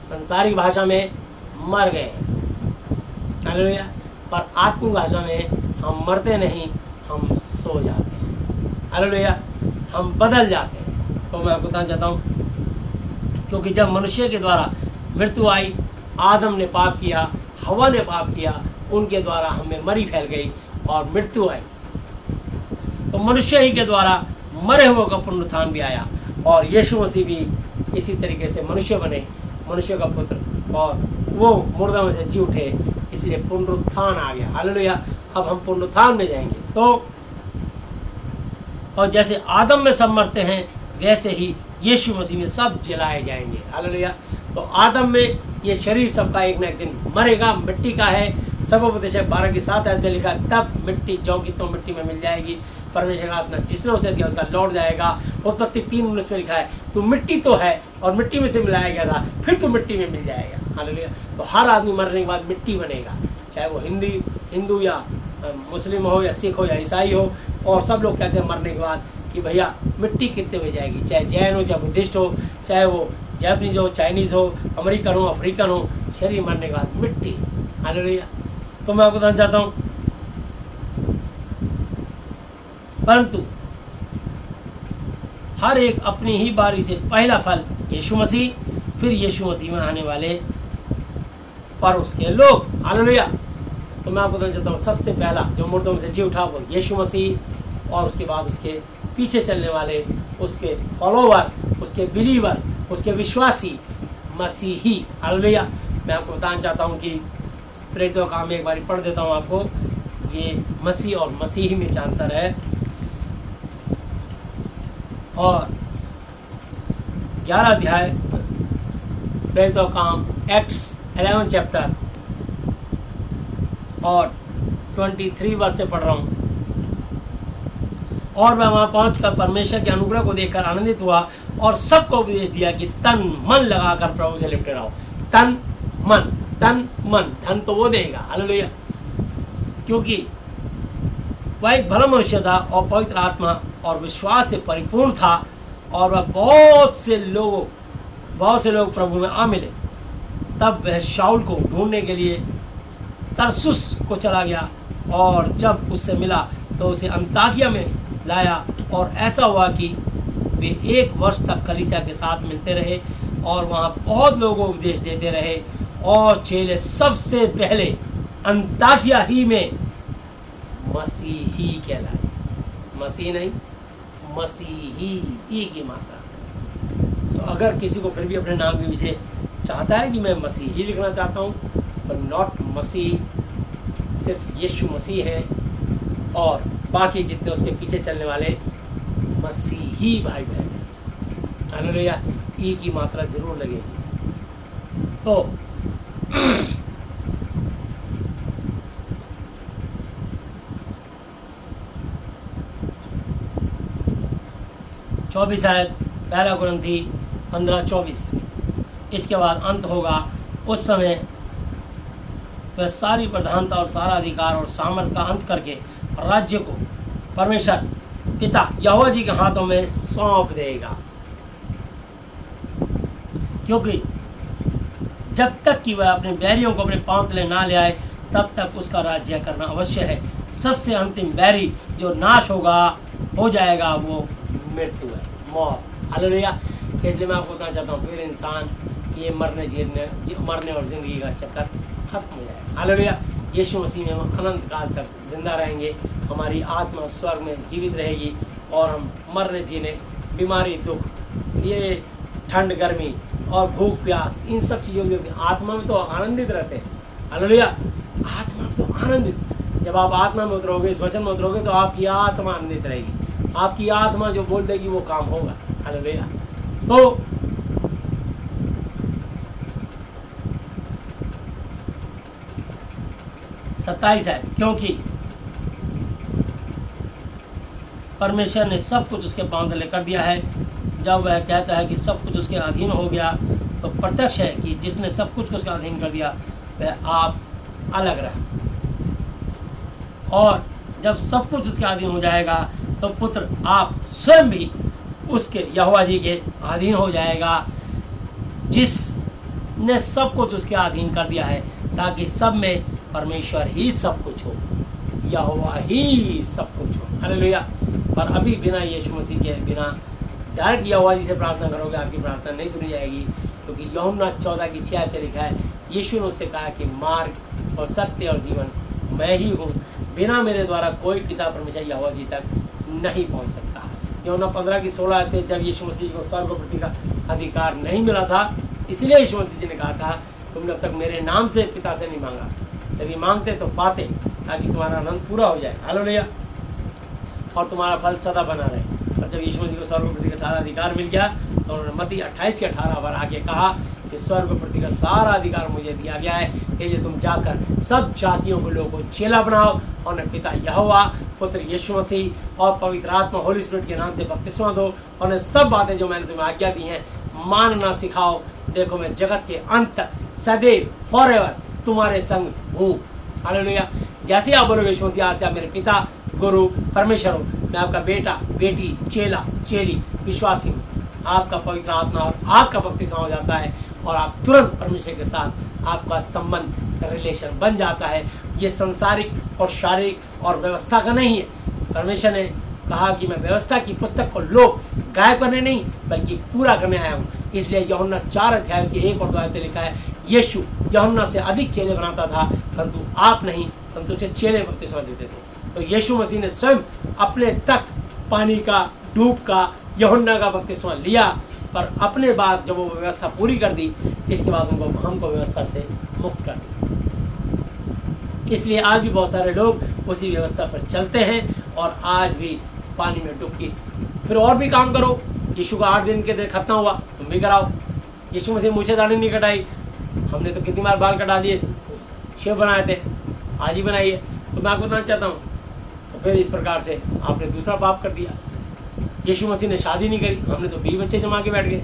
संसारिक भाषा में मर गए हैं, हालेलुया, पर आत्मिक भाषा में हम मरते नहीं, हम सो जाते हैं। हालेलुया, हम बदल जाते हैं। तो मैं आपको बताना चाहता हूँ, क्योंकि जब मनुष्य के द्वारा मृत्यु आई, आदम ने पाप किया, हवा ने पाप किया, उनके द्वारा हमें मरी फैल गई और मृत्यु आई। तो मनुष्य ही के द्वारा मरे हुए का पुनरुत्थान भी आया, और यीशु मसीह भी इसी तरीके से मनुष्य बने, मनुष्य का पुत्र, और वो मुर्दों में से जी उठे, इसलिए पुनरुत्थान आ गया। हालेलुया। अब हम पुनरुत्थान में जाएंगे। तो और जैसे आदम में सब मरते हैं, वैसे ही यीशु मसीह में सब जलाए जाएंगे। हालेलुया। तो आदम में ये शरीर सबका एक ना एक दिन मरेगा, मिट्टी का है। सबोपदेशक 12:7 में लिखा, तब मिट्टी जो की तो मिट्टी में मिल जाएगी, परमेश्वर का आत्मा जिसने उसे दिया उसका लौट जाएगा। उत्पत्ति 3:19 में लिखा है, तू मिट्टी तो है और मिट्टी में से मिलाया गया था, फिर तू मिट्टी में मिल जाएगा। हालेलुया। तो हर आदमी मरने के बाद मिट्टी बनेगा, चाहे वो हिंदू या मुस्लिम हो या सिख हो या ईसाई हो। और सब लोग कहते हैं मरने के बाद कि भैया मिट्टी कितने में जाएगी, चाहे जैन हो, चाहे बुद्धिस्ट हो, चाहे वो जापानीज हो, चाइनीज़ हो, अमेरिकन हो, अफ्रीकन हो, शरीर मरने के बाद मिट्टी। हालेलुया। तो मैं आपको बताना चाहता हूँ, परंतु हर एक अपनी ही बारी से पहला फल यीशु मसीह, फिर यीशु मसीह में आने वाले पर उसके लोग। हालेलुया। तो मैं आपको बताना चाहता हूँ, सबसे पहला जो मुर्दों में से जी उठा वो यीशु मसीह, और उसके बाद उसके पीछे चलने वाले, उसके फॉलोवर, उसके बिलीवर्स, उसके विश्वासी मसीही। हालेलुया। मैं आपको बताना चाहता हूँ कि प्रेरितों का काम एक बार पढ़ देता हूँ आपको, ये मसीह और मसीही में क्या अंतर है। और 11 अध्याय प्रेरितों का काम, एक्ट्स 11 चैप्टर और 23 वर्ष से पढ़ रहा हूँ। और मैं वहाँ पहुँचकर परमेश्वर के अनुग्रह को देखकर आनंदित हुआ और सबको उपदेश दिया कि तन मन लगाकर प्रभु से लिपटे रहो। तन मन, धन तो वो देगा। हालेलुया। क्योंकि वह एक भला मनुष्य था और पवित्र आत्मा और विश्वास से परिपूर्ण था, और वह बहुत से लोग प्रभु में आ मिले। तब वह शाऊल को ढूंढने के लिए तरसुस को चला गया, और जब उससे मिला तो उसे अंताकिया में लाया। और ऐसा हुआ कि वे 1 वर्ष तक कलीसिया के साथ मिलते रहे और वहाँ बहुत लोगों को उपदेश देते रहे। और चेले सबसे पहले अंताकिया ही में मसीही कहलाए। मसीह नहीं, मसीही, ई की मात्रा। तो अगर किसी को फिर भी अपने नाम के पीछे चाहता है कि मैं मसीही लिखना चाहता हूँ, तो नॉट मसीह, सिर्फ यीशु मसीह है, और बाकी जितने उसके पीछे चलने वाले मसीही भाई बहन हैं। हालेलुया। ई की मात्रा जरूर लगेगी। तो 24 आयत, पहला कुरिन्थी 15:24। इसके बाद अंत होगा, उस समय वह सारी प्रधानता और सारा अधिकार और सामर्थ का अंत करके राज्य को परमेश्वर पिता यहोवा जी के हाथों में सौंप देगा, क्योंकि जब तक कि वह अपने बैरियों को अपने पांव तले ना ले आए तब तक उसका राज्य करना अवश्य है। सबसे अंतिम बैरी जो नाश होगा हो जाएगा वो मृत्यु है, मौत। हालेलुया। इसलिए मैं आपको बताना चाहता हूँ फिर इंसान ये मरने और ज़िंदगी का चक्कर खत्म हो जाएगा। हालेलुया। यीशु मसीह में हम अनंत काल तक जिंदा रहेंगे, हमारी आत्मा स्वर्ग में जीवित रहेगी और हम मरने जीने, बीमारी, दुख, ये ठंड गर्मी और भूख प्यास, इन सब चीज़ों की आत्मा में तो आनंदित रहते हैं। हालेलुया। आत्मा में तो आनंदित, जब आप आत्मा में उतरोगे, इस वचन में उतरोगे तो आपकी आत्मा आनंदित रहेगी। आपकी आत्मा जो बोल देगी वो काम होगा। हालेलुया। तो सत्ताईस है, क्योंकि परमेश्वर ने सब कुछ उसके पांव तले कर दिया है। जब वह कहता है कि सब कुछ उसके अधीन हो गया तो प्रत्यक्ष है कि जिसने सब कुछ उसके अधीन कर दिया वह आप अलग रहा, और जब सब कुछ उसके अधीन हो जाएगा तो पुत्र आप स्वयं भी उसके यहोवा जी के अधीन हो जाएगा, जिसने सब कुछ उसके अधीन कर दिया है, ताकि सब में परमेश्वर ही सब कुछ हो, यहोवा ही सब कुछ हो। हालेलुया। पर अभी बिना यीशु मसीह के, बिना डायरेक्ट यहोवा जी से प्रार्थना करोगे, आपकी प्रार्थना नहीं सुनी जाएगी, क्योंकि यूहन्ना 14:6 पे लिखा है, यीशु ने उससे कहा कि मार्ग और सत्य और जीवन मैं ही हूँ, बिना मेरे द्वारा कोई पिता परमेश्वर यहोवा जी तक नहीं पहुँच सकता। यूहन्ना 15:16 पे जब यीशु मसीह को स्वर्ग प्रति का अधिकार नहीं मिला था, इसलिए यीशु मसीह जी ने कहा था तुमने अब तक मेरे नाम से पिता से नहीं मांगा, यदि मांगते तो पाते, ताकि तुम्हारा आनंद पूरा हो जाए। हालेलुया। और तुम्हारा फल सदा बना रहे। और जब यीशु मसीह को स्वर्ग प्रति का सारा अधिकार मिल गया तो उन्होंने मत्ती 28:18 पर आके कहा कि स्वर्ग प्रति का सारा अधिकार मुझे दिया गया है, इसलिए तुम जाकर सब जातियों के लोगों को चेला बनाओ और उन्हें पिता यहोवा, पुत्र यीशु मसीह और पवित्र आत्मा होली स्पिरिट के नाम से बपतिस्मा दो, और उन्हें सब बातें जो मैंने तुम्हें आज्ञा दी हैं मानना सिखाओ। देखो मैं जगत के अंत तक सदैव फॉरएवर तुम्हारे संग हूँ। हालेलुया। जैसे आप बोलोगे यीशु मसीह आज से आप मेरे पिता, गुरु, परमेश्वर हो, मैं आपका बेटा, बेटी, चेला, चेली, विश्वासी हूँ, आपका पवित्र आत्मा और आपका बपतिस्मा हो जाता है और आप तुरंत परमेश्वर के साथ आपका संबंध, रिलेशन बन जाता है। ये संसारिक और शारीरिक और व्यवस्था का नहीं है। परमेश्वर ने कहा कि मैं व्यवस्था की पुस्तक को लोग गायब करने नहीं बल्कि पूरा करने आया हूँ। इसलिए यूहन्ना 4 उसके 1 और 2 पे लिखा है, यीशु यूहन्ना से अधिक चेले बनाता था, परंतु आप नहीं, परंतु उसे चेले बपतिस्मा देते थे। तो यीशु मसीह ने स्वयं अपने तक पानी का डूब का यूहन्ना का बपतिस्मा लिया, पर अपने बाद जब वो व्यवस्था पूरी कर दी, इसके बाद हमको व्यवस्था से मुक्त कर दी। इसलिए आज भी बहुत सारे लोग उसी व्यवस्था पर चलते हैं और आज भी पानी में डुबकी। फिर और भी काम करो। यीशु का 8 दिन के दिन खतना हुआ, तुम भी कराओ। यीशु मसीह मुझे दाढ़ी नहीं कटाई, हमने तो कितनी बार बाल कटा दिए, शेव बनाए थे, आज ही बनाइए। तो मैं आपको बताना चाहता हूँ, तो फिर इस प्रकार से आपने दूसरा पाप कर दिया। यीशु मसीह ने शादी नहीं करी, हमने तो 20 बच्चे जमा के बैठ गए।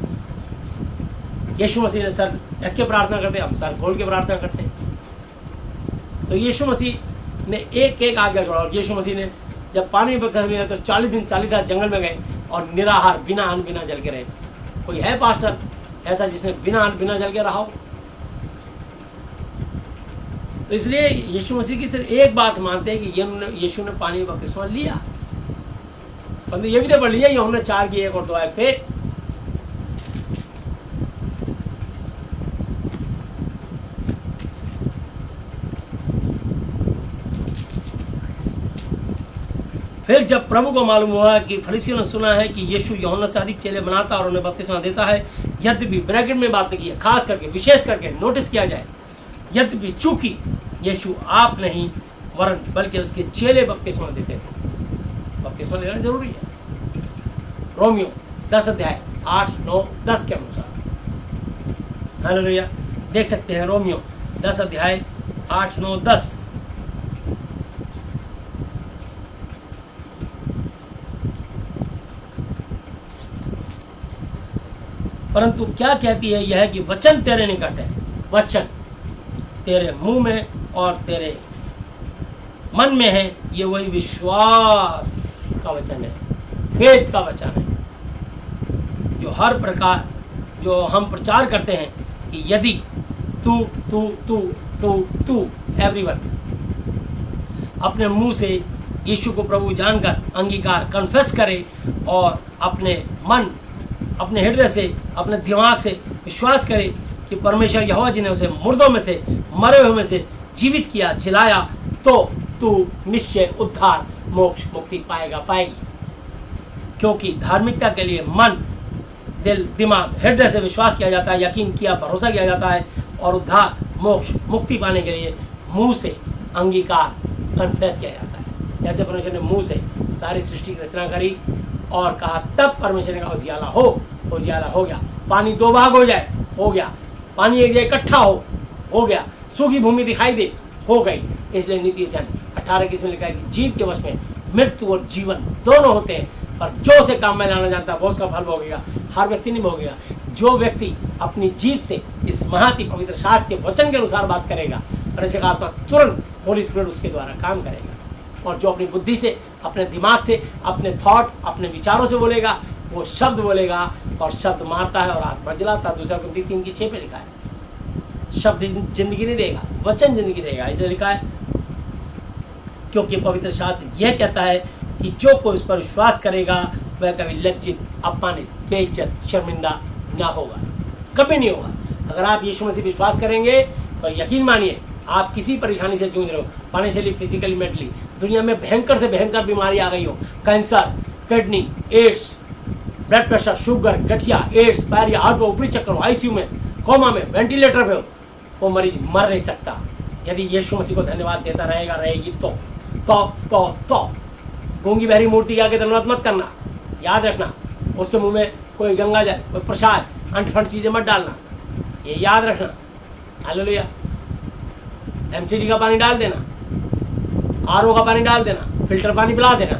यीशु मसीह ने सर ढक के प्रार्थना करते, हम सर खोल के प्रार्थना करते हैं। तो यीशु मसीह ने एक एक आज्ञा छोड़ा। और यीशु मसीह ने जब पानी बपतिस्मा लिया तो 40 दिन 40 रात जंगल में गए और निराहार, बिना अन्न बिना जल के रहे। कोई है पास्टर ऐसा जिसने बिना अन्न बिना जल के रहा हो? तो इसलिए यीशु मसीह की सिर्फ एक बात मानते हैं कि यीशु ने पानी बपतिस्मा लिया। परंतु ये भी तो पढ़ लिया यूहन्ना 4:1 और 2 पे, फिर जब प्रभु को मालूम हुआ कि फरीसियों ने सुना है कि यीशु यूहन्ना से अधिक चेले बनाता और उन्हें बपतिस्मा देता है, यद्यपि ब्रैकेट में बात की है, खास करके विशेष करके नोटिस किया जाए, यद्यपि चूंकि यीशु आप नहीं वरन बल्कि उसके चेले बपतिस्मा देते थे। बपतिस्मा लेना जरूरी है। रोमियो 10:8-9-10 के अनुसार। हालेलुया। देख सकते हैं रोमियो 10:8-9-10। परंतु क्या कहती है यह कि वचन तेरे निकट है, वचन तेरे मुंह में और तेरे मन में है, ये वही विश्वास का वचन है, फेथ का वचन है, जो हर प्रकार जो हम प्रचार करते हैं कि यदि तू तू तू तू तू एवरीवन अपने मुंह से यीशु को प्रभु जानकर अंगीकार कन्फेस करे और अपने मन, अपने हृदय से, अपने दिमाग से विश्वास करे कि परमेश्वर यहोवा जी ने उसे मुर्दों में से, मरे हुए में से जीवित किया, जिलाया, तो तू निश्चय उद्धार, मोक्ष, मुक्ति पाएगा, पाएगी। क्योंकि धार्मिकता के लिए मन, दिल, दिमाग, हृदय से विश्वास किया जाता है, यकीन किया, भरोसा किया जाता है, और उद्धार, मोक्ष, मुक्ति पाने के लिए मुंह से अंगीकार कन्फेस किया जाता है। जैसे परमेश्वर ने मुंह से सारी सृष्टि की रचना करी और कहा, तब परमेश्वर ने कहा उजियाला हो, उजियाला हो गया। पानी दो भाग हो जाए, हो गया। पानी एक जगह इकट्ठा हो गया। सूखी भूमि दिखाई दे, हो गई। इसलिए नीति वचन 18:21 में लिखा है कि जीव के वश में मृत्यु और जीवन दोनों होते हैं, पर जो उसे काम में लाना जानता है वो उसका फल भोगेगा। हर व्यक्ति नहीं भोगेगा। जो व्यक्ति अपनी जीभ से इस महाति पवित्र शास्त्र के वचन के अनुसार बात करेगा, परमेश्वर का आत्मा तुरंत होली स्पिरिट उसके द्वारा काम करेगा। और जो अपनी बुद्धि से, अपने दिमाग से, अपने थॉट, अपने विचारों से बोलेगा, वो शब्द बोलेगा, और शब्द मारता है और आत्मा जलाता है। 2 कुरिन्थियों 3:6 पे लिखा है। शब्द जिंदगी नहीं देगा, वचन जिंदगी देगा। इसलिए लिखा है, क्योंकि पवित्र शास्त्र यह कहता है कि जो कोई उस पर विश्वास करेगा वह कभी लज्जित, अपमानित, बेइज्जत, शर्मिंदा ना होगा, कभी नहीं होगा। अगर आप यीशु मसीह विश्वास करेंगे तो यकीन मानिए, आप किसी परेशानी से जूझ रहे हो, फाइनेंशियली, फिजिकली, मेंटली, दुनिया में भयंकर से भयंकर बीमारी आ गई हो, cancer, kidney, AIDS, blood pressure, sugar, गठिया, एड्स, पायरिया, हार्ट में ऊपरी चक्कर हो, आईसीयू में, कोमा में, वेंटिलेटर पे हो, वो मरीज मर नहीं सकता यदि यीशु मसीह को धन्यवाद देता रहेगा, रहेगी तो। गूंगी बहरी मूर्ति के आगे धन्यवाद मत करना, याद रखना। उसके मुंह में कोई गंगा जल, कोई प्रसाद, अंट-फंट चीजें मत डालना, ये याद रखना। हालेलुया। एमसीडी का पानी डाल देना, आरओ का पानी डाल देना, फिल्टर पानी पिला देना,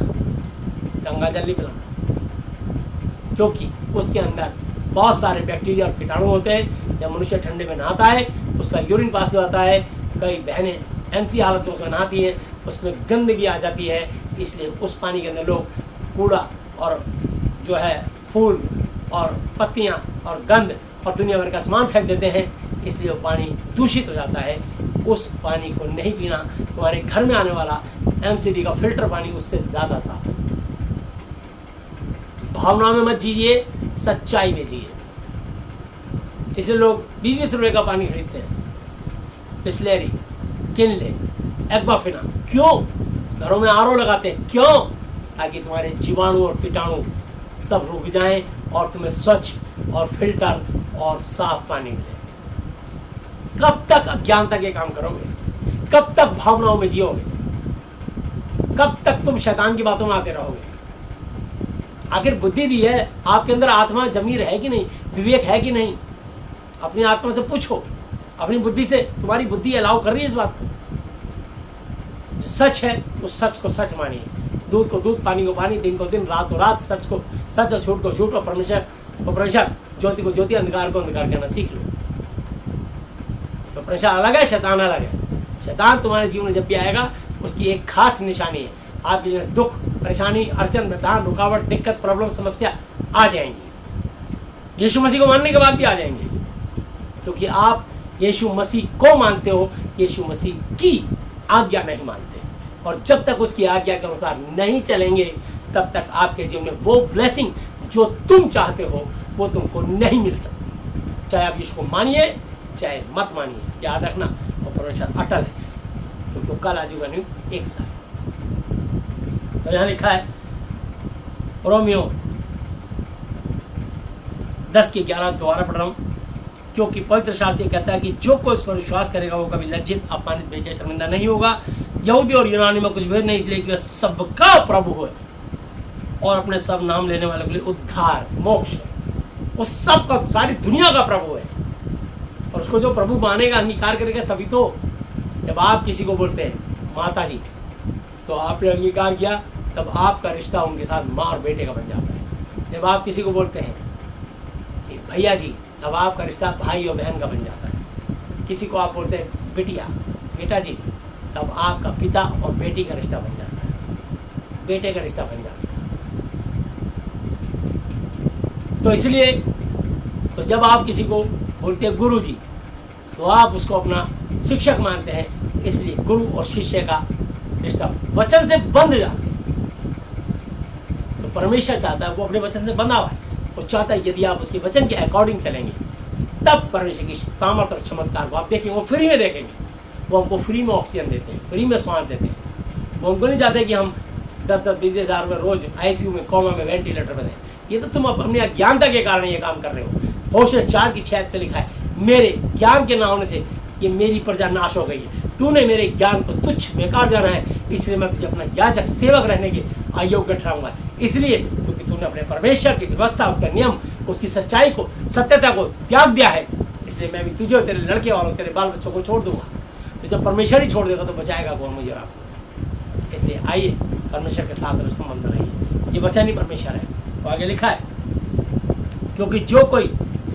गंगा जल नहीं पिलाना, क्योंकि उसके अंदर बहुत सारे बैक्टीरिया और कीटाणु होते हैं। जब मनुष्य ठंडे में नहाता है, उसका यूरिन पास हो जाता है। कई बहनें ऐसी हालत में उसमें नहाती हैं, उसमें गंदगी आ जाती है। इसलिए उस पानी के अंदर लोग कूड़ा और जो है फूल और पत्तियाँ और गंद और दुनिया भर का सामान फेंक देते हैं। इसलिए वो पानी दूषित हो जाता है। उस पानी को नहीं पीना। तुम्हारे घर में आने वाला एमसीडी का फिल्टर पानी उससे ज़्यादा साफ है। भावनाओं में मत जिए, सच्चाई में जिए। इसलिए लोग 20-20 रुपये का पानी खरीदते हैं, बिस्लेरी, किनले, एक्वाफिना। क्यों? घरों में आरओ लगाते हैं, क्यों? ताकि तुम्हारे जीवाणु और कीटाणु सब रुक जाएं और तुम्हें स्वच्छ और फिल्टर और साफ पानी मिले। कब तक अज्ञानता के काम करोगे? कब तक भावनाओं में जियोगे? कब तक तुम शैतान की बातों में आते रहोगे? आखिर बुद्धि दी है, आपके अंदर आत्मा जमीर है कि नहीं, विवेक है कि नहीं? अपनी आत्मा से पूछो, अपनी बुद्धि से। तुम्हारी बुद्धि अलाउ कर रही है इस बात को? जो सच है उस सच को सच मानिए, दूध को दूध, पानी को पानी, दिन को दिन, रात को रात। सच को सच और झूठ को झूठ, और परमेश्वर को परमेश्वर, ज्योति को ज्योति, अंधकार को अंधकार कहना सीख लो। तो परमेश्वर अलग है, शैतान अलग है। शैतान तुम्हारे जीवन में जब भी आएगा, उसकी एक खास निशानी है, आपके जीवन में दुख, परेशानी, अड़चन, व्यवधान, रुकावट, दिक्कत, प्रॉब्लम, समस्या आ जाएंगी। यीशु मसीह को मानने के बाद भी आ जाएंगे, क्योंकि आप यीशु मसीह को मानते हो, यीशु मसीह की आज्ञा नहीं मानते। और जब तक उसकी आज्ञा के अनुसार नहीं चलेंगे, तब तक आपके जीवन में वो ब्लेसिंग जो तुम चाहते हो वो तुमको नहीं मिल सकती। चाहे आप यीशु को मानिए चाहे मत मानिए, याद रखना। और परमेश्वर अटल है, क्योंकि कल आजूगा नहीं एक साल। तो यहाँ लिखा है रोमियो 10:11, दोबारा पढ़ रहा हूँ। क्योंकि पवित्र शास्त्र कहता है कि जो कोई उस पर विश्वास करेगा वो कभी लज्जित, अपमानित, बेइज्जत, शर्मिंदा नहीं होगा। यहूदी और यूनानी में कुछ भेद नहीं, इसलिए कि वह सबका प्रभु है और अपने सब नाम लेने वालों के लिए उद्धार, मोक्ष है। वो सबका, सारी दुनिया का प्रभु है। और उसको जो प्रभु मानेगा, अंगीकार करेगा, तभी तो। जब आप किसी को बोलते हैं माता जी, तो आपने अंगीकार किया, तब आपका रिश्ता उनके साथ माँ और बेटे का बन जाता है। जब आप किसी को बोलते हैं कि भैया जी, तब आपका रिश्ता भाई और बहन का बन जाता है। किसी को आप बोलते हैं बिटिया, बेटा जी, तब आपका पिता और बेटी का रिश्ता बन जाता है, बेटे का रिश्ता बन जाता है। तो इसलिए तो जब आप किसी को बोलते हैं गुरु जी, तो आप उसको अपना शिक्षक मानते हैं, इसलिए गुरु और शिष्य का रिश्ता वचन से बंध जाता है। तो परमेश्वर चाहता है, वो अपने वचन से बंधा हुआ है, वो चाहता है यदि आप उसके वचन के अकॉर्डिंग चलेंगे तब परमेश्वर की सामर्थ्य और चमत्कार को आप देखेंगे, वो फ्री में देखेंगे। वो हमको फ्री में ऑक्सीजन देते हैं, फ्री में सांस देते हैं। वो हमको नहीं चाहते कि हम 10-20 हज़ार में रोज ICU में, कोमा में, वेंटिलेटर में दें। ये तो तुम अपने अज्ञानता के कारण ये काम कर रहे हो। होशे 4:6 पे लिखा है, मेरे ज्ञान के ना होने से ये मेरी प्रजा नाश हो गई है। तूने मेरे ज्ञान को तुच्छ बेकार जाना है, इसलिए मैं तुझे अपना याजक सेवक रहने के अयोग्य ठहराऊंगा। इसलिए क्योंकि तूने अपने परमेश्वर की व्यवस्था, उसका नियम, उसकी सच्चाई को, सत्यता को त्याग दिया है, इसलिए मैं भी तुझे और तेरे लड़के वालों, तेरे बाल बच्चों को छोड़ दूंगा। तो जब परमेश्वर ही छोड़ देगा तो बचाएगा कौन मुझे और आपको? इसलिए आइए परमेश्वर के साथ संबंध रहिए। ये वचन ही परमेश्वर है। तो आगे लिखा है, क्योंकि जो कोई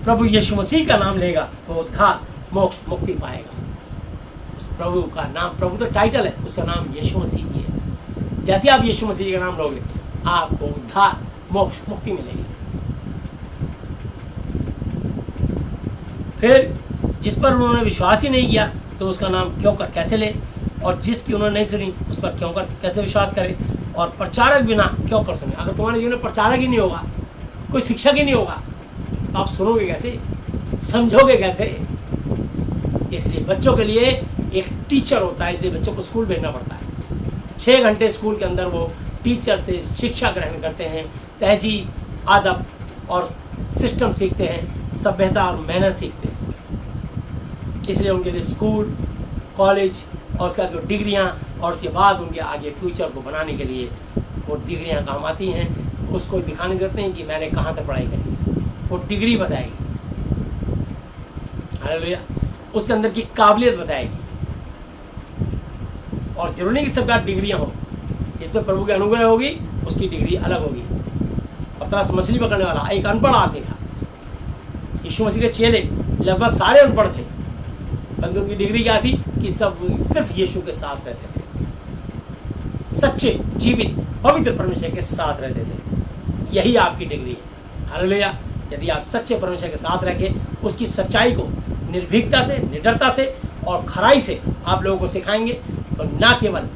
प्रभु यीशु मसीह का नाम लेगा वो उद्धार, मोक्ष, मुक्ति पाएगा। उस प्रभु का नाम, प्रभु तो टाइटल है, उसका नाम यीशु मसीह जी है। जैसे आप यीशु मसीह का नाम लोगे आपको उद्धार, मोक्ष, मुक्ति मिलेगी। फिर जिस पर उन्होंने विश्वास ही नहीं किया तो उसका नाम क्यों कर कैसे ले, और जिसकी उन्होंने नहीं सुनी उस पर क्यों कर कैसे विश्वास करे, और प्रचारक बिना क्यों कर सुने। अगर तुम्हारे जीवन में प्रचारक ही नहीं होगा, कोई शिक्षक ही नहीं होगा, तो आप सुनोगे कैसे, समझोगे कैसे? इसलिए बच्चों के लिए एक टीचर होता है, इसलिए बच्चों को स्कूल भेजना पड़ता है। 6 घंटे स्कूल के अंदर वो टीचर से शिक्षा ग्रहण करते हैं, तहजीब, आदब और सिस्टम सीखते हैं, सभ्यता और मैनर सीखते हैं। इसलिए उनके लिए स्कूल, कॉलेज और उसके बाद डिग्रियाँ, और उसके बाद उनके आगे फ्यूचर को बनाने के लिए वो डिग्रियाँ काम आती हैं। उसको दिखाने देते हैं कि मैंने कहाँ तक पढ़ाई करी, वो डिग्री बताएगी, हालेलुया, उसके अंदर की काबिलियत बताएगी। और जरूरी नहीं कि सबका डिग्रियाँ हो, इसमें प्रभु की अनुग्रह होगी, उसकी डिग्री अलग होगी। पतरस मछली पकड़ने वाला एक अनपढ़ आदमी था। यीशु मसीह के चेले लगभग सारे अनपढ़ थे, परंतु उनकी डिग्री क्या थी कि सब सिर्फ यीशु के साथ रहते थे, सच्चे, जीवित, पवित्र परमेश्वर के साथ रहते थे। यही आपकी डिग्री है, हालेलुया। यदि आप सच्चे परमेश्वर के साथ रह के उसकी सच्चाई को निर्भीकता से, निडरता से और खराई से आप लोगों को सिखाएंगे, तो ना केवल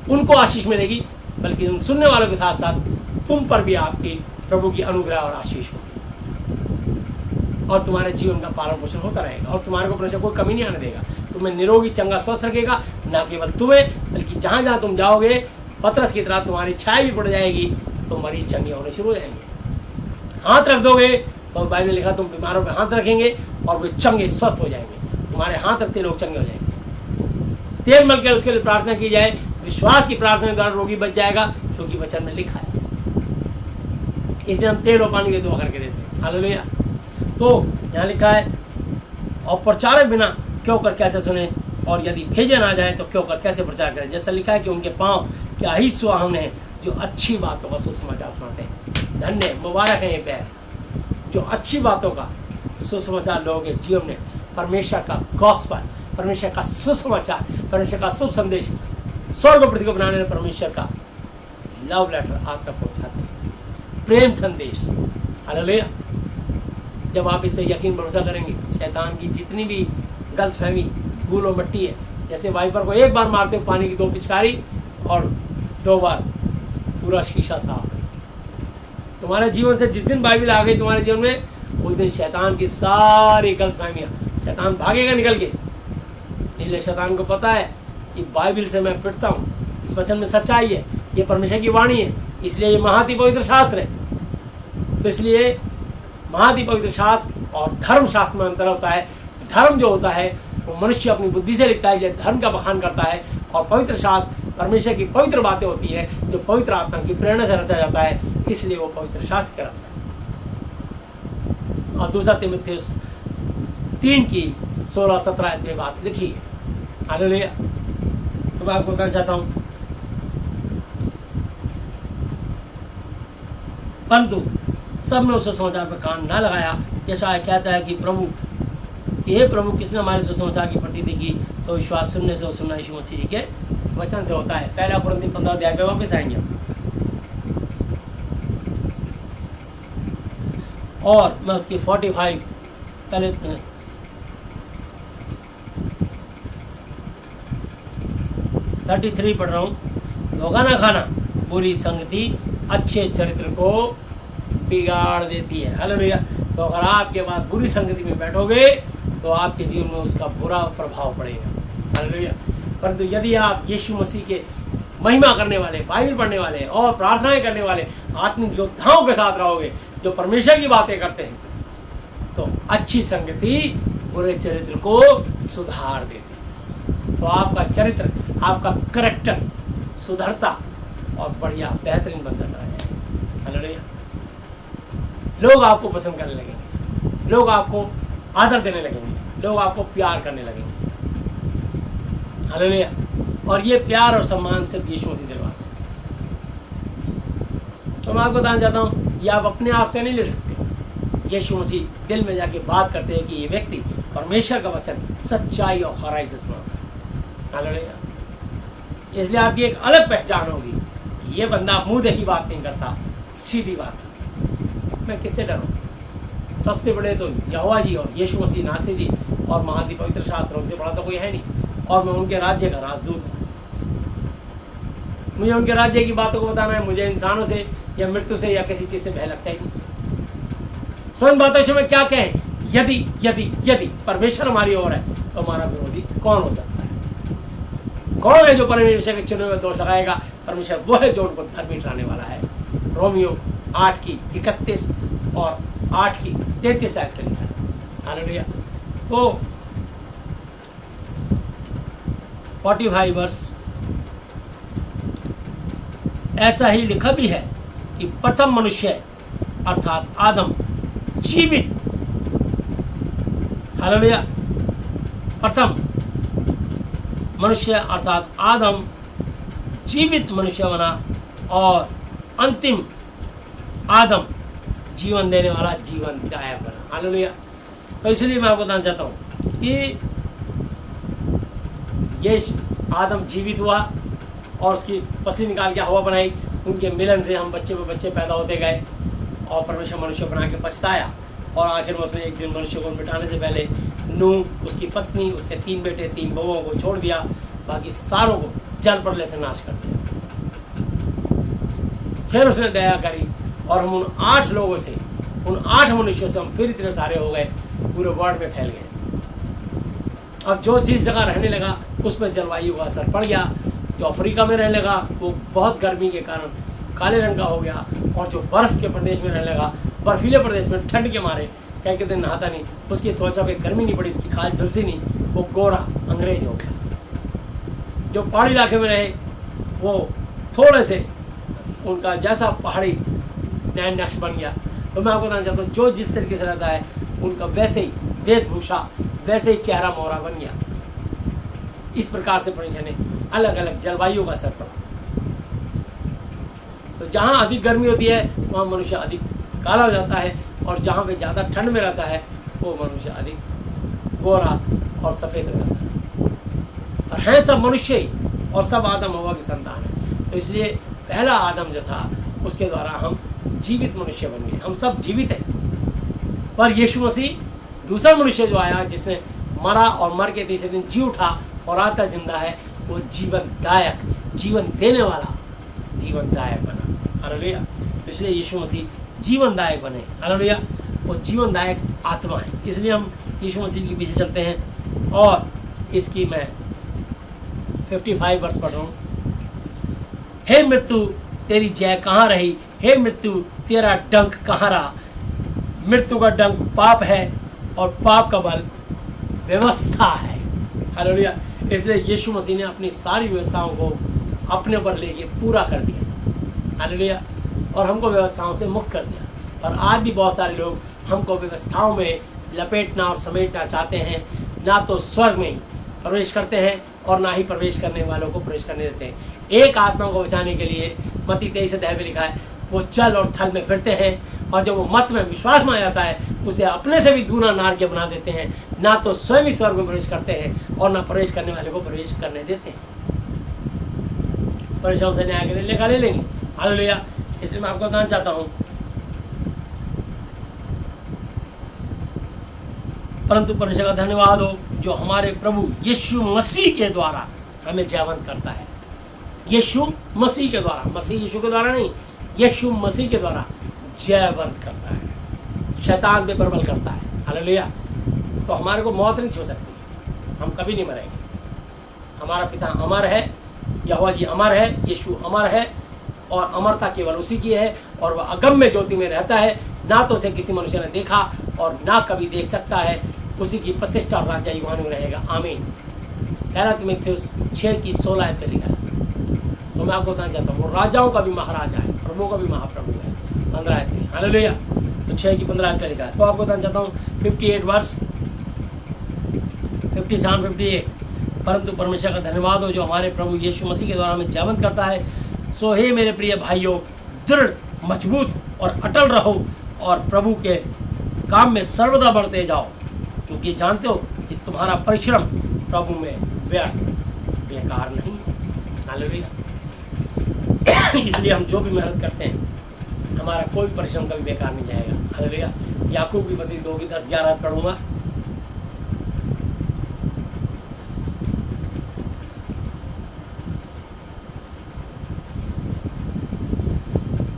उनको आशीष मिलेगी बल्कि उन सुनने वालों के साथ साथ तुम पर भी आपकी प्रभु की अनुग्रह और आशीष होगी, और तुम्हारे जीवन का पालन पोषण होता रहेगा, और तुम्हारे को परमेश्वर कोई कमी नहीं आने देगा। तुम्हें निरोगी, चंगा, स्वस्थ रखेगा। ना केवल तुम्हें बल्कि जहाँ जहाँ तुम जाओगे पतरस की तरह तुम्हारी छाया भी पड़ जाएगी, तो मरीज चंगे होने शुरू हो जाएंगे। हाथ रख दोगे तो बाइबल में लिखा तुम बीमारों पे हाथ रखेंगे और वे चंगे, स्वस्थ हो जाएंगे। तुम्हारे हाथ रखते लोग चंगे हो जाएंगे। तेल मल कर उसके लिए प्रार्थना की जाए, विश्वास की प्रार्थना के द्वारा रोगी बच जाएगा, क्योंकि वचन में लिखा है। इसलिए हम तेल और पानी की दुआ करके देते हैं, हालेलुया। तो यहाँ लिखा है, और प्रचारक बिना क्यों कर कैसे सुने, और यदि भेजे ना जाए तो क्यों कर कैसे प्रचार करें। जैसा लिखा है कि उनके पाँव क्या ही सुहावने हैं जो अच्छी बातों का सुसमाचार सुनाते हैं। धन्य, मुबारक है ये पैर जो अच्छी बातों का सुसमाचार लोगों के जीवन में परमेश्वर का गॉस्पेल, परमेश्वर का सुसमाचार, परमेश्वर का शुभ संदेश, स्वर्ग और पृथ्वी को बनाने वाले परमेश्वर का लव लेटर आप तक पहुँचाते हैं, प्रेम संदेश, हालेलुया। जब आप इस पर यकीन भरोसा करेंगे, शैतान की जितनी भी गलतफहमी, धूल और मिट्टी है, जैसे वाइपर को एक बार मारते हो पानी की 2 पिचकारी और 2 बार पूरा शीशा साफ, तुम्हारे जीवन से जिस दिन बाइबल आ गई तुम्हारे जीवन में, उस दिन शैतान की सारी गलतफहमियाँ, शैतान भागेगा निकल के। इसलिए शैतान को पता है कि बाइबल से मैं पिटता हूँ, इस वचन में सच्चाई है, ये परमेश्वर की वाणी है, इसलिए ये महाति पवित्र शास्त्र है। तो इसलिए महाति पवित्र शास्त्र और धर्म शास्त्र में अंतर होता है। धर्म जो होता है वो मनुष्य अपनी बुद्धि से लिखता है, इसलिए धर्म का बखान करता है, और पवित्र शास्त्र परमेश्वर की पवित्र बातें होती है जो पवित्र आत्मा की प्रेरणा से रचा जाता है, इसलिए वो पवित्र शास्त्र कहलाता है। और दूसरा तीमुथियुस 3 की 16-17 में बात लिखी है, हालेलुया। तो मैं आपको कहना चाहता हूँ, परंतु सब ने उसे समाचार पर कान न लगाया। यशायाह कहता है कि प्रभु कि हे प्रभु, किसने हमारे सुसमाचार की प्रतीति की, तो विश्वास सुनने से और सुनना यीशु मसीह जी के वचन से होता है। पहला कुरिन्थी 15 अध्याय पे वापस आएंगे हम। और मैं उसकी 45 पहले 33 पढ़ रहा हूँ। धोखा ना खाना, बुरी संगति अच्छे चरित्र को बिगाड़ देती है। हालेलुया। तो अगर आपके बाद बुरी संगति में बैठोगे तो आपके जीवन में उसका बुरा प्रभाव पड़ेगा। हालेलुया। परंतु यदि आप यीशु मसीह के महिमा करने वाले, बाइबल पढ़ने वाले और प्रार्थनाएं करने वाले आत्मिक योद्धाओं के साथ रहोगे जो परमेश्वर की बातें करते हैं, तो अच्छी संगति बुरे चरित्र को सुधार देती है। तो आपका चरित्र, आपका करैक्टर सुधरता और बढ़िया बेहतरीन बनता चला जाएगा। हालेलुया। लोग आपको पसंद करने लगेंगे, लोग आपको आदर देने लगेंगे, लोग आपको प्यार करने लगेंगे। हालेलुया। और ये प्यार और सम्मान सिर्फ यीशु मसीह दिलवाते हैं। तो मैं आपको बताना चाहता हूँ, ये आप अपने आप से नहीं ले सकते। यीशु मसीह दिल में जाके बात करते हैं कि ये व्यक्ति परमेश्वर का वचन सच्चाई और खराई से सुनाता है। हालेलुया। इसलिए आपकी एक अलग पहचान होगी, ये बंदा मुंह देखी बात नहीं करता, सीधी बात करता है। मैं किससे डरूं? सबसे बड़े तो यहोवा जी और यीशु मसीह नासरी जी और महादी पवित्र शास्त्रों से बड़ा तो कोई है नहीं। और मैं उनके राज्य का राजदूत हूँ। मुझे उनके राज्य की बातों को बताना है। मुझे इंसानों से या मृत्यु से या किसी चीज़ से भय लगता ही नहीं। सो इन बातों से मैं क्या कहें, यदि यदि यदि परमेश्वर हमारी ओर है तो हमारा विरोधी कौन हो सकता है? कौन है जो परमेश्वर के चुने हुए दोष लगाएगा? परमेश्वर वो है जो उनको धर्मी ठहराने वाला है। रोमियो 8:31 और 8:33 आयत पे लिखा है। हालेलुया। तो 45 वर्ष ऐसा ही लिखा भी है कि प्रथम मनुष्य अर्थात आदम जीवित, हालेलुया, प्रथम मनुष्य अर्थात आदम जीवित मनुष्य बना और अंतिम आदम जीवन देने वाला जीवनदायक बना। हालेलुया। तो इसलिए मैं आपको बताना चाहता हूँ कि ये आदम जीवित हुआ और उसकी पसली निकाल के हवा बनाई। उनके मिलन से हम बच्चे पे बच्चे पैदा होते गए और परमेश्वर मनुष्य बना के पछताया और आखिर में उसने एक दिन मनुष्य को मिटाने से पहले नूह, उसकी पत्नी, उसके 3 बेटे 3 बहुओं को छोड़ दिया, बाकी सारों को जल प्रलय से नाश कर दिया। फिर उसने दया करी और हम उन 8 लोगों से, उन 8 मनुष्यों से हम फिर इतने सारे हो गए, पूरे वर्ल्ड में फैल गए। अब जो जिस जगह रहने लगा उस पर जलवायु का असर पड़ गया। जो अफ्रीका में रहने लगा वो बहुत गर्मी के कारण काले रंग का हो गया, और जो बर्फ़ के प्रदेश में रहने लगा, बर्फीले प्रदेश में ठंड के मारे कई दिन नहाता नहीं, उसकी त्वचा पे गर्मी नहीं पड़ी, उसकी खाल झुलसी नहीं, वो गोरा अंग्रेज हो गया। जो पहाड़ी इलाके में रहे वो थोड़े से उनका जैसा पहाड़ी नैन नक्श बन गया। तो मैं आपको बताना चाहता हूँ, जो जिस तरीके से रहता है उनका वैसे ही वेशभूषा, वैसे ही चेहरा मोहरा बन गया। इस प्रकार से परमेश्वर ने अलग अलग जलवायु का असर पड़ा। तो जहाँ अधिक गर्मी होती है वहाँ मनुष्य अधिक काला हो जाता है, और जहाँ पे ज़्यादा ठंड में रहता है वो मनुष्य अधिक गोरा और सफ़ेद हो जाता है। और हैं सब मनुष्य ही, और सब आदम हवा की संतान है। तो इसलिए पहला आदम जो था उसके द्वारा हम जीवित मनुष्य बन गए। हम सब जीवित हैं। पर यीशु मसीह दूसरा मनुष्य जो आया, जिसने मरा और मर के तीसरे दिन जी उठा और आता जिंदा है, वो जीवनदायक, जीवन देने वाला जीवनदायक बना। हालेलुया। इसलिए यीशु मसीह जीवनदायक बने। हालेलुया। वो जीवनदायक आत्मा है, इसलिए हम यीशु मसीह के पीछे चलते हैं। और इसकी मैं 55 वर्ष पढ़ रहा हूँ। हे मृत्यु तेरी जय कहाँ रही, हे मृत्यु तेरा डंक कहाँ रहा। मृत्यु का डंक पाप है और पाप का बल व्यवस्था है। हालेलुया। इसलिए यीशु मसीह ने अपनी सारी व्यवस्थाओं को अपने ऊपर लेके पूरा कर दिया। हालेलुया। और हमको व्यवस्थाओं से मुक्त कर दिया। और आज भी बहुत सारे लोग हमको व्यवस्थाओं में लपेटना और समेटना चाहते हैं, ना तो स्वर्ग में ही प्रवेश करते हैं और ना ही प्रवेश करने वालों को प्रवेश करने देते हैं। एक आत्मा को बचाने के लिए मत्ती 23 अध्याय में लिखा है, वो जल और थल में फिरते हैं और जब वो मत में विश्वास में आ जाता है उसे अपने से भी दूना नारकीय बना देते हैं, ना तो स्वयं ही स्वर्ग में प्रवेश करते हैं और ना प्रवेश करने वाले को प्रवेश करने देते हैं। परमेश्वर से न्याय के दिन लेखा ले लेंगे। हालेलुया। इसलिए मैं आपको बताना चाहता हूँ, परंतु परमेश्वर का धन्यवाद हो जो हमारे प्रभु यीशु मसीह के द्वारा हमें जयवंत करता है। यीशु मसीह के द्वारा, मसीह यीशु के द्वारा नहीं, यीशु मसीह के द्वारा जयवंत करता है, शैतान पे प्रबल करता है। हालेलुया। तो हमारे को मौत नहीं छू सकती, हम कभी नहीं मरेंगे। हमारा पिता अमर है, यहोवा जी अमर है, यीशु अमर है और अमरता केवल उसी की है और वह अगम्य ज्योति में रहता है, ना तो उसे किसी मनुष्य ने देखा और ना कभी देख सकता है। उसी की प्रतिष्ठा और राज्य युगान में रहेगा। आमीन। पहला तीमुथियुस 6:16 पे लिखा है। तो मैं आपको बताना चाहता हूँ, वो राजाओं का भी महाराजा है, प्रभुओं का भी महाप्रभु है। 15 में। हालेलुया। तो 6:15 पे लिखा है। तो आपको बताना चाहता हूँ 58 वर्ष 57-58। परंतु परमेश्वर का धन्यवाद हो जो हमारे प्रभु यीशु मसीह के द्वारा हमें जयवंत करता है। सो हे मेरे प्रिय भाइयों, दृढ़, मजबूत और अटल रहो और प्रभु के काम में सर्वदा बढ़ते जाओ, क्योंकि जानते हो कि तुम्हारा परिश्रम प्रभु में व्यर्थ बेकार नहीं है। हालेलुया। इसलिए हम जो भी मेहनत करते हैं, हमारा कोई परिश्रम कभी बेकार नहीं जाएगा। हालेलुया। याकूब की पत्री 2:10-11 पढ़ूंगा।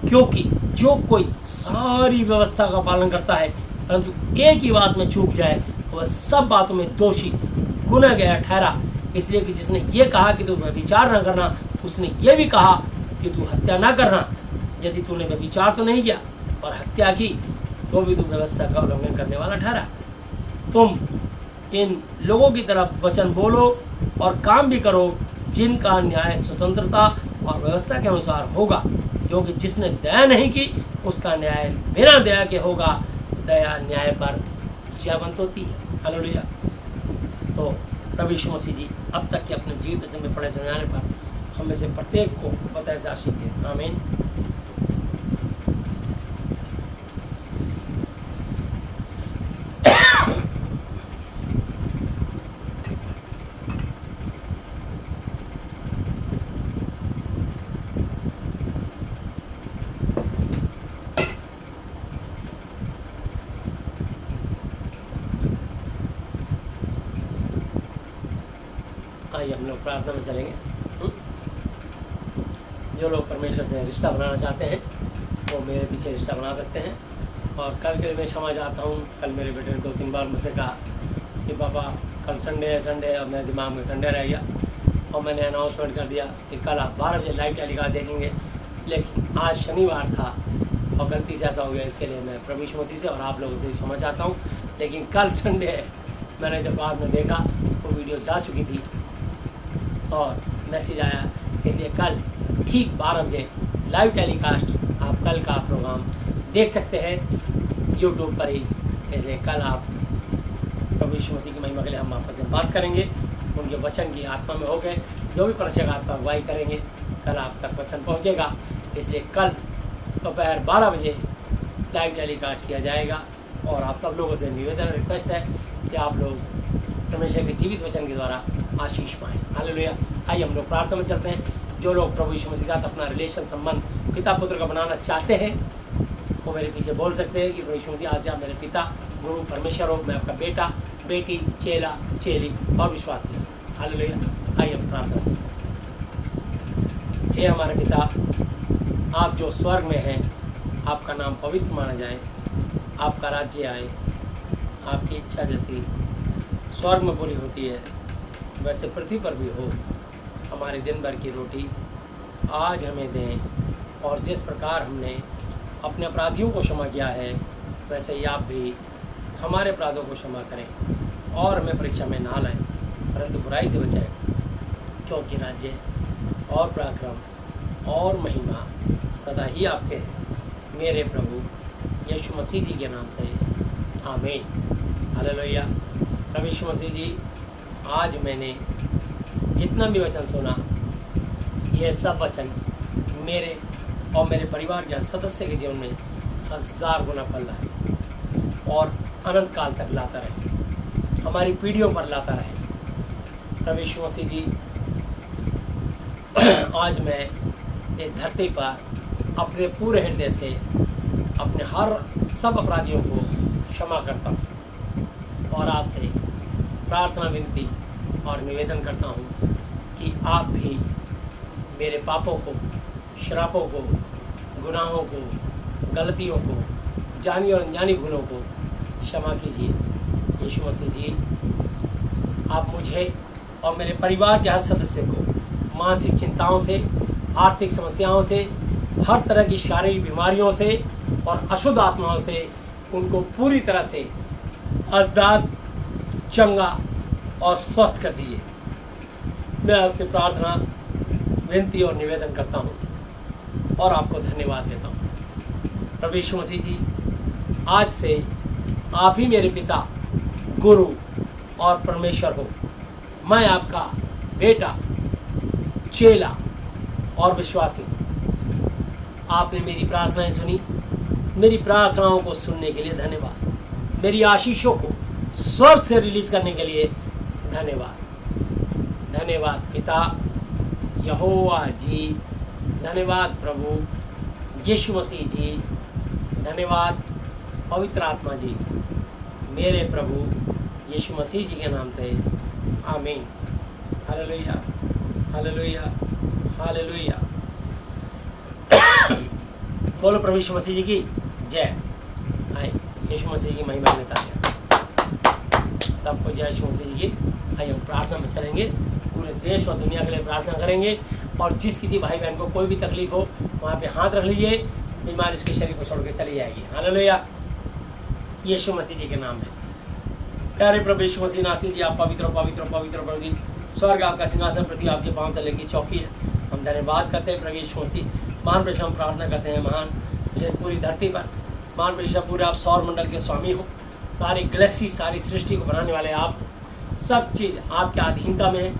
क्योंकि जो कोई सारी व्यवस्था का पालन करता है परंतु एक ही बात में चूक जाए वह सब बातों में दोषी गुनह गया ठहरा। इसलिए कि जिसने ये कहा कि तू व्यभिचार न करना, उसने ये भी कहा कि तू हत्या न करना। यदि तूने व्यभिचार तो नहीं किया और हत्या की तो भी तू व्यवस्था का उल्लंघन करने वाला ठहरा। तुम इन लोगों की तरफ वचन बोलो और काम भी करो जिनका न्याय स्वतंत्रता और व्यवस्था के अनुसार होगा, क्योंकि जिसने दया नहीं की उसका न्याय बिना दया के होगा। दया न्याय पर जयवंत होती है। हालेलुया। तो प्रभु यीशु मसीह जी अब तक के अपने जीवित वचन में पढ़े सुनाने पर हमें से प्रत्येक को बताए से आशीष दे। आमीन। आइए हम लोग प्रार्थना में चलेंगे। जो लोग परमेश्वर से रिश्ता बनाना चाहते हैं वो मेरे पीछे रिश्ता बना सकते हैं। और कल के लिए मैं क्षमा चाहता हूँ। कल मेरे बेटे ने 2-3 बार मुझसे कहा कि पापा कल संडे है, और मेरे दिमाग में संडे रह गया और मैंने अनाउंसमेंट कर दिया कि कल आप 12 बजे लाइव टेलीकास्ट देखेंगे, लेकिन आज शनिवार था और गलती से ऐसा हो गया। इसके लिए मैं प्रभु यीशु मसीह से और आप लोगों से क्षमा चाहता हूँ। लेकिन कल संडे है, मैंने जब बाद में देखा वो वीडियो जा चुकी थी और मैसेज आया, इसलिए कल ठीक 12 बजे लाइव टेलीकास्ट आप कल का प्रोग्राम देख सकते हैं यूट्यूब पर ही। इसलिए कल आप प्रभु यीशु मसीह की महिमा के लिए हम आपस में बात करेंगे, उनके वचन की आत्मा में होकर जो भी परमेश्वर का आत्मा अगुवाई करेंगे, कल आप तक वचन पहुंचेगा। इसलिए कल दोपहर 12 बजे लाइव टेलीकास्ट किया जाएगा और आप सब लोगों से निवेदन रिक्वेस्ट है कि आप लोग परमेश्वर के जीवित वचन के द्वारा आशीष पाएँ। हालेलुया। आइए हम लोग प्रार्थना में चलते हैं। जो लोग प्रभु यीशु मसीह के साथ अपना रिलेशन संबंध पिता पुत्र का बनाना चाहते हैं वो मेरे पीछे बोल सकते हैं कि प्रभु यीशु मसीह आज से आप मेरे पिता गुरु परमेश्वर हो, मैं आपका बेटा बेटी चेला चेली और विश्वासी। हालेलुया। आइए हम प्रार्थना करते हैं। हे हमारे पिता, आप जो स्वर्ग में हैं, आपका नाम पवित्र माना जाए, आपका राज्य आए, आपकी इच्छा जैसी स्वर्ग में पूरी होती है वैसे पृथ्वी पर भी हो। हमारे दिन भर की रोटी आज हमें दें और जिस प्रकार हमने अपने अपराधियों को क्षमा किया है वैसे ही आप भी हमारे अपराधों को क्षमा करें और हमें परीक्षा में ना लाएं परंतु बुराई से बचाएं, क्योंकि राज्य और पराक्रम और महिमा सदा ही आपके हैं। मेरे प्रभु यीशु मसीह जी के नाम से आमीन। हालेलुया। प्रभु यीशु मसीह जी, आज मैंने जितना भी वचन सुना ये सब वचन मेरे और मेरे परिवार के सदस्य के जीवन में 1000 गुना फल लाए और अनंत काल तक लाता रहे, हमारी पीढ़ियों पर लाता रहे। प्रभु यीशु मसीह जी, आज मैं इस धरती पर अपने पूरे हृदय से अपने हर सब अपराधियों को क्षमा करता हूँ और आपसे प्रार्थना, विनती और निवेदन करता हूँ कि आप भी मेरे पापों को, श्रापों को, गुनाहों को, गलतियों को, जानी और अनजानी भूलों को क्षमा कीजिए। यीशु मसीह जी, आप मुझे और मेरे परिवार के हर सदस्य को मानसिक चिंताओं से, आर्थिक समस्याओं से, हर तरह की शारीरिक बीमारियों से और अशुद्ध आत्माओं से उनको पूरी तरह से आज़ाद, चंगा और स्वस्थ कर दीजिए। मैं आपसे प्रार्थना, विनती और निवेदन करता हूँ और आपको धन्यवाद देता हूँ। प्रभु यीशु मसीह जी, आज से आप ही मेरे पिता, गुरु और परमेश्वर हो। मैं आपका बेटा, चेला और विश्वासी। आपने मेरी प्रार्थनाएं सुनी, मेरी प्रार्थनाओं को सुनने के लिए धन्यवाद। मेरी आशीषों को स्वर से रिलीज करने के लिए धन्यवाद। धन्यवाद पिता यहोवा जी, धन्यवाद प्रभु यीशु मसीह जी, धन्यवाद पवित्र आत्मा जी, मेरे प्रभु यीशु मसीह जी के नाम से आमीन। Hallelujah, hallelujah, hallelujah. बोलो प्रभु यीशु मसीह जी की जय। आए यीशु मसीह की महिमा देता है सबको। जय यीशु मसीह जी की। आइए हम प्रार्थना में चलेंगे, पूरे देश और दुनिया के लिए प्रार्थना करेंगे। और जिस किसी भाई बहन को कोई भी तकलीफ हो, वहाँ पे हाथ रख लीजिए, बीमारी उसके शरीर को छोड़ के चली जाएगी। हालेलुया, यीशु मसीह जी के नाम में। प्यारे प्रभु यीशु मसीह नासरी जी, आप पवित्र पवित्र पवित्र प्रभु जी। स्वर्ग आपका सिंहासन, पृथ्वी आपके पांव तले की चौकी है। हम धन्यवाद करते हैं प्रभु यीशु मसीह। महान प्रभु हम प्रार्थना करते हैं, महान विशेष पूरी धरती पर महान प्रभु पूरे आप सौर मंडल के स्वामी हो। सारी गैलेक्सी, सारी सृष्टि को बनाने वाले आप, सब चीज़ आपके अधीनता में है।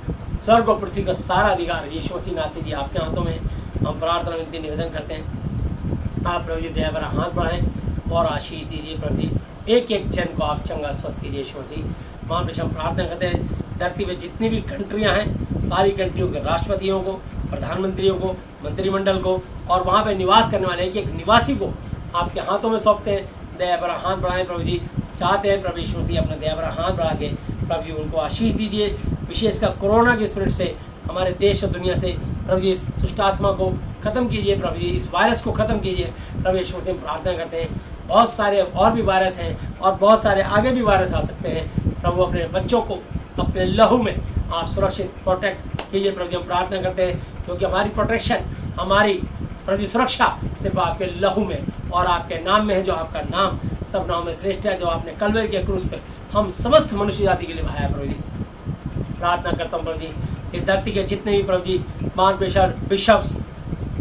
स्वर्ग और पृथ्वी का सारा अधिकार यीशु मसीह नासरी जी आपके हाथों में है। हम प्रार्थना विनती निवेदन करते हैं, आप प्रभु जी दया भरा हाथ बढ़ाएं और आशीष दीजिए प्रभु जी। एक एक जन को आप चंगा स्वस्थ कीजिए यीशु मसीह। महान प्रभु हम प्रार्थना करते हैं, धरती में जितनी भी कंट्रियां हैं, सारी कंट्रियों के राष्ट्रपतियों को, प्रधानमंत्रियों को, मंत्रिमंडल को और वहाँ पे निवास करने वाले एक एक निवासी को आपके हाथों में सौंपते हैं। दया भरा हाथ बढ़ाएं प्रभु जी। चाहते हैं प्रभु यीशु मसीह अपना दया भरा हाथ बढ़ा के प्रभु जी उनको आशीष दीजिए। विशेषकर कोरोना के स्पिरिट से हमारे देश और दुनिया से प्रभु जी इस दुष्ट आत्मा को ख़त्म कीजिए। प्रभु जी इस वायरस को ख़त्म कीजिए। प्रभु यीशु मसीह हम प्रार्थना करते हैं, बहुत सारे और भी वायरस हैं और बहुत सारे आगे भी वायरस आ सकते हैं। प्रभु अपने बच्चों को अपने लहू में आप सुरक्षित प्रोटेक्ट कीजिए। प्रभु जी हम प्रार्थना करते हैं, क्योंकि हमारी प्रोटेक्शन, हमारी प्रभु जी सुरक्षा सिर्फ आपके लहू में और आपके नाम में है, जो आपका नाम सब नाम में श्रेष्ठ है, जो आपने कलवरी के क्रूस पे हम समस्त मनुष्य जाति के लिए बहाया। प्रभु जी प्रार्थना करता हूँ प्रभु जी, इस धरती के जितने भी प्रभु जी महान बिशप्स,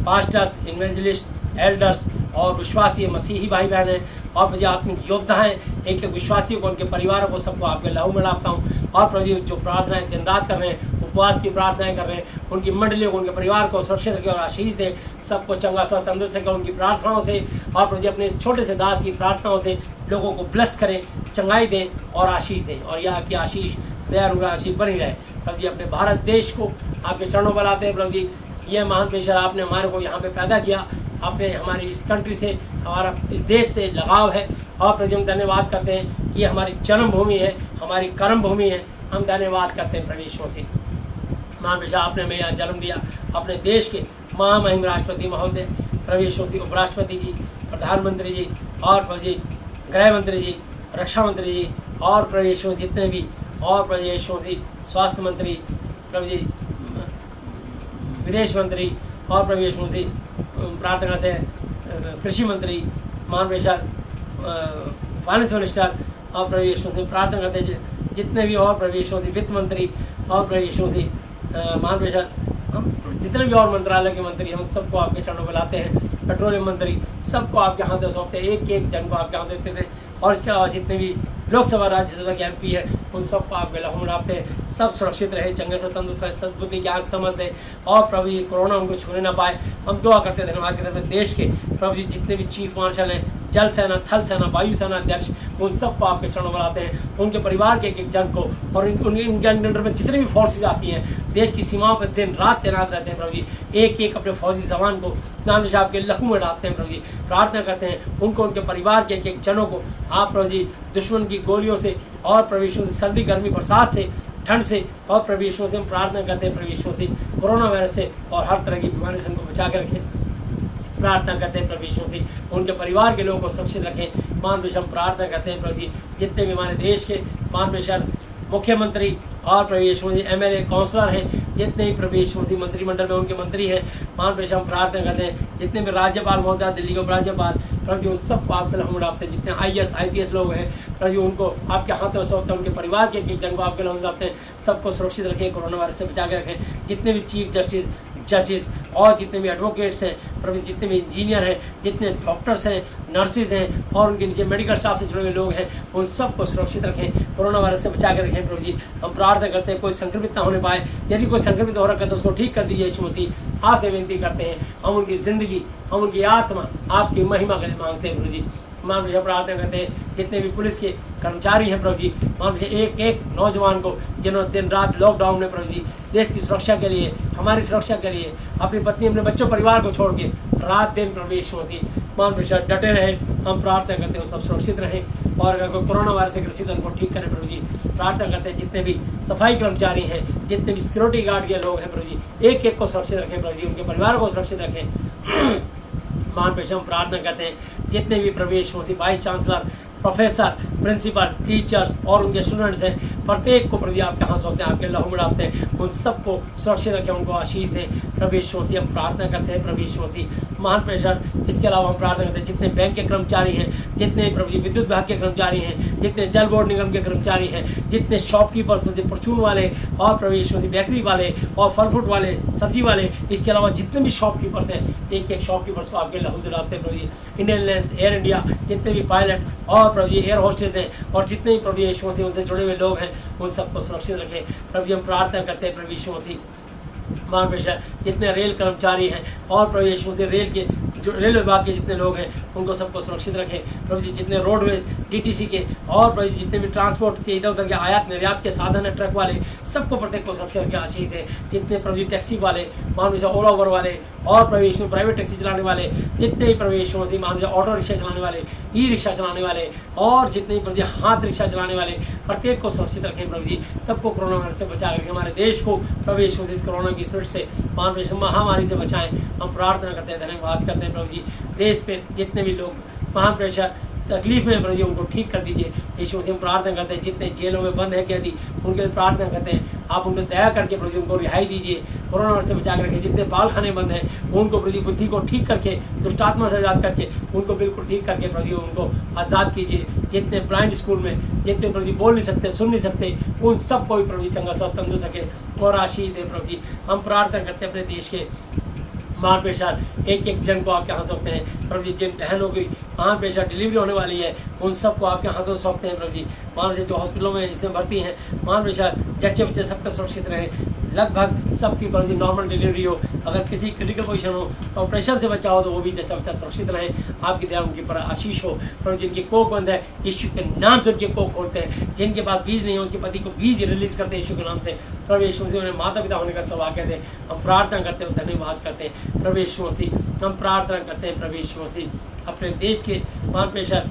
पास्टर्स, इवेंजलिस्ट, एल्डर्स और विश्वासी मसीही भाई बहन हैं और प्रभु जी आत्मिक योद्धा हैं, एक एक विश्वासियों को, उनके परिवारों को सबको आपके लहू में डालता हूँ। और प्रभु जी जो प्रार्थनाएं दिन रात कर रहे हैं, उपवास की प्रार्थनाएं कर रहे हैं, उनकी मंडलियों को, उनके परिवार को सुरक्षित रखें और आशीष दें, सबको चंगा सा तंदुरुस्त रखें उनकी प्रार्थनाओं से। और प्रभु जी अपने इस छोटे से दास की प्रार्थनाओं से लोगों को ब्लेस करें, चंगाई दें और आशीष दें। और यह आपकी आशीष, दया अनुग्रह आशीष बनी रहे। प्रभु जी अपने भारत देश को आपके चरणों पर लाते हैं। प्रभु जी ये महान पेशर आपने हमारे को यहाँ पे पैदा किया, आपने हमारी इस कंट्री से, हमारा इस देश से लगाव है। और प्रभु हम धन्यवाद करते हैं कि हमारी जन्मभूमि है, हमारी कर्म भूमि है। हम धन्यवाद करते हैं प्रभु यीशु मसीह। महान पेशा आपने हमें यहाँ जन्म दिया, अपने देश के महामहिम राष्ट्रपति महोदय प्रभु यीशु मसीह, उपराष्ट्रपति जी, प्रधानमंत्री जी और प्रभु जी गृह मंत्री जी, रक्षा मंत्री जी और प्रभु यीशु जितने भी, और प्रभु यीशु मसीह स्वास्थ्य मंत्री, प्रभु जी विदेश मंत्री और प्रभु यीशु मसीह प्रार्थना करते हैं कृषि मंत्री, महान पेशर फाइनेंस मिनिस्टर और प्रभु यीशु मसीह प्रार्थना करते हैं जितने भी, और प्रभु यीशु मसीह वित्त मंत्री और प्रभु यीशु मसीह महान पेशर, हम जितने भी और मंत्रालय के मंत्री हम सबको आपके चरणों में लाते हैं। पेट्रोलियम मंत्री सबको आपके हाथ में सौंपते हैं, एक एक जन को आपके हाथ देते थे। और इसके अलावा जितने भी लोकसभा राज्यसभा के MP है उन सबको आपके लहू में डालते हैं। सब सुरक्षित रहे, चंगे से तंदुरुस्त रहे, सद्बुद्धि ज्ञान समझ दे और प्रभु ये कोरोना उनको छूने ना पाए। हम दुआ करते हैं, धन्यवाद करते हैं देश के प्रभु जी जितने भी चीफ मार्शल हैं, जल सेना, थल सेना, वायु सेना अध्यक्ष, उन सबको आपके चरणों में लाते हैं, उनके परिवार के एक एक जन को, और इनके अंडर में जितने भी फोर्सेज आती हैं देश की सीमाओं पर दिन रात तैनात रहते हैं प्रभु जी, एक एक अपने फौजी जवान को नाम निशान आपके लहू में डालते हैं प्रभु जी। प्रार्थना करते हैं उनको, उनके परिवार के एक एक जनों को आप प्रभु जी दुश्मन की गोलियों से और प्रभु यीशु से, सर्दी गर्मी बरसात से, ठंड से, और प्रभु यीशु से हम प्रार्थना करते हैं प्रभु यीशु से कोरोना वायरस से और हर तरह की बीमारी से उनको बचा के रखें। प्रार्थना करते हैं प्रभु यीशु से उनके परिवार के लोगों को सुरक्षित रखें। महान हम प्रार्थना करते हैं प्रभु जी जितने भी हमारे देश के महान मुख्यमंत्री और प्रभु यीशु जी MLA काउंसलर हैं, जितने भी प्रभु यीशु जी मंत्रिमंडल में उनके मंत्री हैं, महान हम प्रार्थना करते हैं जितने भी राज्यपाल महोदय, दिल्ली के राज्यपाल प्रभु जी उन सबको आपके हम डालते हैं, जितने IAS IPS लोग हैं प्रभु जी उनको आपके हाथों से सौंपते हैं, उनके परिवार के एक जन को आपके हम डालते हैं, सबको सुरक्षित रखें, कोरोना वायरस से बचा के रखें। जितने भी चीफ जस्टिस, जजेस और जितने भी एडवोकेट्स हैं प्रभु, जितने भी इंजीनियर हैं, जितने डॉक्टर्स हैं, नर्सिस हैं और उनके नीचे मेडिकल स्टाफ से जुड़े हुए लोग हैं, उन सबको सुरक्षित रखें, कोरोना वायरस से बचा के रखें प्रभु जी। हम प्रार्थना करते हैं कोई संक्रमित ना होने पाए, यदि कोई संक्रमित हो रखा है तो उसको ठीक कर दीजिए यीशु मसीह, आपसे विनती करते हैं। हम उनकी ज़िंदगी, हम उनकी आत्मा आपकी महिमा के लिए मांगते हैं प्रभु जी। मान लीजिए प्रार्थना करते हैं जितने भी पुलिस के कर्मचारी हैं प्रभु जी, मान लीजिए एक एक नौजवान को जिन्होंने दिन रात लॉकडाउन में प्रभु जी देश की सुरक्षा के लिए, हमारी सुरक्षा के लिए अपनी पत्नी, अपने बच्चों, परिवार को छोड़ के रात दिन प्रभु यीशु मसीह मान लीजिए डटे रहे। हम प्रार्थना करते हैं वो सब सुरक्षित रहें, और अगर कोई कोरोना वायरस से ग्रसित उनको ठीक करें प्रभु जी। प्रार्थना करते हैं जितने भी सफाई कर्मचारी हैं, जितने भी सिक्योरिटी गार्ड के लोग हैं प्रभु जी, एक एक को सुरक्षित रखें प्रभु जी, उनके परिवार को सुरक्षित रखें। महान पेश हम प्रार्थना करते हैं जितने भी प्रभु Yeshu Masih vice chancellor, professor, principal, teachers और उनके स्टूडेंट्स हैं, प्रत्येक को प्रभु जी आपके हाथ सौंपते हैं, आपके लहू में डालते हैं, उन सबको सुरक्षित रखें, उनको आशीष दें प्रभु यीशु मसीह। हम प्रार्थना करते हैं प्रभु यीशु मसीह महान प्रेशर। इसके अलावा हम प्रार्थना करते हैं जितने बैंक के कर्मचारी हैं, जितने प्रभु जी विद्युत विभाग के कर्मचारी हैं, जितने जल बोर्ड निगम के कर्मचारी हैं, जितने शॉपकीपर्स, परचून वाले और प्रभु यीशु मसीह बेकरी वाले और फल फ्रूट वाले, सब्जी वाले, इसके अलावा जितने भी शॉपकीपर्स हैं, एक एक शॉपकीपर्स को आपके लहू से डालते हैं प्रभु जी। इंडियन एयरलाइंस, एयर इंडिया, जितने भी पायलट और प्रभु जी एयर होस्टेस हैं और जितने भी प्रभु यीशु मसीह उनसे जुड़े हुए लोग हैं, उन सबको सुरक्षित रखें प्रभु जी। हम प्रार्थना करते हैं प्रभु यीशु मसीह महान प्रेशर जितने रेल कर्मचारी हैं और प्रभु यीशु मसीह रेल के रेल विभाग के जितने लोग हैं, उनको सबको सुरक्षित रखें प्रभु जी। जितने रोडवेज, DTC के और प्रभु जी जितने भी ट्रांसपोर्ट के इधर उधर के आयात निर्यात के साधन है, ट्रक वाले, सबको प्रत्येक को सुरक्षित रखें, आशीष दें। जितने प्रभु जी टैक्सी वाले, मान लीजिए ओला ओबर वाले और प्रभु यीशु प्राइवेट टैक्सी चलाने वाले, जितने भी प्रभु यीशु मसीह मान लीजिए ऑटो रिक्शा चलाने वाले, ई रिक्शा चलाने वाले और जितने भी प्रभु जी हाथ रिक्शा चलाने वाले, प्रत्येक को सुरक्षित रखें प्रभु जी। सबको कोरोना वायरस से बचा रखें, हमारे देश को प्रभु यीशु मसीह कोरोना की स्पिरिट से, मान लीजिए महामारी से बचाएं। हम प्रार्थना करते हैं, धन्यवाद करते हैं प्रभु जी। देश पे जितने भी लोग महान प्रेशर तकलीफ में प्रभु जी उनको ठीक कर दीजिए यीशु से। हम प्रार्थना करते हैं जितने जेलों में बंद है कैदी, उनके लिए प्रार्थना करते हैं आप उनको दया करके प्रभु जी उनको रिहाई दीजिए, कोरोना वायरस से बचा कर रखें। जितने बाल खाने बंद हैं उनको प्रभु जी बुद्धि को ठीक करके, दुष्टात्मा से आज़ाद करके उनको बिल्कुल ठीक करके प्रभु जी उनको आज़ाद कीजिए। जितने ब्लाइंड स्कूल में, जितने प्रभु जी बोल नहीं सकते, सुन नहीं सकते, उन सबको भी प्रभु जी चंगा स्वस्थ तंदुरुस्त सके और आशीष दे प्रभु जी। हम प्रार्थना करते हैं अपने देश के महान पेशा एक एक जन को आपके हाथ सौंपते हैं प्रभु जी। जिन बहनों की महान पेशा डिलीवरी होने वाली है, उन सबको आपके हाथों सौंपते हैं प्रभु जी। मान लीजिए जो हॉस्पिटलों में इसमें भर्ती हैं, महान पेशा जच्चे बच्चे सबका सुरक्षित रहे, लगभग सबकी प्रभु जी नॉर्मल डिलीवरी हो। अगर किसी क्रिटिकल पोजीशन हो, ऑपरेशन से बचा हो, तो वो भी जच्चा बच्चा सुरक्षित रहे, आपकी दया उनके पर आशीष हो प्रभु। जिनकी कोख बंद है, यीशु के नाम से उनके कोख खोलते हैं। जिनके पास बीज नहीं है, उसके पति को बीज रिलीज करते हैं यीशु के नाम से प्रभु यीशु मसीह। उन्हें माता पिता होने का सवाल दें। हम प्रार्थना करते हैं, धन्यवाद करते हैं प्रभु यीशु मसीह। हम प्रार्थना करते हैं प्रभु यीशु मसीह अपने देश के महान पेशा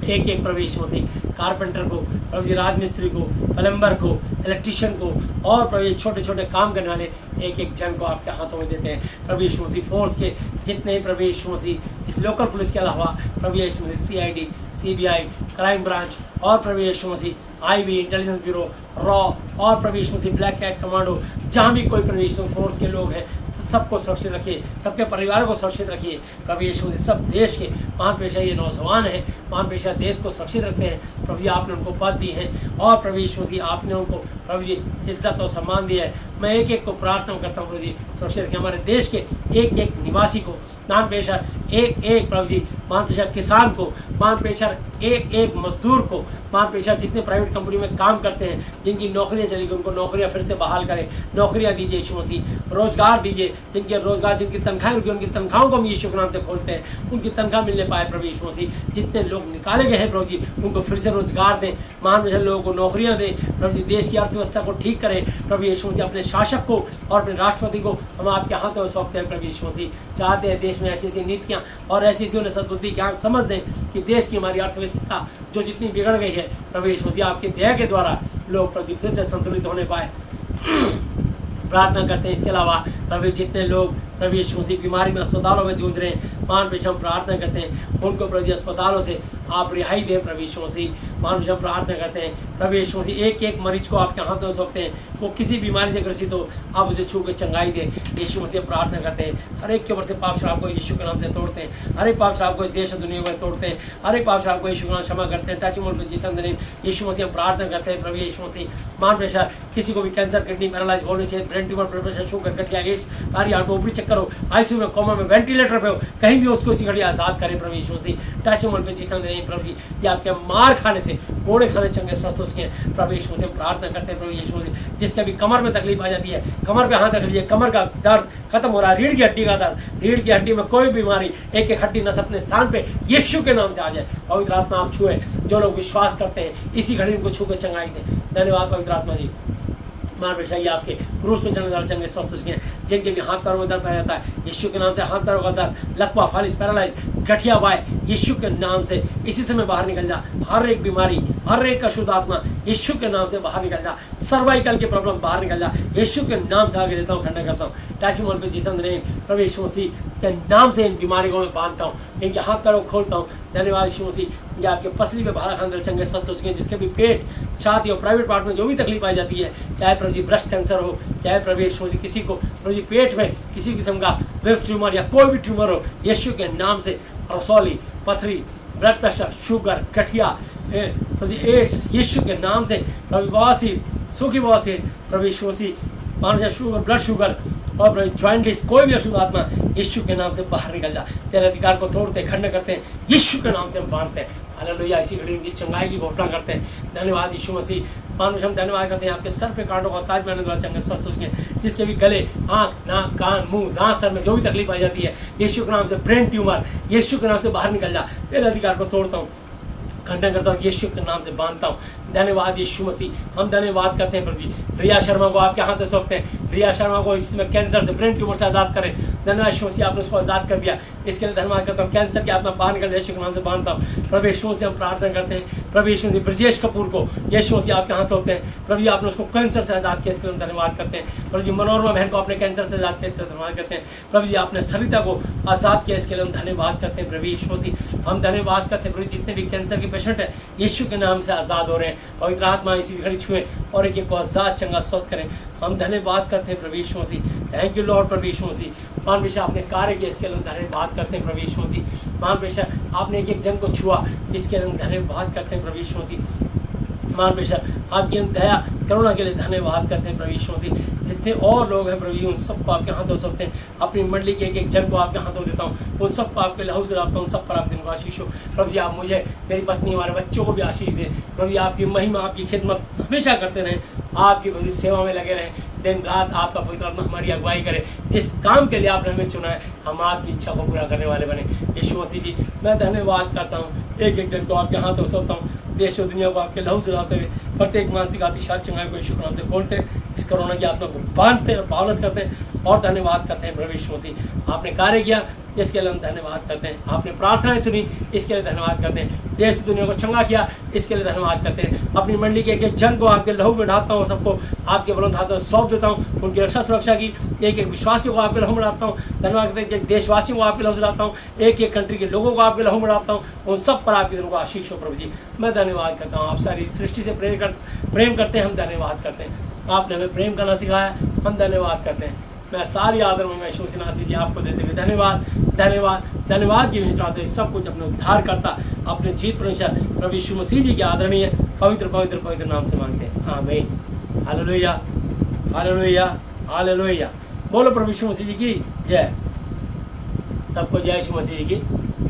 एक एक प्रभु यीशु मसीह, कारपेंटर को प्रभु जी, राजमिस्त्री को, प्लम्बर को, इलेक्ट्रीशियन को और प्रभु छोटे छोटे काम करने वाले एक एक जन को आपके हाथों में देते हैं प्रभु यीशु मसीह। फोर्स के जितने ही प्रभु यीशु मसीह, इस लोकल पुलिस के अलावा प्रभु यीशु मसीह CID, CBI, क्राइम ब्रांच और प्रभु यीशु मसीह IB, इंटेलिजेंस ब्यूरो, रॉ और प्रभु यीशु मसीह ब्लैक कैट कमांडो, जहाँ भी कोई प्रभु यीशु फोर्स के लोग हैं, सबको सुरक्षित रखिए, सबके परिवार को सुरक्षित रखिए प्रभु यीशु मसीह। सब देश के महान पेशा ये नौजवान हैं, महान पेशा देश को सुरक्षित रखते हैं प्रभु जी। आपने उनको पद दी है और प्रभु यीशु मसीह आपने उनको प्रभु जी इज्जत और सम्मान दिया है। मैं एक एक को प्रार्थना करता हूँ प्रभु जी, सुरक्षित रखें हमारे देश के एक एक निवासी को, महान पेशा एक एक प्रभु जी, महान पेशा किसान को, पान प्रेशर एक एक मजदूर को, पान प्रेशर जितने प्राइवेट कंपनी में काम करते हैं, जिनकी नौकरियां चली गई, उनको नौकरियां फिर से बहाल करें, नौकरियां दीजिए यीशु मसीह, रोजगार दीजिए, जिनके रोजगार, जिनकी तनख्वाहें रुकी, उनकी तनख्वाहों को हम यीशु के नाम से खोलते हैं, उनकी तनख्वाह मिलने पाए प्रभु यीशु मसीह। जितने लोग निकाले गए हैं प्रभु जी, उनको फिर से रोजगार दें, महान प्रेशर लोगों को नौकरियां दें प्रभु जी, देश की अर्थव्यवस्था को ठीक करें प्रभु यीशु मसीह। अपने शासक को और अपने राष्ट्रपति को हम आपके हाथों में सौंपते हैं प्रभु यीशु मसीह। चाहते हैं देश में ऐसी ऐसी नीतियाँ और ऐसी ऐसी उन्हें सद्बुद्धि ज्ञान समझ दें कि देश की हमारी अर्थव्यवस्था जो जितनी बिगड़ गई है प्रभु यीशु मसीह, आपके दया के द्वारा लोग प्रभु फिर से संतुलित होने पाए, प्रार्थना करते हैं। इसके अलावा प्रभु जितने लोग प्रभु यीशु मसीह बीमारी में अस्पतालों में जूझ रहे हैं, मान पेश हम प्रार्थना करते हैं उनको प्रभु अस्पतालों से आप रिहाई दें प्रभु यीशु मसीह। मान पेश हम प्रार्थना करते हैं प्रभु यीशु मसीह, एक एक मरीज को आपके हाथों में सौंपते हैं, वो किसी बीमारी से ग्रसित हो आप उसे छू के चंगाई दें यीशु मसीह। प्रार्थना करते हैं हर एक के ऊपर से पाप शराब को यीशु के नाम से तोड़ते हैं, हर एक पाप शराब को इस देश और दुनिया में तोड़ते हैं, हर एक पाप शराब को यीशु के नाम क्षमा करते हैं। टच मोड में जिस अंदर यीशु मसीह हम प्रार्थना करते हैं प्रभु यीशु मसीह। मान प्रेशर किसी को भी कैंसर, किडनी पैरालाइज होने चाहिए, brain tumour, blood pressure, sugar, गठिया, एड्स, सारी हार्ट, ऊपरी चक्कर हो, आईसीयू में, कोमा में, वेंटिलेटर पे हो, कहीं भी उसको इसी घड़ी आज़ाद करें प्रभु यीशु मसीह। टच मोड में जिस अंदर प्रभु जी, ये आपके मार खाने से, कोड़े खाने चंगे स्वस्थ हो चुके हैं प्रभु यीशु मसीह। प्रार्थना करते हैं प्रभु यीशु मसीह, जिसका भी कमर में तकलीफ आ जाती है, कमर पे हाथ रख लीजिए, कमर का दर्द खत्म हो रहा है, रीढ़ की हड्डी का दर्द, रीढ़ की हड्डी में कोई बीमारी, एक एक हड्डी नस अपने स्थान पे यीशु के नाम से आ जाए। पवित्र आत्मा आप छुए, जो लोग विश्वास करते हैं इसी घड़ी उनको छू कर चंगाई दें। धन्यवाद पवित्र आत्मा जी। मार बेचाई आपके क्रूस में चलने वाले चंगे स्वस्थ हो चुके हैं, जिनके भी हाथ पैरों में दर्द आ जाता है यीशु के नाम से, हाथ पैरों का दर्द, लकवा, फालिस, पैरालाइज, गठिया बाय, यीशु के नाम से इसी समय बाहर निकल जा। हर एक बीमारी, हर एक अशुद्ध आत्मा यीशु के नाम से बाहर निकल जा। सर्वाइकल के प्रॉब्लम बाहर निकल जा, यीशु के नाम से आगे देता हूँ, खंडन करता हूँ। टच मोड पे जिसम ने प्रभु यीशु मसीह के नाम से इन बीमारी को मैं बांधता हूँ, इनके हाथ पैरों को खोलता हूँ। धन्यवाद यीशु मसीह। ये आपके पसली में भाला खानदर चंगे स्वस्थ हो चुके हैं, जिसके भी पेट, छाती और प्राइवेट पार्ट में जो भी तकलीफ पाई जाती है, चाहे प्रभु जी ब्रेस्ट कैंसर हो, चाहे प्रभु यीशु मसीह किसी को प्रभु जी पेट में किसी किस्म का ब्रेस्ट ट्यूमर या कोई भी ट्यूमर हो, यीशु के नाम से, रसौली, पथरी, ब्लड प्रेशर, शुगर, गठिया, प्रभु जी एड्स, यीशु के नाम से, प्रभु बवासीर, सूखी बवासीर, प्रभु यीशु मसीह, मानो शुगर, ब्लड शुगर और प्रभु जॉइंटिस, कोई भी अशुद्ध आत्मा यीशु के नाम से बाहर निकल जा। तेरे अधिकार को तोड़ते, खंड करते हैं, यीशु के नाम से हम बांधते हैं। हालेलुया। इसी घड़ी उनकी चंगाई की घोषणा करते हैं। धन्यवाद यीशु मसीह। मानो हम धन्यवाद करते हैं आपके सर पे कांटों का ताज पहनने वाला चंगे स्वस्थ उसके, जिसके भी गले, आँख, नाक, कान, मुंह, दांत, सर में जो भी तकलीफ आई जाती है, यीशु के नाम से, ब्रेन ट्यूमर यीशु के नाम से बाहर निकल जा। तेरे अधिकार को तोड़ता हूँ, खंडन करता हूँ, यीशु के नाम से बांधता हूँ। धन्यवाद यीशु मसीह। हम धन्यवाद करते हैं प्रभु जी। रिया शर्मा को आपके हाथ में सौंपते हैं, रिया शर्मा को इसमें कैंसर से, ब्रेन ट्यूमर से आज़ाद करें। धन्यवाद यीशु मसीह, आपने उसको आज़ाद कर दिया, इसके लिए धन्यवाद करता हूँ। कैंसर की आत्मा बाहर निकल, यीशु के नाम से बांधता हूँ। प्रभु यीशु मसीह हम प्रार्थना करते हैं, प्रभु यीशु मसीह ब्रजेश कपूर को यीशु मसीह आपके हाथ सौंपते हैं। प्रभु जी आपने उसको कैंसर से आज़ाद किया, इसके लिए धन्यवाद करते हैं। प्रभु जी मनोरमा बहन को आपने कैंसर से आज़ाद किया, इसके लिए धन्यवाद करते हैं। प्रभु जी आपने सरिता को आज़ाद किया, इसके लिए हम धन्यवाद करते हैं। प्रभु यीशु मसीह हम धन्यवाद करते हैं। प्रभु जितने भी कैंसर के पेशेंट हैं यीशु के नाम से आज़ाद हो रहे हैं, पवित्र आत्मा इसी घड़ी छुए और एक एक को आज़ाद चंगा स्वस्थ करें। हम धन्यवाद करते हैं प्रभु यीशु मसीह। थैंक यू लॉर्ड प्रभु यीशु मसीह। मान बेशा आपने कार्य किया, इसके लिए हम धन्यवाद करते हैं प्रभु यीशु मसीह। मान बेशा आपने एक एक जन को छुआ, इसके लिए हम धन्यवाद करते हैं प्रभु यीशु मसीह। मान बेशा आपकी दया करुणा के लिए धन्यवाद करते हैं प्रभु यीशु मसीह। जितने और लोग हैं प्रभु जी उन सबको आपके हाथों सौंपते हैं। अपनी मंडली के एक एक जन को आपके हाथों देता हूँ, उन सबको आपके लहू से लाता हूँ, सब पर आप दिन को आशीष हो। प्रभु जी आप मुझे, मेरी पत्नी, हमारे बच्चों को भी आशीष दें। प्रभु जी आपकी महिमा, आपकी खिदमत हमेशा करते रहें, आपकी भली सेवा में लगे रहें, दिन रात आपका पवित्र आत्मा हमारी अगुवाई करे। जिस काम के लिए आपने हमें चुना है, हम आपकी इच्छा को पूरा करने वाले बने। यीशु मसीह जी मैं धन्यवाद करता हूँ, एक एक जन को आपके हाथों सौंपता हूँ। देश और दुनिया को आपके लहू से लाते हुए प्रत्येक मानसिक अतिशात चंगाई को यीशु के नाम से खोलते, इस कोरोना की आत्मा को बांधते और पावलस करते हैं और धन्यवाद करते हैं प्रभु यीशु मसीह। आपने कार्य किया, इसके लिए हम धन्यवाद करते हैं। आपने प्रार्थनाएं सुनी, इसके लिए धन्यवाद करते हैं। देश दुनिया को चंगा किया, इसके लिए धन्यवाद करते हैं। अपनी मंडली के एक एक जन को आपके लहू में ढाता हूँ, सबको आपके बुलंद हाथों सौंप देता हूँ। उनकी रक्षा सुरक्षा की, एक एक विश्वासियों को आपके लहू में डालता हूँ। धन्यवाद करते हैं, देशवासियों को आपके लहू से डालता हूँ, एक एक कंट्री के लोगों को आपके लहू में डालता हूँ। उन सब पर आपके दिनों को आशीष हो प्रभु जी। मैं धन्यवाद करता हूँ। आप सारी सृष्टि से प्रेम करते हैं, हम धन्यवाद करते हैं। आपने हमें प्रेम करना सिखाया, हम धन्यवाद करते हैं। मैं सारी आदर में मैं यीशु नाथ जी आपको देते हुए धन्यवाद धन्यवाद धन्यवाद की भेंट सब कुछ अपने उद्धार करता, अपने जीत परमेश्वर प्रभु यीशु मसीह जी के आदरणीय पवित्र पवित्र पवित्र नाम से मांगते हैं, आमीन। Hallelujah hallelujah hallelujah. बोलो प्रभु यीशु मसीह जी की जय। सबको जय यीशु मसीह जी की